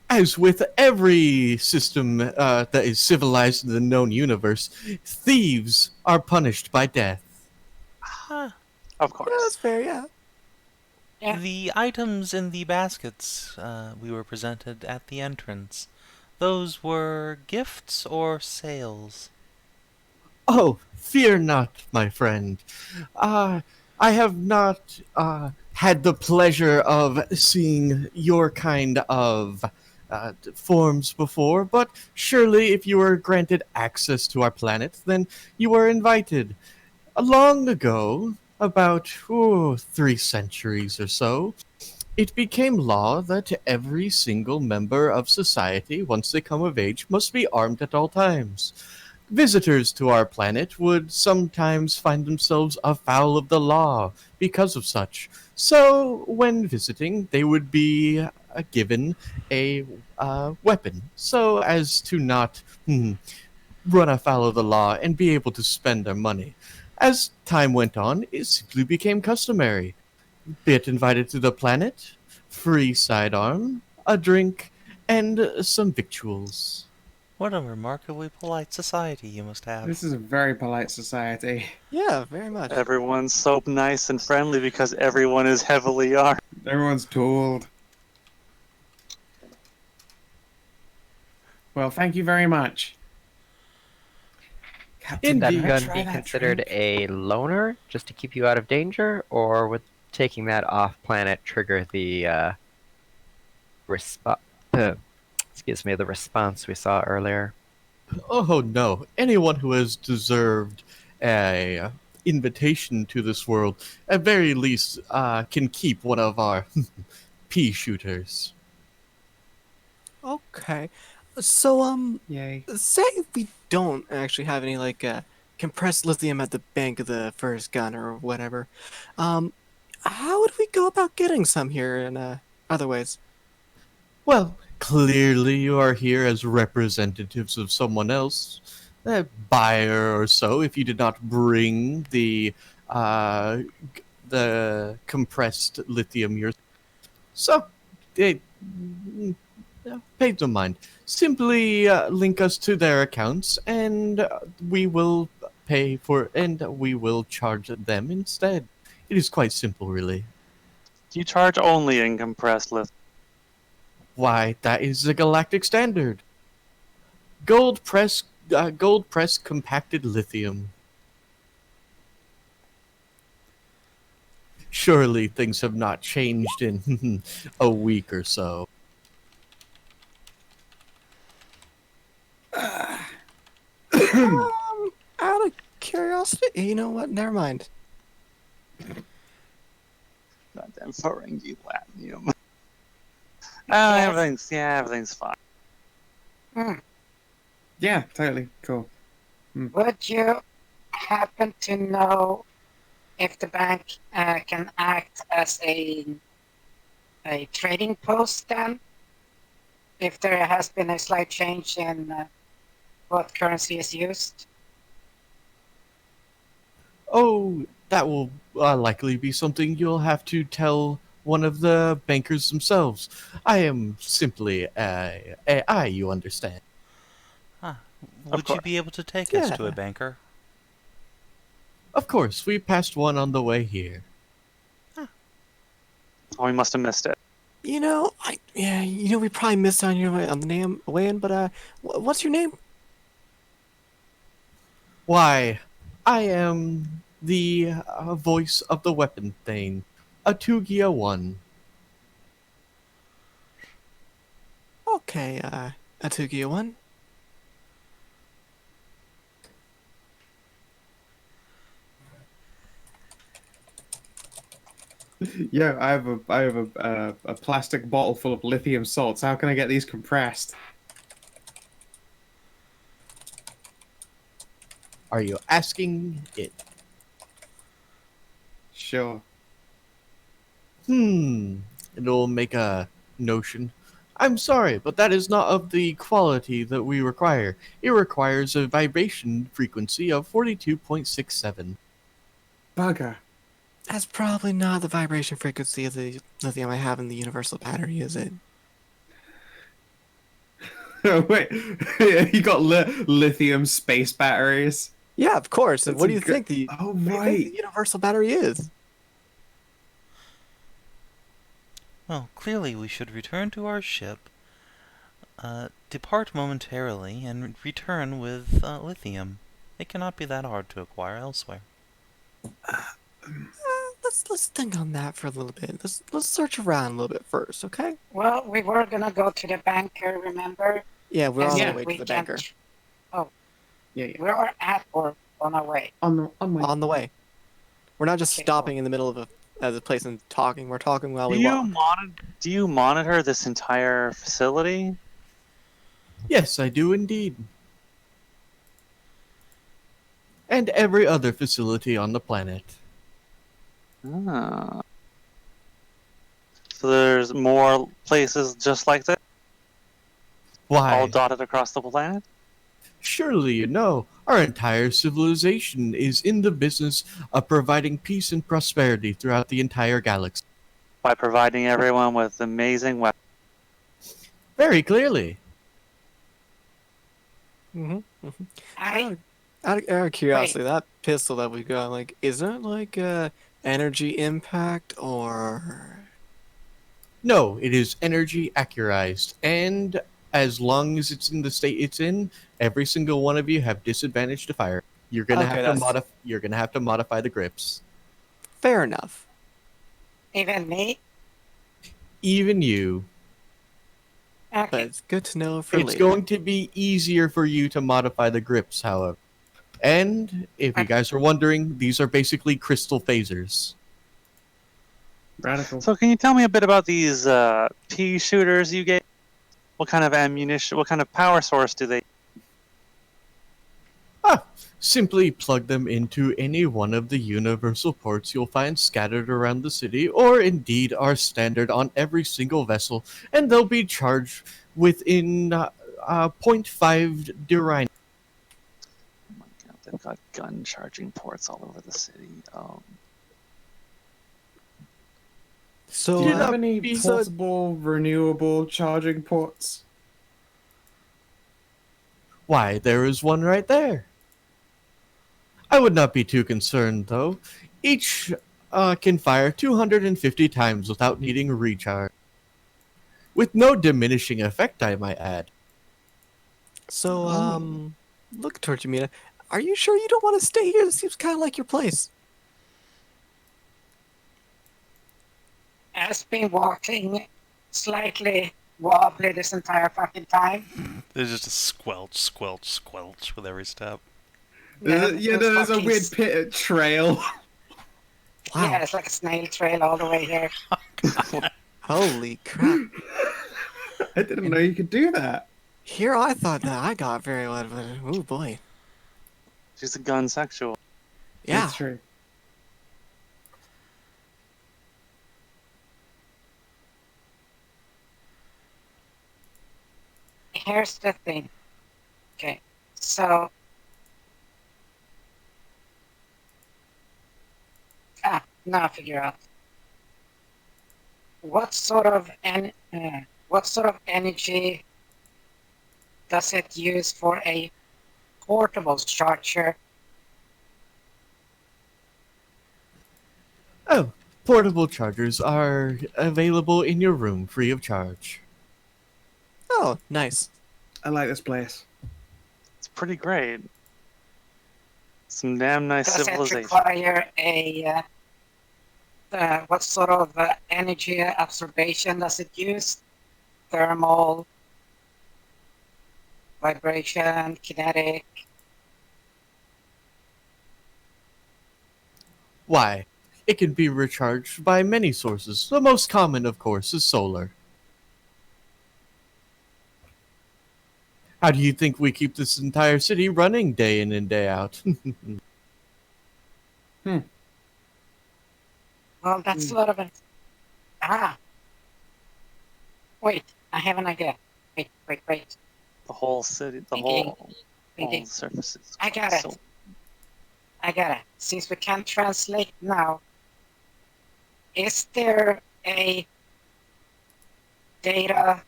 as with every system that is civilized in the known universe, thieves are punished by death.
Huh.
Of
Yeah,
course.
that's fair, yeah.
Yeah.
The items in the baskets we were presented at the entrance, those were gifts or sales?
Oh, fear not, my friend. I have not had the pleasure of seeing your kind of forms before, but surely if you were granted access to our planet, then you were invited. Long ago, about 3 centuries or so, it became law that every single member of society, once they come of age, must be armed at all times. Visitors to our planet would sometimes find themselves afoul of the law because of such. So, when visiting, they would be given a weapon, so as to not run afoul of the law and be able to spend their money. As time went on, it simply became customary. Bit invited to the planet, free sidearm, a drink, and some victuals.
What a remarkably polite society you must have.
This is a very polite society.
Yeah, very much.
Everyone's so nice and friendly because everyone is heavily armed.
Everyone's told. Well, thank you very much. Captain,
Would that
Indeed.
gun
try
be
that
considered
drink?
a loner, just to keep you out of danger, or would taking that off planet trigger the the response we saw earlier?
Oh no, anyone who has deserved a invitation to this world, at very least, can keep one of our pea shooters.
Okay. So,
Yay.
say we don't actually have any, like, compressed lithium at the bank of the first gun or whatever. How would we go about getting some here in, other ways?
Well, clearly you are here as representatives of someone else, a buyer or so. If you did not bring the compressed lithium yourself, so pay no mind. Simply link us to their accounts, and we will pay for, and we will charge them instead. It is quite simple, really.
You charge only in compressed lithium.
Why, that is the galactic standard. Gold press compacted lithium. Surely things have not changed in a week or so.
Out of curiosity, you know what? Never mind.
Goddamn Ferengi Platinum.
Yes.
Everything's fine.
Hmm.
Yeah, totally. Cool.
Would you happen to know if the bank can act as a trading post then? If there has been a slight change in what currency is used?
Oh, that will likely be something you'll have to tell one of the bankers themselves. I am simply a AI, you understand.
Ah,
Of
would you
course.
be able to take us to a
Yeah.
banker?
Of course, we passed one on the way here.
Oh, we must have missed it.
We probably missed on your way on the name way in, but what's your name?
Why, I am the voice of the weapon thing, Atugia 1.
Okay, Atugia one.
Yeah, I have a plastic bottle full of lithium salts. How can I get these compressed?
Are you asking it?
Sure.
It'll make a notion. I'm sorry, but that is not of the quality that we require. It requires a vibration frequency of 42.67.
Bugger.
That's probably not the vibration frequency of the lithium I have in the universal battery, is it?
Wait, you got lithium space batteries?
Yeah, of course.
That's
What
a
do you
good.
think the
Oh,
what do you think the
right.
universal battery is?
Well, clearly we should return to our ship, depart momentarily, and return with lithium. It cannot be that hard to acquire elsewhere.
Let's think on that for a little bit. Let's search around a little bit first, okay?
Well, we were gonna go to the banker, remember?
Yeah, we're
And
on
see
our
Yeah.
if
way to
we
the
can.
banker.
Oh,
Yeah.
we are at or on our way.
On my.
On the way. We're not just
Okay,
stopping in the middle of a place and talking. We're talking while
Do
we
you
walk.
do you monitor this entire facility?
Yes, I do indeed. And every other facility on the planet.
Ah. So there's more places just like that, all
Why,
dotted across the planet?
surely you know, our entire civilization is in the business of providing peace and prosperity throughout the entire galaxy.
By providing everyone with amazing weapons.
Very clearly.
Mm-hmm.
I
Out of curiosity, that pistol that we got, like, is that like energy impact or?
No, it is energy accurized, and as long as it's in the state it's in, every single one of you have disadvantage to fire. You're gonna
Okay,
have to
that's
modify the grips.
fair enough.
even me.
Even you.
But
Okay,
it's good to know for
It's
later.
going to be easier for you to modify the grips, however. And if you guys are wondering, these are basically crystal phasers.
Radical.
So can you tell me a bit about these pea shooters you gave? What kind of ammunition, what kind of power source do they?
Simply plug them into any one of the universal ports you'll find scattered around the city, or indeed are standard on every single vessel, and they'll be charged within 0.5 Dirine.
Oh my god, they've got gun charging ports all over the city.
So,
Do you
Did
have
not
any
be-
portable, renewable charging ports?
Why, there is one right there. I would not be too concerned, though. Each can fire 250 times without needing a recharge. With no diminishing effect, I might add.
look towards Jamina. Are you sure you don't want to stay here? This seems kind of like your place.
has been walking slightly wobbly this entire fucking time.
There's just a squelch, squelch, squelch with every step.
Yeah,
those
there's a
fucking
weird pit trail.
Wow.
Yeah, it's like a snail trail all the way here.
Holy crap.
I didn't know you could do that.
Here I thought that I got very well, but oh boy.
She's a gun sexual.
Yeah.
That's true.
Here's the thing. Okay, so now figure out what sort of energy does it use for a portable charger?
Oh, portable chargers are available in your room free of charge.
Oh, nice.
I like this place.
It's pretty great. Some damn nice
Does it
civilization.
require what sort of energy absorption does it use? Thermal, vibration, kinetic?
Why? It can be recharged by many sources. The most common, of course, is solar. How do you think we keep this entire city running day in and day out?
Well, that's a lot of it. Wait, I have an idea. Wait.
The whole city, the
Thinking,
whole
thinking.
surfaces.
I got it. I got it. Since we can't translate now, is there a data,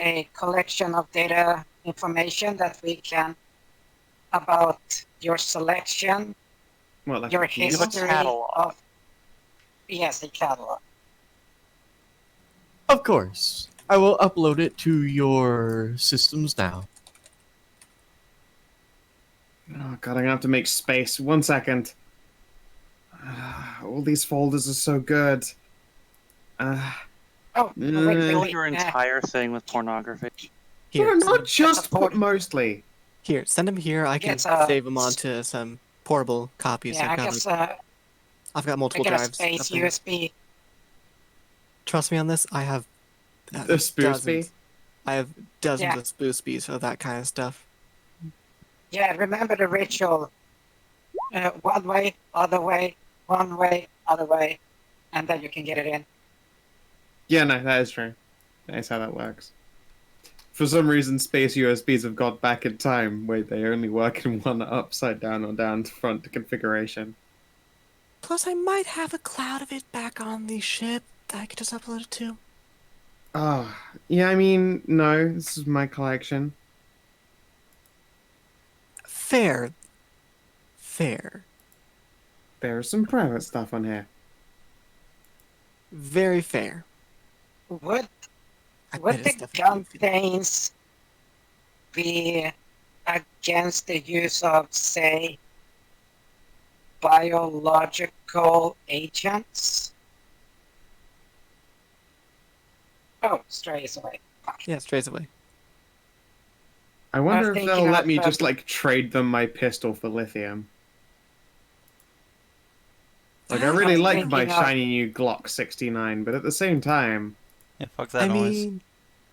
a collection of data information that we can about your selection,
What, like
your
a key?
have a
history
catalog.
of? Yes, a catalog.
Of course. I will upload it to your systems now.
Oh god, I'm gonna have to make space. 1 second. All these folders are so good.
Oh,
Fill
wait.
your entire thing with pornography.
Here,
Well, not
send,
just, but mostly.
here, send them here. I can
Yes,
save them onto some portable copies.
Yeah, I
I've got,
guess
I've got
I
multiple
got a
drives.
space
up there.
USB.
Trust me on this. I have
The spoosby?
dozens. I have dozens
Yeah.
of spoosbies for that kind of stuff.
Yeah, remember the ritual. One way, other way, one way, other way, and then you can get it in.
Yeah, no, that is true. That is how that works. For some reason, space USBs have got back in time. Wait, they only work in one upside down or down to front configuration.
Plus, I might have a cloud of it back on the ship that I could just upload it to.
Oh, yeah, I mean, no, this is my collection.
Fair.
There's some private stuff on here.
Very fair.
Would
I
would
bet
the
it's definitely goofy.
campaigns be against the use of, say, biological agents? Oh, strays away.
Yeah, straight away.
I wonder if
thinking
they'll let
of,
me just, like, trade them my pistol for lithium. Like, I really
was
like my
thinking of-
shiny new Glock 69, but at the same time,
Yeah, fuck that
I
noise.
mean,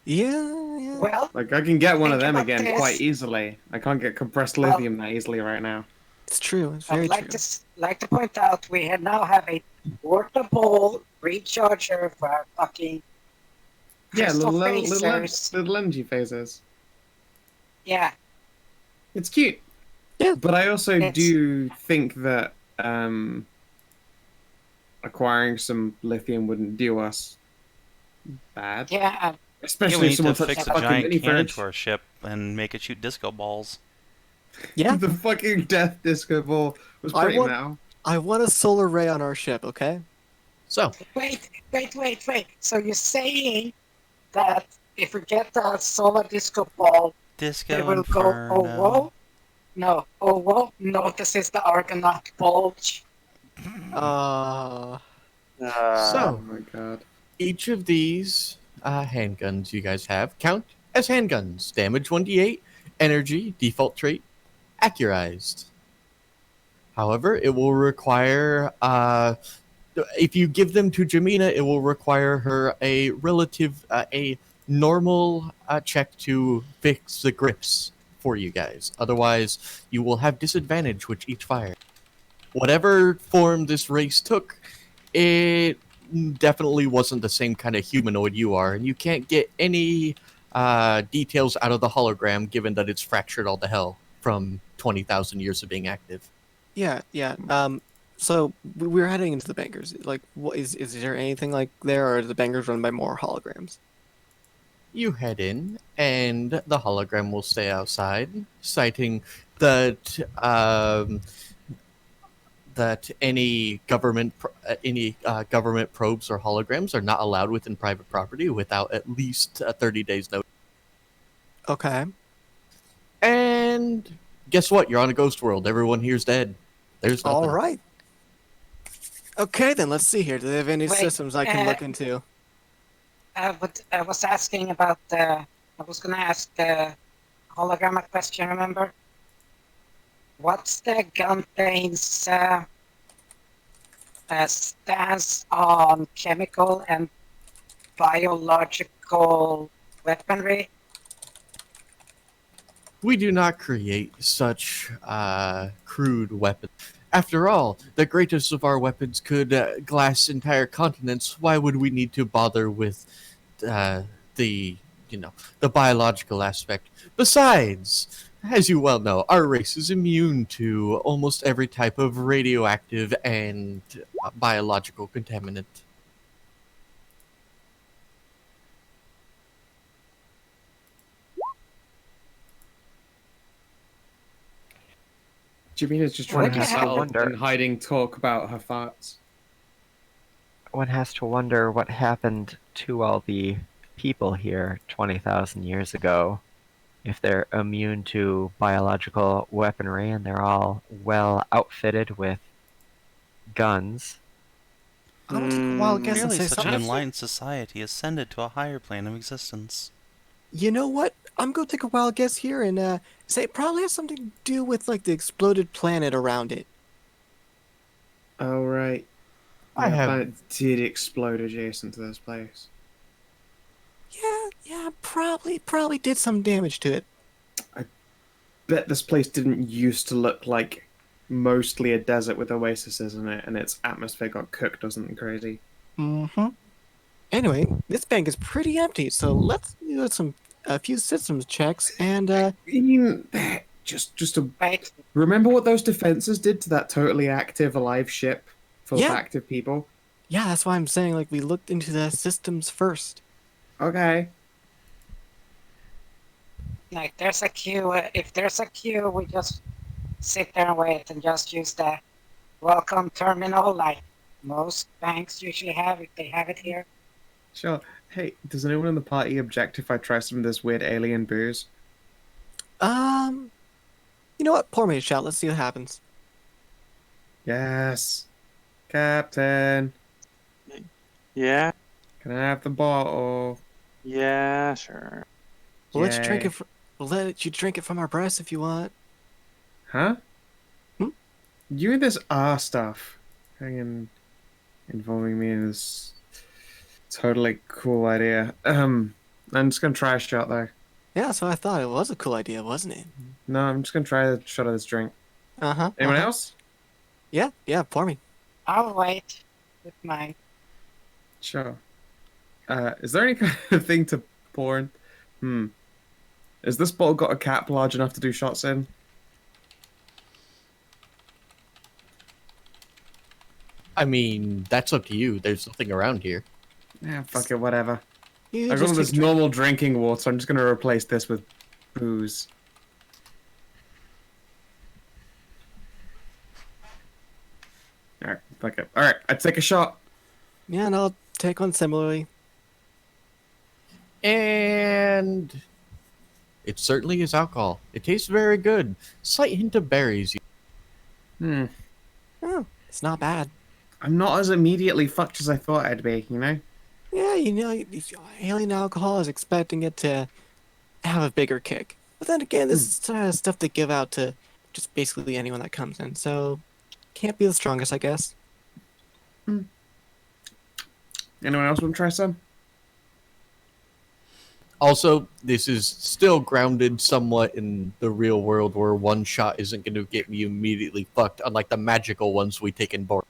yeah.
Well,
like, I can get one of
Think
them
about
again
this.
quite easily. I can't get compressed
Well-
lithium that easily right now.
It's true. It's very
I'd like
true.
like to point out we now have a portable recharger for our fucking
Yeah,
crystal
little
phasers.
energy phasers.
Yeah,
It's cute.
Yeah.
But I also
It's-
do think that acquiring some lithium wouldn't do us bad.
yeah.
Yeah,
Especially
we
if
need
someone
to
touched
fix
the
a
fucking
giant
mini
cannon
fridge.
to our ship and make it shoot disco balls.
Yeah.
The fucking death disco ball was
I
pretty
want-
metal.
I want a solar ray on our ship, okay?
So,
Wait. So you're saying that if we get the solar disco ball,
Disco
it will
Inferno.
go, oh whoa? No, oh whoa, notice it's the Argonaut bulge.
so
Oh my god.
each of these handguns you guys have count as handguns. Damage 1d8, energy, default trait, accurized. However, it will require, if you give them to Jamina, it will require her a normal check to fix the grips for you guys. Otherwise, you will have disadvantage with each fire. Whatever form this race took, it definitely wasn't the same kind of humanoid you are, and you can't get any details out of the hologram given that it's fractured all to hell from 20,000 years of being active.
Yeah. So we're heading into the bankers. Like, what is there anything like there, or are the bankers run by more holograms?
You head in, and the hologram will stay outside, citing that that any government probes or holograms are not allowed within private property without at least 30 days notice.
Okay.
And guess what? You're on a ghost world. Everyone here's dead. There's nothing.
All right. Okay, then let's see here. Do they have any
Wait,
systems I can look into?
But I was asking about the. I was gonna ask the hologram a question. Remember? What's the Gunplane's stance on chemical and biological weaponry?
We do not create such crude weapons. After all, the greatest of our weapons could glass entire continents. Why would we need to bother with the the biological aspect? Besides, as you well know, our race is immune to almost every type of radioactive and biological contaminant.
Jamina's just trying
One
to
has to
settle
wonder.
and hiding talk about her farts.
One has to wonder what happened to all the people here 20,000 years ago. If they're immune to biological weaponry and they're all well outfitted with guns.
I'm gonna take a wild guess and
Clearly,
say
such an
something.
enlightened society ascended to a higher plane of existence.
You know what? I'm gonna take a wild guess here and say it probably has something to do with like the exploded planet around it.
Oh, right.
I
Yeah,
have-
planet did explode adjacent to this place.
Yeah, probably did some damage to it.
Bet this place didn't used to look like mostly a desert with oases in it, and its atmosphere got cooked or something crazy.
Mm-hmm. Anyway, this bank is pretty empty, so let's do a few systems checks and
I mean, just to
Right.
remember what those defenses did to that totally active, alive ship full
Yeah.
of active people.
yeah, that's why I'm saying like we looked into the systems first.
Okay.
Like there's a queue. If there's a queue, we just sit there and wait and just use the welcome terminal like most banks usually have if they have it here.
Sure. Hey, does anyone in the party object if I try some of this weird alien booze?
You know what? Pour me a shot. Let's see what happens.
Yes. Captain,
Yeah,
can I have the bottle?
yeah, sure.
We'll let you drink
Yay.
it. We'll let you drink it from our breasts if you want.
Huh?
Hmm?
You and this R stuff. Hanging involving me in this totally cool idea. I'm just gonna try a shot though.
Yeah, so I thought it was a cool idea, wasn't it?
No, I'm just gonna try a shot of this drink.
Uh-huh.
Anyone else?
Yeah, pour me.
I'll wait with mine.
Sure. Is there any kind of thing to pour in? Has this bottle got a cap large enough to do shots in?
I mean, that's up to you. There's nothing around here.
Yeah, fuck it, whatever.
You
I got all
just
this
take a drink.
normal drinking water. I'm just gonna replace this with booze. Alright, fuck it. Alright, I take a shot.
Yeah, and I'll take one similarly.
And it certainly is alcohol. It tastes very good. Slight hint of berries.
Hmm.
Oh, it's not bad.
I'm not as immediately fucked as I thought I'd be, you know?
Yeah, you know, alien alcohol is expecting it to have a bigger kick. But then again, this is stuff they give out to just basically anyone that comes in, so can't be the strongest, I guess.
Anyone else want to try some?
Also, this is still grounded somewhat in the real world where one shot isn't going to get me immediately fucked, unlike the magical ones we take in board.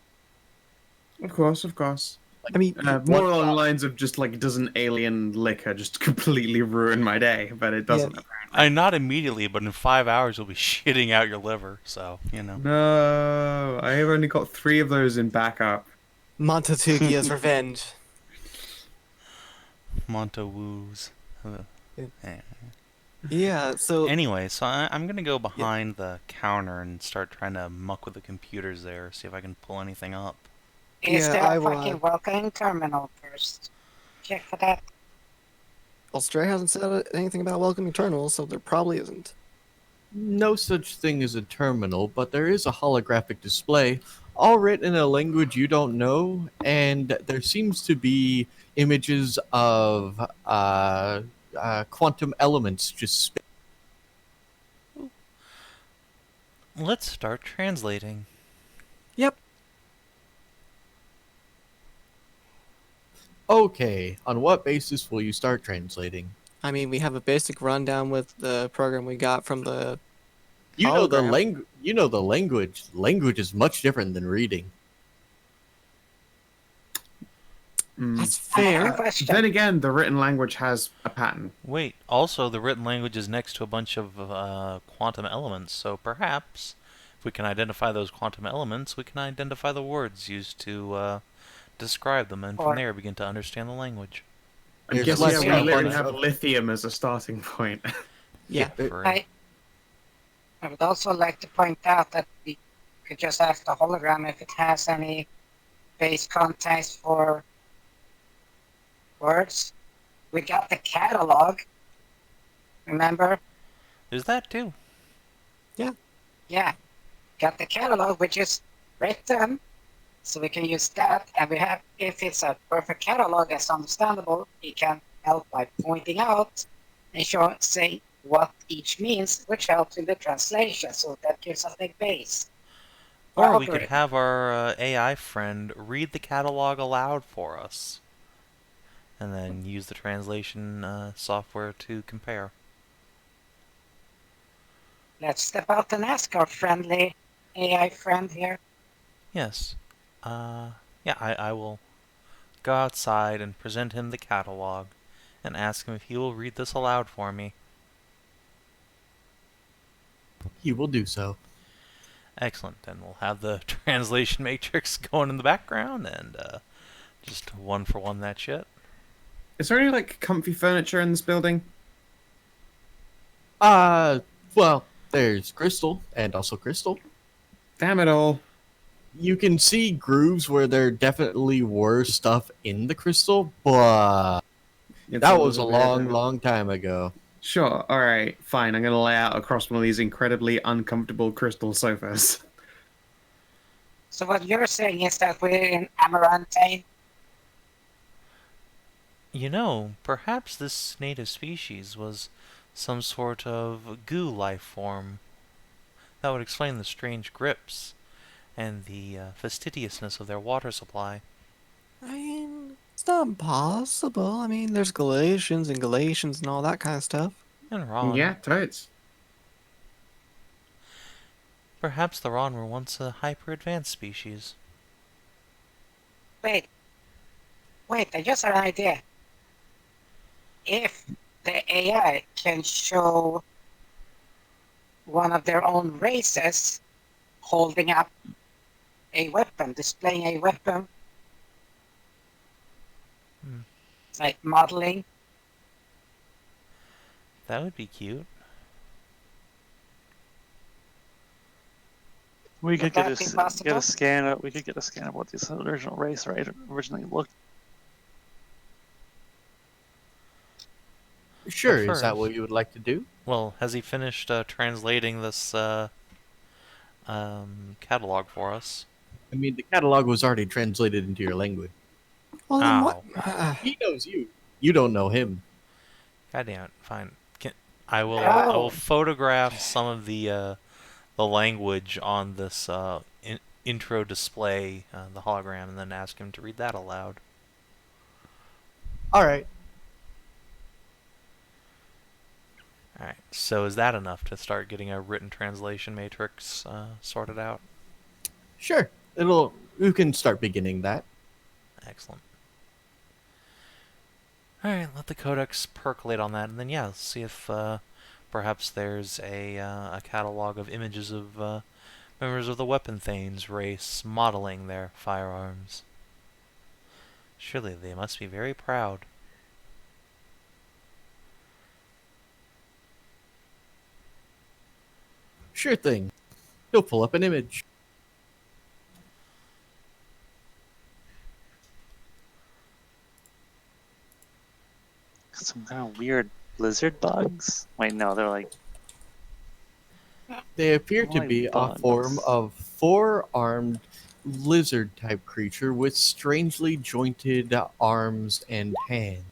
Of course, of course.
I mean,
More along the lines of just like, doesn't alien liquor just completely ruin my day? But it doesn't, apparently.
Not immediately, but in 5 hours you'll be shitting out your liver. So
No, I have only got 3 of those in backup.
Montatugia's revenge.
Monta woos.
Yeah, so
Anyway, so I'm gonna go behind the counter and start trying to muck with the computers there, see if I can pull anything up.
Is
Yeah,
there
I
a
will,
fucking welcoming terminal first? Check for that.
well, Stray hasn't said anything about welcoming terminals, so there probably isn't.
No such thing as a terminal, but there is a holographic display, all written in a language you don't know, and there seems to be images of quantum elements just.
Let's start translating.
Yep.
Okay, on what basis will you start translating?
I mean, we have a basic rundown with the program we got from the
You know the
hologram.
You know the language. Language is much different than reading.
That's
I have a
fair.
question.
Then again, the written language has a pattern.
Wait, also the written language is next to a bunch of quantum elements, so perhaps if we can identify those quantum elements, we can identify the words used to describe them, and from
Or-
there begin to understand the language.
I
There's
guess
less
we
than a
literally
bunch
have
of-
lithium as a starting point.
Yeah.
For
I would also like to point out that we could just ask the hologram if it has any base context for words. We got the catalog. Remember?
There's that too.
Yeah. Got the catalog, which is written. So we can use that. And we have, if it's a perfect catalog that's understandable, we can help by pointing out and say what each means, which helps in the translation. So that gives us a base.
Or we
Algorithm.
could have our AI friend read the catalog aloud for us, and then use the translation software to compare.
Let's step out and ask our friendly AI friend here.
Yes. Yeah, I will go outside and present him the catalog, and ask him if he will read this aloud for me.
He will do so.
Excellent. Then we'll have the translation matrix going in the background, and just one for one that shit.
Is there any like comfy furniture in this building?
Well, there's crystal and also crystal.
Damn it all.
You can see grooves where there definitely were stuff in the crystal, but
It's
that was a
little bit-
long time ago.
Sure, alright, fine. I'm gonna lay out across one of these incredibly uncomfortable crystal sofas.
So what you're saying is that we're in Amarantine?
You know, perhaps this native species was some sort of goo life form. That would explain the strange grips and the fastidiousness of their water supply.
I mean, it's not impossible. I mean, there's Galatians and Galatians and all that kind of stuff.
And Ron.
Yeah, totes.
Perhaps the Ron were once a hyper-advanced species.
Wait, I just had an idea. If the AI can show one of their own races holding up a weapon, displaying a weapon, like modeling,
That would be cute.
We could
Would
get
that be
get
possible?
a scan. We could get a scan of what this original race originally looked.
Sure,
But
is that
first-
what you would like to do?
Well, has he finished translating this catalog for us?
I mean, the catalog was already translated into your language.
Well, then what?
He knows you. You don't know him.
God damn it! Fine. I will
Oh.
photograph some of the language on this intro display, the hologram, and then ask him to read that aloud.
All right.
All right. So is that enough to start getting a written translation matrix sorted out?
Sure. You can start beginning that.
Excellent. All right. Let the codex percolate on that, and then yeah, let's see if Perhaps there's a catalog of images of members of the Weapon Thanes race modeling their firearms. Surely they must be very proud.
Sure thing. He'll pull up an image.
Some kind of weird lizard bugs. Wait, no, they're like
They appear to
like
be a form
bugs.
of four-armed lizard-type creature with strangely jointed arms and hands.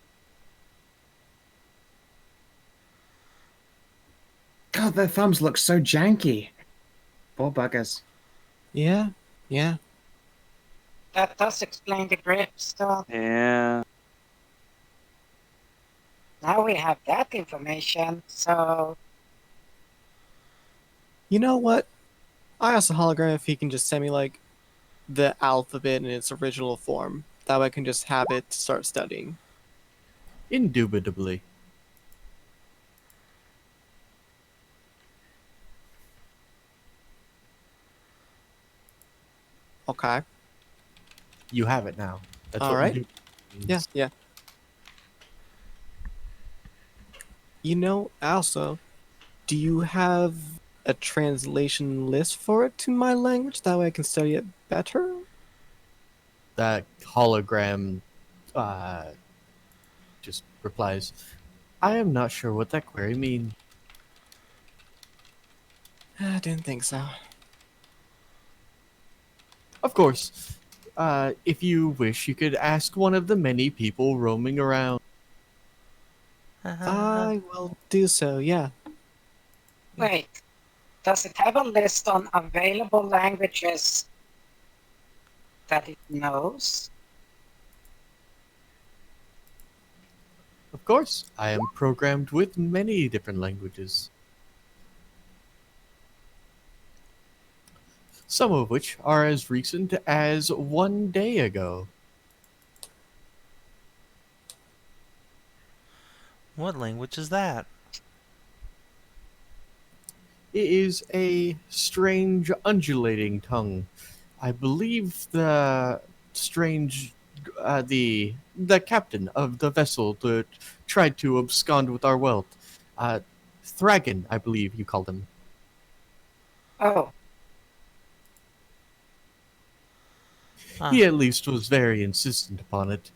God, their thumbs look so janky. Poor buggers.
Yeah, yeah.
That does explain the grips, though.
Yeah.
Now we have that information, so
You know what? I asked the hologram if he can just send me like the alphabet in its original form. That way I can just have it to start studying.
Indubitably.
Okay.
You have it now. That's
All
what
right.
indubitably means.
Yeah, yeah. You know, also, do you have a translation list for it to my language? That way I can study it better?
That hologram uh, just replies, I am not sure what that query means.
I didn't think so.
Of course, if you wish, you could ask one of the many people roaming around.
I will do so, yeah.
wait. Does it have a list on available languages that it knows?
Of course, I am programmed with many different languages. Some of which are as recent as 1 day ago.
What language is that?
It is a strange undulating tongue. I believe the captain of the vessel that tried to abscond with our wealth, Thragon, I believe you called him.
Oh,
He at least was very insistent upon it.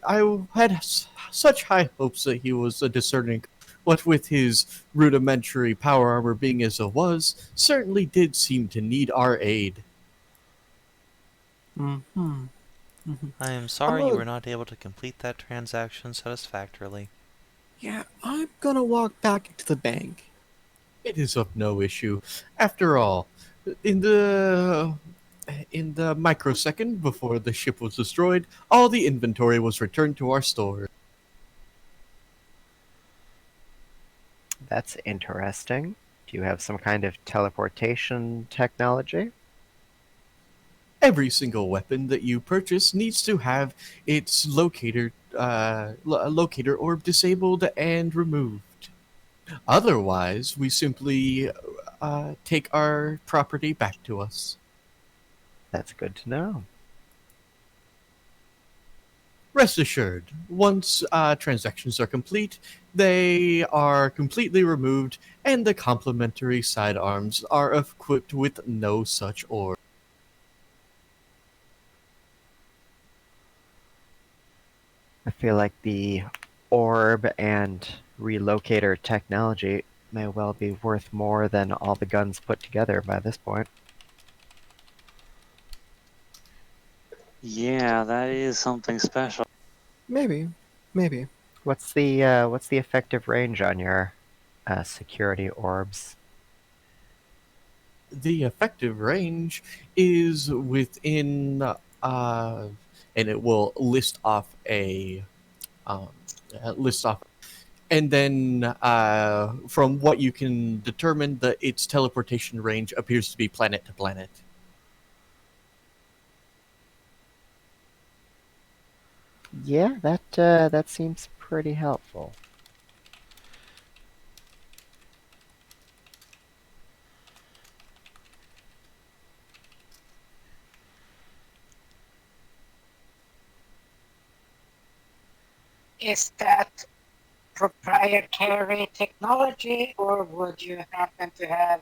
I had such high hopes that he was a discerning, what with his rudimentary power armor being as it was, certainly did seem to need our aid.
Mm-hmm.
I am
I'm
sorry you
gonna,
were not able to complete that transaction satisfactorily.
yeah, I'm gonna walk back into the bank.
It is of no issue. After all, in the in the microsecond before the ship was destroyed, all the inventory was returned to our store.
That's interesting. Do you have some kind of teleportation technology?
Every single weapon that you purchase needs to have its locator orb disabled and removed. Otherwise, we simply take our property back to us.
That's good to know.
Rest assured, once transactions are complete, they are completely removed, and the complementary sidearms are equipped with no such orb.
I feel like the orb and relocator technology may well be worth more than all the guns put together by this point.
Yeah, that is something special.
Maybe. Maybe.
What's the effective range on your security orbs?
The effective range is within, and it will um, list off, and then from what you can determine, that its teleportation range appears to be planet to planet.
Yeah, that seems pretty helpful.
Is that proprietary technology, or would you happen to have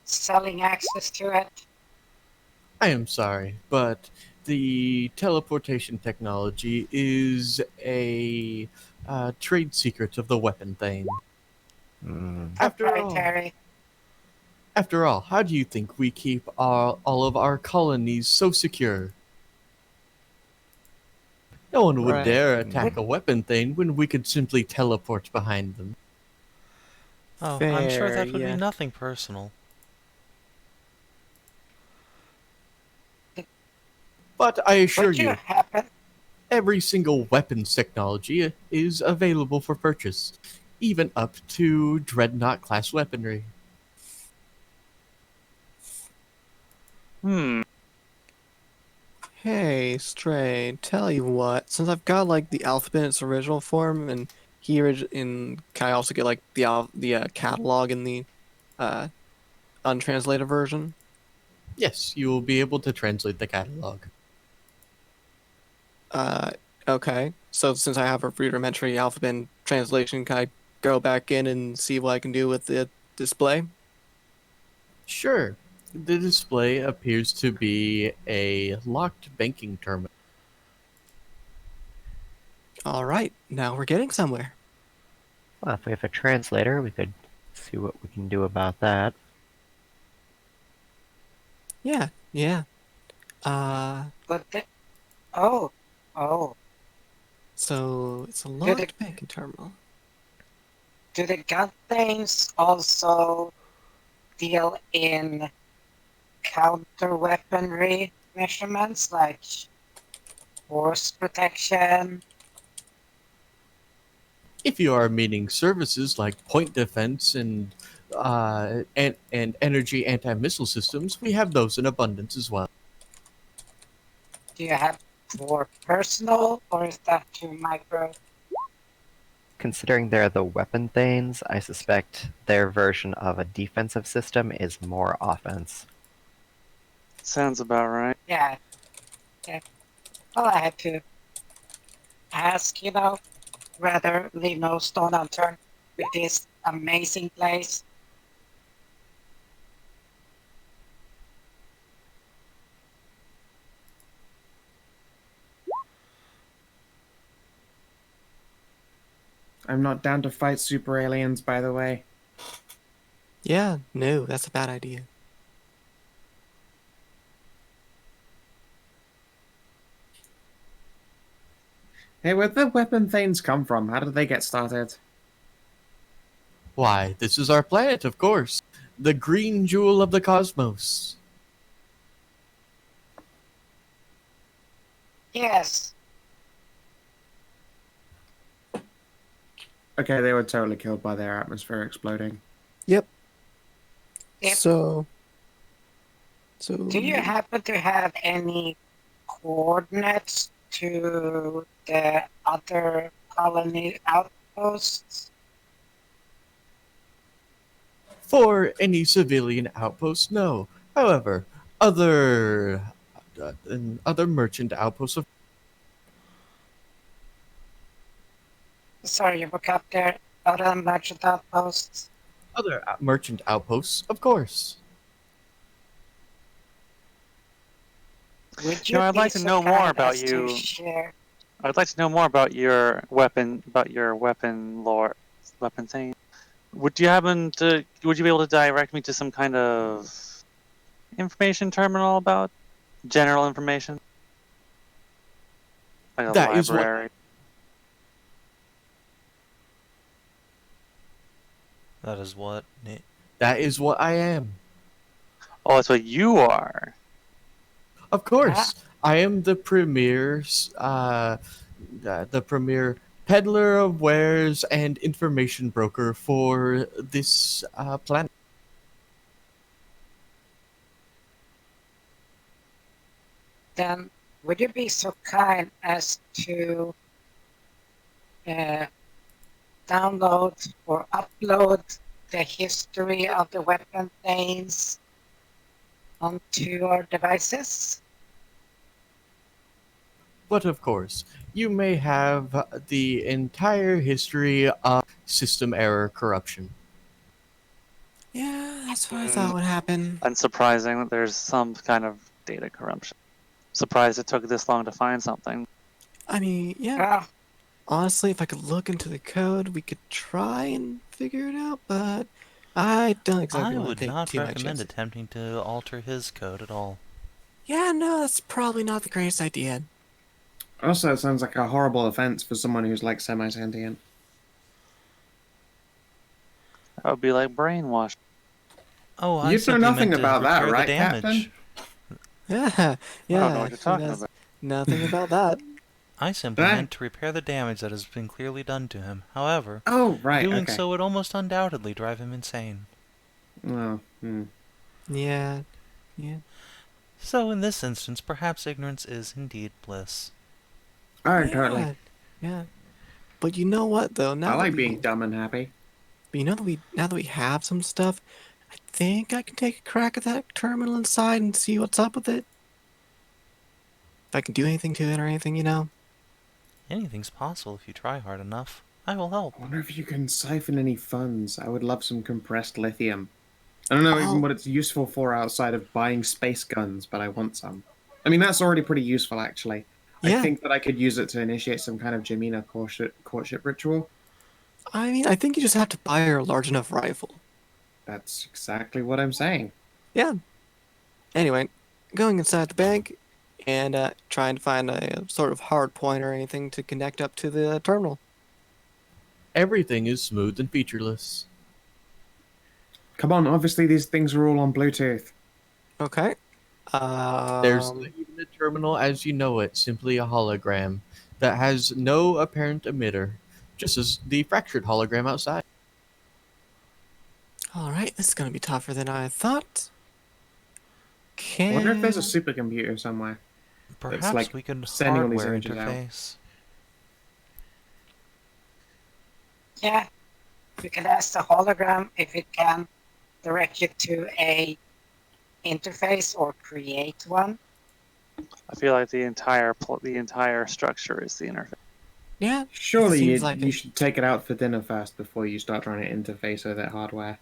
selling access to it?
I am sorry, but the teleportation technology is a trade secret of the weapon thing.
Hmm.
After all,
Proprietary.
how do you think we keep all of our colonies so secure? No one would
Right.
dare attack a weapon thing when we could simply teleport behind them.
Oh, I'm sure
Fair,
that would be
yeah.
nothing personal.
But I assure
Would you
you,
happen?
every single weapons technology is available for purchase, even up to dreadnought class weaponry.
Hmm.
Hey, Stray, tell you what, since I've got like the alphabet in its original form, and can I also get like the catalog in the uh untranslated version?
Yes, you will be able to translate the catalog.
Uh, okay. So since I have a rudimentary alphabet translation, can I go back in and see what I can do with the display?
Sure, the display appears to be a locked banking terminal.
All right, now we're getting somewhere.
Well, if we have a translator, we could see what we can do about that.
Yeah, yeah. Uh,
But oh, oh.
so it's a
Do the
locked banking terminal.
do the gun things also deal in counter weaponry measurements like force protection?
If you are meaning services like point defense and energy anti-missile systems, we have those in abundance as well.
Do you have for personal, or is that too micro?
Considering they're the weapon thanes, I suspect their version of a defensive system is more offense.
Sounds about right.
Yeah, yeah. Well, I had to ask, rather leave no stone unturned with this amazing place.
I'm not down to fight super aliens, by the way.
Yeah, no, that's a bad idea.
Hey, where'd the weapon thanes come from? How did they get started?
Why, this is our planet, of course. The green jewel of the cosmos.
Yes,
Okay, they were totally killed by their atmosphere exploding.
Yep.
Yep.
So
do you happen to have any coordinates to the other colony outposts?
For any civilian outpost, no. However, other merchant outposts of
Sorry, you broke up there. Other merchant outposts?
merchant outposts, of course.
Would
You know,
you
I'd
be
like to
so
know more
kind
about
as to
you.
share?
I'd like to know more about your weapon lore, weapon thing. Would you be able to direct me to some kind of information terminal about general information? Like a
That is what
library?
That is what.
that is what I am.
Oh, that's what you are.
Of course, I am the premier peddler of wares and information broker for this planet.
Then would you be so kind as to uh, download or upload the history of the weapon things onto your devices?
But of course, you may have the entire history of system error corruption.
Yeah, that's what I thought would happen.
Unsurprising that there's some kind of data corruption. Surprised it took this long to find something.
I mean, yeah.
Well,
Honestly, if I could look into the code, we could try and figure it out, but I don't exactly
I
want
would
to take
not
too much
recommend
chances.
attempting to alter his code at all.
Yeah, no, that's probably not the greatest idea.
Also, it sounds like a horrible offense for someone who's like semi-sentient.
That would be like brainwash.
Oh, I
You know
simply
nothing
meant to
about that,
repair the
right,
damage.
Captain?
Yeah,
I
yeah,
don't know what you're
actually,
talking
that's
about.
nothing about that.
I simply
Right.
meant to repair the damage that has been clearly done to him. However,
Oh, right,
doing
okay.
so would almost undoubtedly drive him insane.
Well,
Yeah.
So in this instance, perhaps ignorance is indeed bliss.
Oh, totally.
Yeah. But you know what though?
I like being dumb and happy.
But you know that now that we have some stuff, I think I can take a crack at that terminal inside and see what's up with it. If I can do anything to it or anything, you know.
Anything's possible if you try hard enough. I will help.
I wonder if you can siphon any funds. I would love some compressed lithium. I don't know even
Oh.
what it's useful for outside of buying space guns, but I want some. I mean, that's already pretty useful, actually.
Yeah.
I think that I could use it to initiate some kind of Jamina courtship ritual.
I mean, I think you just have to buy her a large enough rifle.
That's exactly what I'm saying.
Yeah. Anyway, going inside the bank and trying to find a sort of hard point or anything to connect up to the terminal.
Everything is smooth and featureless.
Come on, obviously these things are all on Bluetooth.
Okay.
There's not even a terminal as you know it, simply a hologram that has no apparent emitter, just as the fractured hologram outside.
Alright, this is going to be tougher than I thought.
I wonder if there's a
Can...
supercomputer somewhere.
Perhaps
like
we could
sending all these
hardware
images out.
interface.
yeah. We can ask the hologram if it can direct you to a interface or create one.
I feel like the entire structure is the interface.
Yeah,
Surely
seems
you,
like
you
it.
should take it out for dinner first before you start trying to interface with it hardware.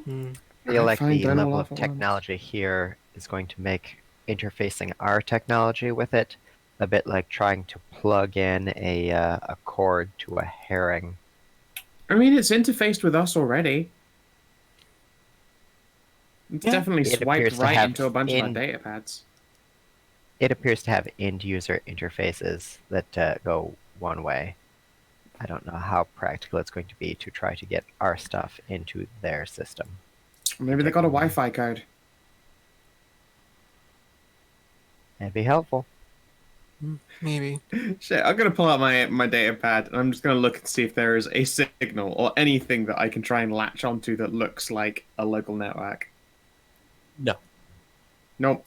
I feel like
find
the
dinner
level of
awful
technology here is going to make interfacing our technology with it a bit like trying to plug in a cord to a herring.
I mean, it's interfaced with us already. It's
Yeah.
definitely
It
swiped
appears to
right
have
into a bunch of our
in-
data pads.
It appears to have end-user interfaces that go one way. I don't know how practical it's going to be to try to get our stuff into their system.
Maybe they got a Wi-Fi code.
That'd be helpful.
Maybe.
Shit, I'm gonna pull out my data pad and I'm just gonna look and see if there is a signal or anything that I can try and latch onto that looks like a local network.
No.
Nope.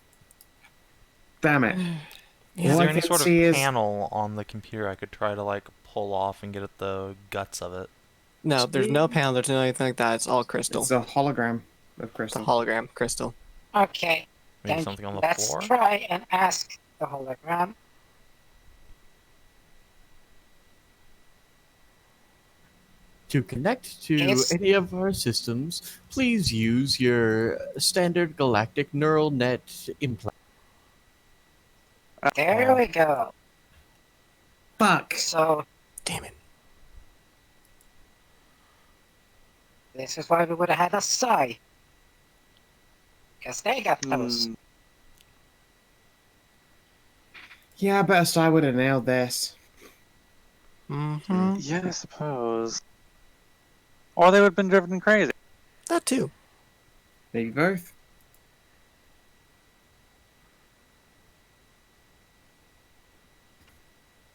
Damn it.
Yeah.
Is
All
there
I
any
can
sort of
see is-
panel on the computer I could try to like pull off and get at the guts of it?
No, there's no panel, there's no anything like that. It's all crystal.
It's a hologram of
It's a
crystal.
hologram crystal.
Okay,
Maybe
then
something on the
let's
floor?
try and ask the hologram.
To connect to
Yes.
any of our systems, please use your standard galactic neural net implant.
There we go.
Fuck.
So
Damn it.
this is why we would have had a Psy. Because they got those.
Hmm.
Yeah, I bet I would have nailed this.
Mm-hmm.
Yeah, I suppose. Or they would have been driven crazy.
That too.
Maybe both.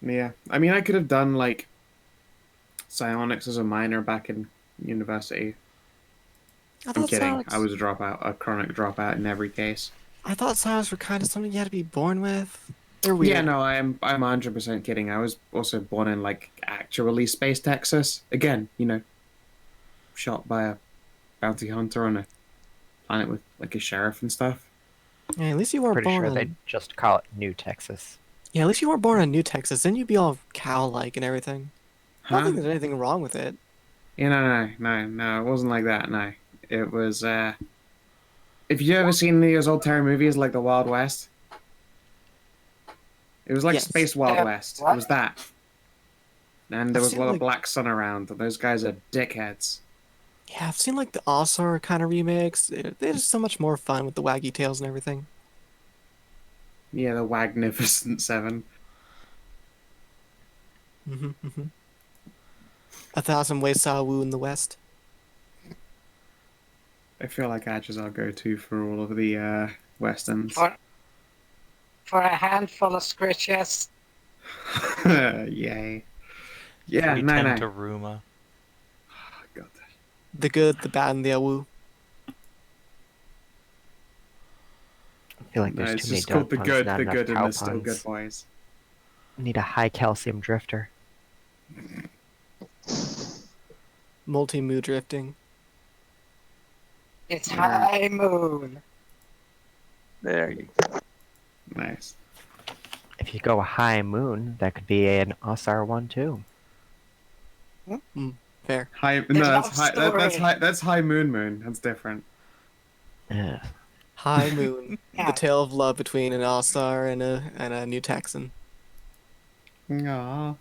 Yeah, I mean, I could have done like psionics as a minor back in university.
I
I'm
thought
kidding.
psionics,
I was a dropout, a chronic dropout in every case.
I thought psionics were kind of something you had to be born with. They're weird.
Yeah, no, I'm 100% kidding. I was also born in like actually space Texas. Again, you know, shot by a bounty hunter on a planet with like a sheriff and stuff.
Yeah, at least you weren't
Pretty
born
sure
in.
they just call it New Texas.
Yeah, at least you weren't born in New Texas. Then you'd be all cow-like and everything. I don't
Huh?
think there's anything wrong with it.
Yeah, no. It wasn't like that. No, it was. If you ever seen any of those old Terry movies like the Wild West, it was like
Yes.
Space Wild West. It
What?
was that, and there
I've
was a
seen,
lot of
like-
black sun around. And those guys are dickheads.
Yeah, I've seen like the Ausar kind of remakes. They're just so much more fun with the waggy tails and everything.
Yeah, the Magnificent Seven.
Mm-hmm. 1,000 Ways Saw Woo in the West.
I feel like Adjatha go-to for all of the westerns.
For a handful of scritches.
Yay. Yeah, no.
310 to Ruma.
God.
The good, the bad, and the awoo.
I feel like
No,
there's
it's
too many
just called
dog
the
puns,
good,
not
the
enough
good, and
cow
the still good
puns.
boys.
Need a high calcium drifter.
Multi-mood drifting.
It's high moon.
There you go.
Nice.
If you go high moon, that could be an Osar one too.
Fair.
High.
The
No,
love
that's high. That's
story.
high. That's high moon. That's different.
Ugh.
High Moon.
Yeah.
The tale of love between an Ausar and a New Texan.
Aww.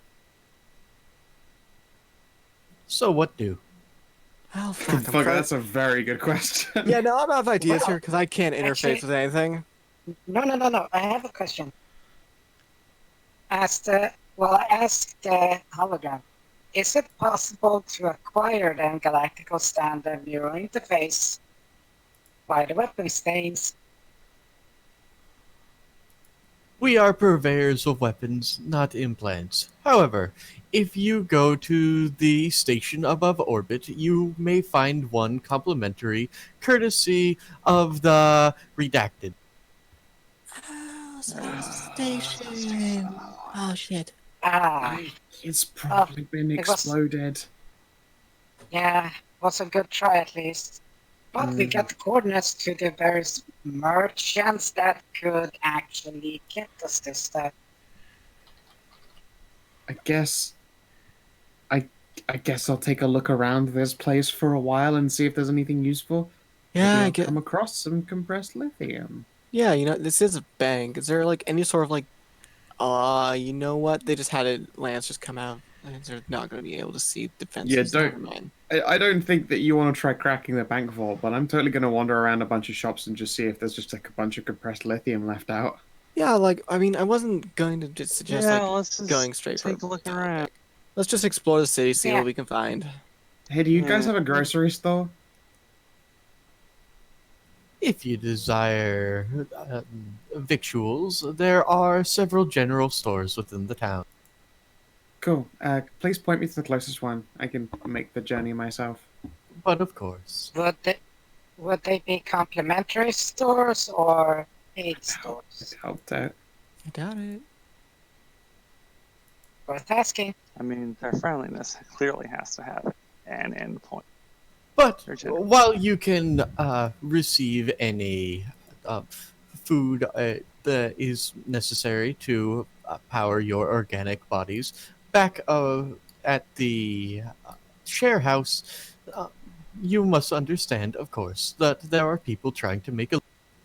So what do?
Oh, fuck. I'm
Fuck,
trying-
that's a very good question.
Yeah, no, I'm out of ideas
Well,
here because I can't interface
actually-
with anything.
No. I have a question. I asked the hologram. Is it possible to acquire the galactical standard neural interface by the weapon stains?
We are purveyors of weapons, not implants. However, if you go to the station above orbit, you may find one complimentary, courtesy of the redacted.
Oh, station. Oh, shit.
Ah,
It's probably been
it was-
exploded.
yeah, was a good try at least. But we got the coordinates to the various merchants that could actually get us this stuff.
I guess I'll take a look around this place for a while and see if there's anything useful.
Yeah,
Maybe
I
I'll
get.
come across some compressed lithium.
Yeah, this is a bank. Is there like any sort of like, you know what? They just had a lance just come out, and they're not going to be able to see defenses.
don't-
Never mind.
I don't think that you want to try cracking the bank vault, but I'm totally going to wander around a bunch of shops and just see if there's just like a bunch of compressed lithium left out.
Yeah, like I mean, I wasn't going to just suggest
Yeah,
like
let's just
going straight for
take a look around.
Let's just explore the city, see
Yeah.
what we can find.
Hey, do you guys
Yeah.
have a grocery store?
If you desire victuals, there are several general stores within the town.
Cool. Please point me to the closest one. I can make the journey myself.
But of course,
Would they be complimentary stores or aid stores?
It helped out.
I doubt it.
Worth asking.
I mean, their friendliness clearly has to have an endpoint.
but
They're generous.
while you can receive any food that is necessary to power your organic bodies, back at the share house, you must understand, of course, that there are people trying to make a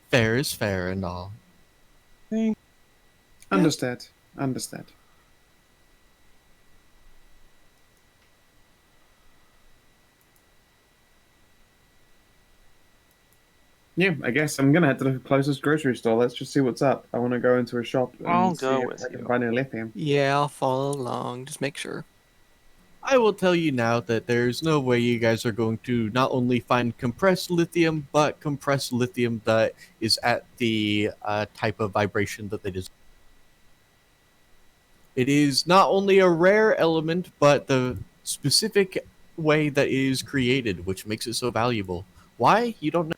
fair is fair and all.
Understood. Yeah, I guess I'm gonna head to the closest grocery store. Let's just see what's up. I want to go into a shop and
I'll
see
go
if
with
I can
you.
find any lithium.
Yeah, I'll follow along. Just make sure.
I will tell you now that there's no way you guys are going to not only find compressed lithium, but compressed lithium that is at the type of vibration that they deserve. It is not only a rare element, but the specific way that it is created, which makes it so valuable. Why? You don't know.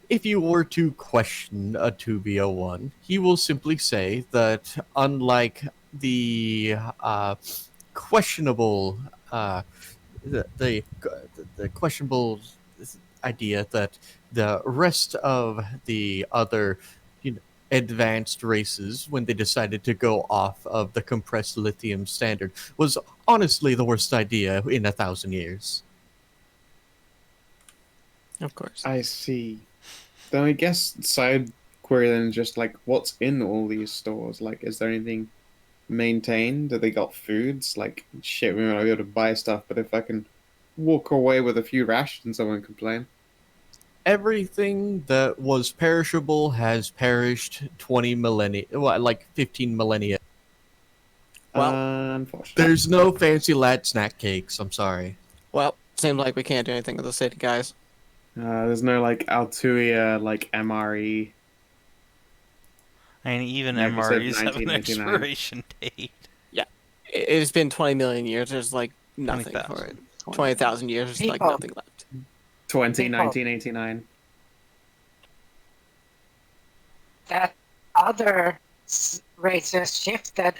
If you were to question a 2B01, he will simply say that unlike the questionable, the questionable idea that the rest of the other, advanced races, when they decided to go off of the compressed lithium standard, was honestly the worst idea in 1,000 years.
Of course.
I see. Then I guess side query then is just like, what's in all these stores? Like, is there anything maintained? Do they got foods? Like, shit, we might not be able to buy stuff, but if I can walk away with a few rations, I won't complain.
Everything that was perishable has perished 20 millennia, well, like 15 millennia.
Well,
Unfortunately.
There's no fancy lad snack cakes, I'm sorry.
Well, seems like we can't do anything with the city, guys.
There's no like Altuia, like MRE.
I mean, even
Like you said,
MREs have an
1989.
expiration date.
It's been 20 million years. There's like nothing for
20,000.
it. 20,000 years. There's like
People.
nothing left.
1989.
That other races shifted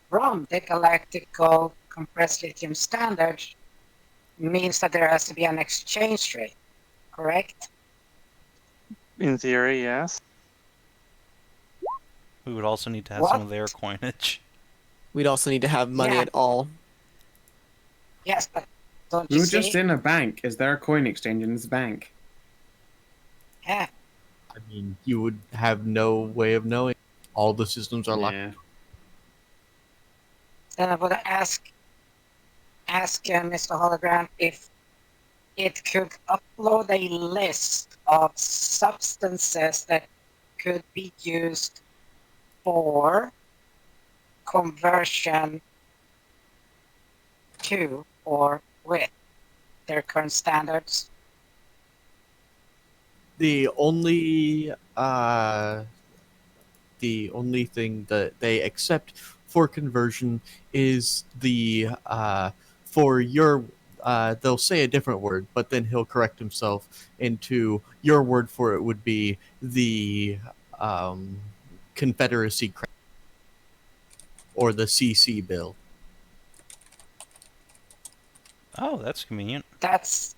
from the galactical compressed lithium standard means that there has to be an exchange rate, correct?
In theory, yes.
We would also need to have some of their coinage.
We'd also need to have money
Yeah.
at all.
Yes, but don't
We
you
were
see?
just in a bank. Is there a coin exchange in this bank?
Yeah,
I mean, you would have no way of knowing. All the systems are locked.
Yeah.
then I would ask Mr. Hologram if it could upload a list of substances that could be used for conversion to or with their current standards.
The only thing that they accept for conversion is the for your they'll say a different word, but then he'll correct himself into your word for it would be the Confederacy credit or the CC bill.
Oh, that's convenient.
That's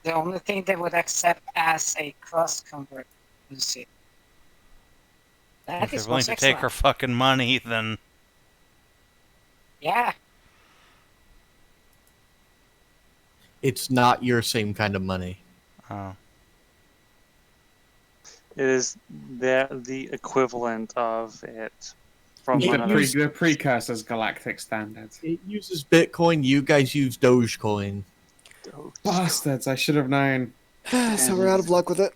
the only thing they would accept as a cross conversion. That
If they're
is
willing
what's
to take
excellent.
our fucking money, then
Yeah,
It's not your same kind of money.
oh,
It is the equivalent of it from
Yeah,
one of those.
The precursor's galactic standards.
It uses Bitcoin. You guys use Dogecoin.
Bastards, I should have known.
So we're out of luck with it.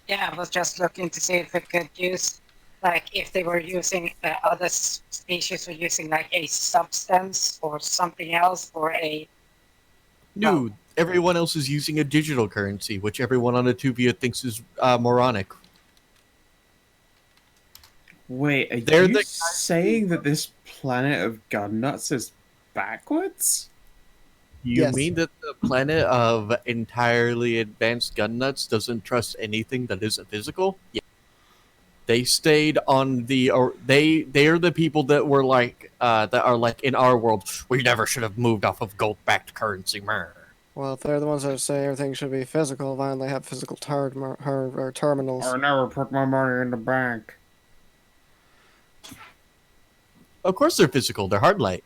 yeah. I was just looking to see if we could use, like, if they were using other species were using like a substance or something else for a.
No, everyone else is using a digital currency, which everyone on Atuvia thinks is moronic.
Wait, are
They're
you
the guys
saying that this planet of gun nuts is backwards?
You
Yes.
mean that the planet of entirely advanced gun nuts doesn't trust anything that isn't physical? Yeah. They stayed on the or they're the people that were like that are like in our world. We never should have moved off of gold backed currency. Mer.
Well, if they're the ones that say everything should be physical, why don't they have physical terminals?
I never put my money in the bank.
Of course they're physical. They're hard light.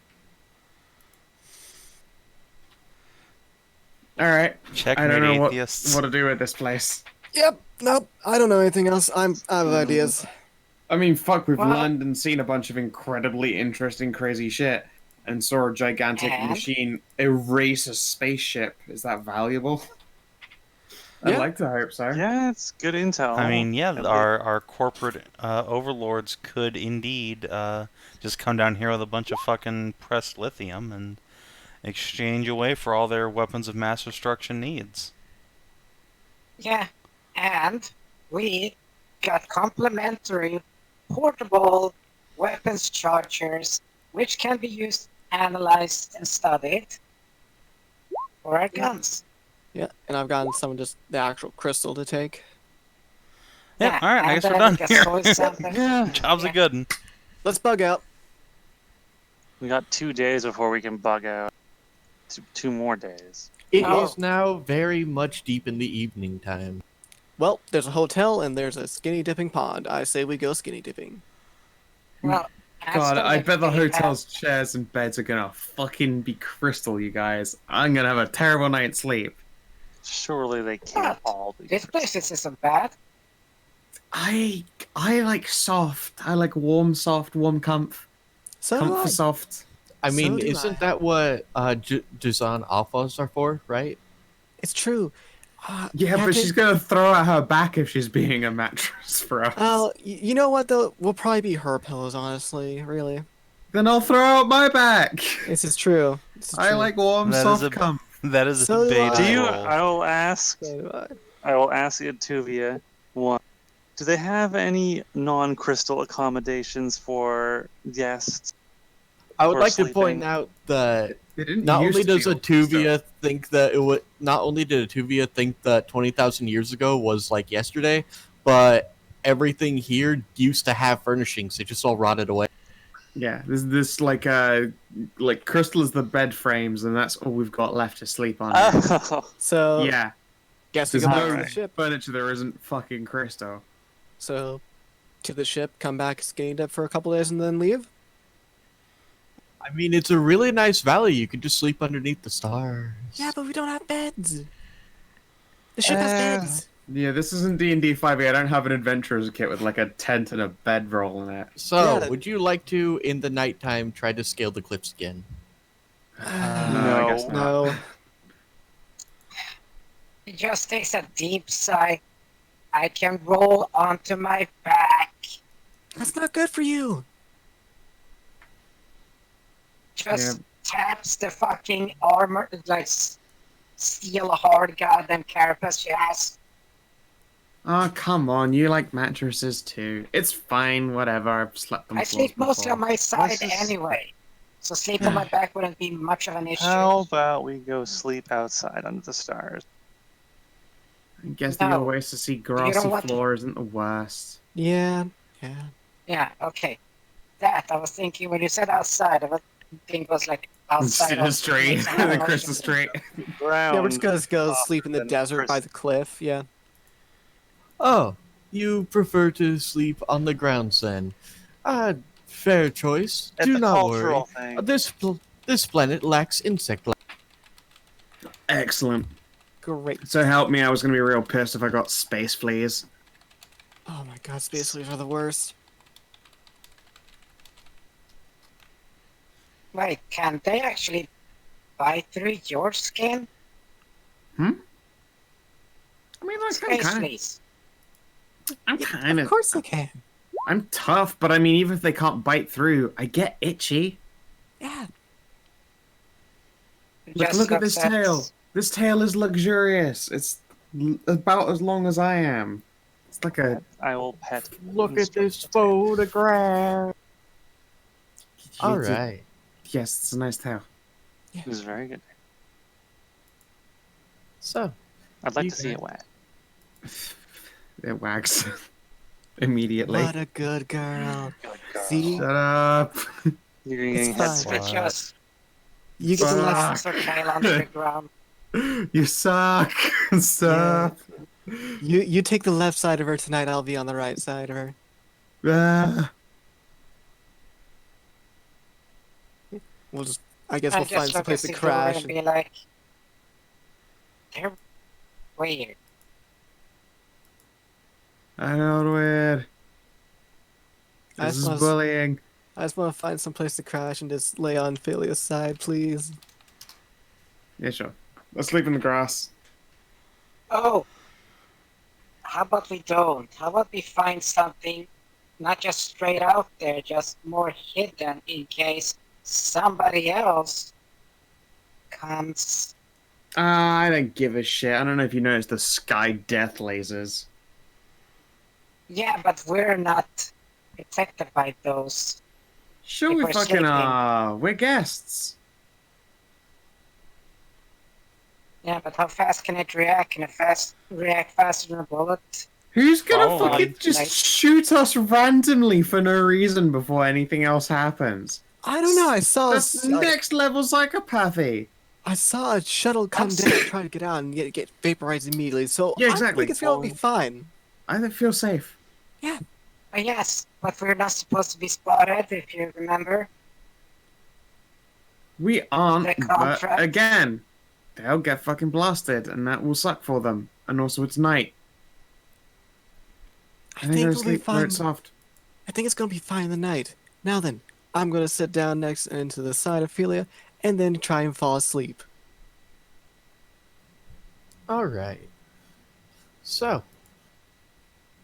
Alright. I
checkmate
don't know
atheists.
what to do with this place.
Yep. Nope. I don't know anything else. I'm out of ideas.
I mean, fuck, we've
Well-
learned and seen a bunch of incredibly interesting, crazy shit. And saw a gigantic
And?
machine erase a spaceship. Is that valuable? I'd
Yeah.
like to hope so.
Yeah, it's good intel.
I mean, yeah,
At least-
our corporate overlords could indeed just come down here with a bunch of fucking pressed lithium and exchange away for all their weapons of mass destruction needs.
Yeah, and we got complimentary portable weapons chargers, which can be used, analyzed, and studied for our guns.
Yeah, and I've gotten some of just the actual crystal to take.
Yeah, all right, I
and
guess we're
then
done
we got
here.
soy sampling.
Yeah,
Job's a
Yeah.
good one.
Let's bug out.
we got 2 days before we can bug out. Two more days.
It
Oh.
is now very much deep in the evening time.
Well, there's a hotel and there's a skinny dipping pond. I say we go skinny dipping.
Well,
God, I bet the
absolutely,
hotel's chairs and beds are gonna fucking be crystal, you guys. I'm gonna have a terrible night's sleep.
Surely they can't
But
all be.
this place isn't bad.
I like soft. I like warm, soft, warm comf.
So do I.
Comfort soft.
I mean,
So do
isn't
I.
that what Dzaan alphas are for, right?
It's true.
Yeah, but
Captain-
she's gonna throw at her back if she's being a mattress for us.
Oh, you know what though? We'll probably be her pillows, honestly. Really,
Then I'll throw out my back.
this is true. This is
I
true.
like warm,
That is
soft
a-
comf.
That is
So
a
do
beta
I.
Do you?
roll.
I will ask.
So do I.
I will ask Tuvia one. Do they have any non-crystal accommodations for guests?
I would
Or
like to point
sleeping.
out that
They didn't
not
used
only
to
does
be
Atuvia think that it would, not only did Atuvia think that 20,000 years ago was like yesterday, but everything here used to have furnishings. It just all rotted away.
Yeah, this like crystal is the bed frames, and that's all we've got left to sleep on.
Oh,
So
Yeah,
guess we
there's
go back
no
to the ship.
furniture. There isn't fucking crystal.
So to the ship, come back skinny dip for a couple days, and then leave.
I mean, it's a really nice valley. You could just sleep underneath the stars.
Yeah, but we don't have beds. The ship has beds.
Yeah, this isn't D&D 5e. I don't have an adventurer's kit with like a tent and a bedroll in it.
So,
Yeah.
would you like to, in the nighttime, try to scale the cliffs again?
No, I guess not.
No.
It just takes a deep sigh. I can roll onto my back.
That's not good for you.
Just taps the fucking armor, like steel hard goddamn carapace she has.
Oh, come on. You like mattresses too. It's fine, whatever. I've slept on
I
floors
sleep mostly on
before.
my side
This is-
anyway. So sleep on my back wouldn't be much of an issue.
how about we go sleep outside under the stars?
I guess the
No.
only ways to see grassy
want to-
floor isn't the worst.
Yeah.
Yeah, okay. That, I was thinking when you said outside, I was thinking it was like outside
Sit in the street, the crystal street.
Ground.
Yeah, we're just gonna go sleep in the
than
desert by the cliff. Yeah.
Oh, you prefer to sleep on the grounds then? Fair choice.
It's
Do
a
not worry.
cultural thing.
This planet lacks insect life.
Excellent.
Great.
So help me, I was gonna be real pissed if I got space fleas.
Oh my god, space fleas are the worst.
Wait, can they actually bite through your skin?
I mean, like,
Space fleas.
I'm kind
Of
of,
course they can.
I'm tough, but I mean, even if they can't bite through, I get itchy.
Yeah.
Like,
Just
look at this
looks
tail. This tail is luxurious. It's about as long as I am. It's like a.
I will pet.
Look at this photograph. All right.
Yes, it's a nice tail.
It was very good.
So,
I'd like
You
to see it
can-
wag.
It wags immediately.
What a good girl. See?
Shut up.
You're
It's
getting
fine.
head
It's
scratch.
just
You get to
Fuck.
laugh.
so tail onto the ground.
You suck. Suck.
You take the left side of her tonight. I'll be on the right side of her.
Ah.
We'll just. I guess
I
we'll find
just
some
look at
place to
Siduri
crash.
and be like, they're weird.
I know, weird.
I
This is
suppose-
bullying.
I just want to find some place to crash and just lay on Philia's side, please.
Yeah, sure. Let's sleep in the grass.
Oh, how about we don't? How about we find something not just straight out there, just more hidden in case somebody else comes.
I don't give a shit. I don't know if you noticed the sky death lasers.
Yeah, but we're not protected by those.
Sure,
If
we
we're
fucking
sleeping.
are. We're guests.
Yeah, but how fast can it react? Can it react faster than a bullet?
Who's gonna
Oh,
fucking just
like-
shoot us randomly for no reason before anything else happens?
I don't know. I saw.
That's next level psychopathy.
I saw a shuttle come down, try to get out, and get vaporized immediately. So
Yeah,
I
exactly.
think it's gonna be fine.
I feel safe.
Yes, but we're not supposed to be spotted, if you remember.
We aren't,
The
but
contract.
again, they'll get fucking blasted, and that will suck for them. And also, it's night.
I
And they're
think
gonna
it'll be
sleep where
fine.
it's soft.
I think it's gonna be fine in the night. Now then, I'm gonna sit down next into the side of Philia, and then try and fall asleep.
All right. So,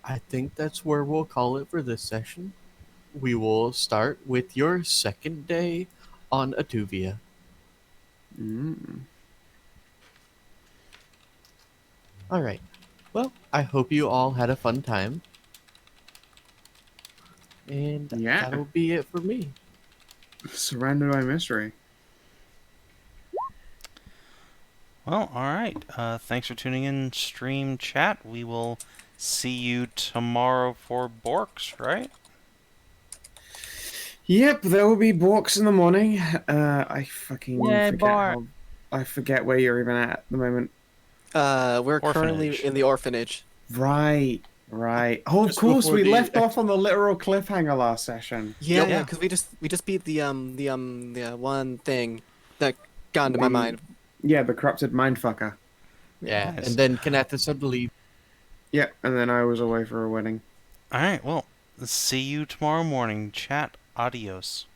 I think that's where we'll call it for this session. We will start with your second day on Atuvia.
Mm.
All right. Well, I hope you all had a fun time. And
Yeah.
that'll be it for me.
Surrounded by mystery.
Well, alright. Thanks for tuning in, stream chat. We will see you tomorrow for Borks, right?
Yep, there will be Borks in the morning. I fucking
Yay,
forget
Bork.
how. I forget where you're even at the moment.
We're currently
Orphanage.
in the orphanage.
Right. Oh, of
Just
course,
before
we
the
left off on the literal cliffhanger last session.
Yeah,
Yeah.
because we just beat the one thing that got into my mind.
Yeah, the corrupted mindfucker.
Yeah,
Nice.
and then Kinathis had to leave.
Yep, and then I was away for a wedding.
Alright, well, see you tomorrow morning. Chat, adios.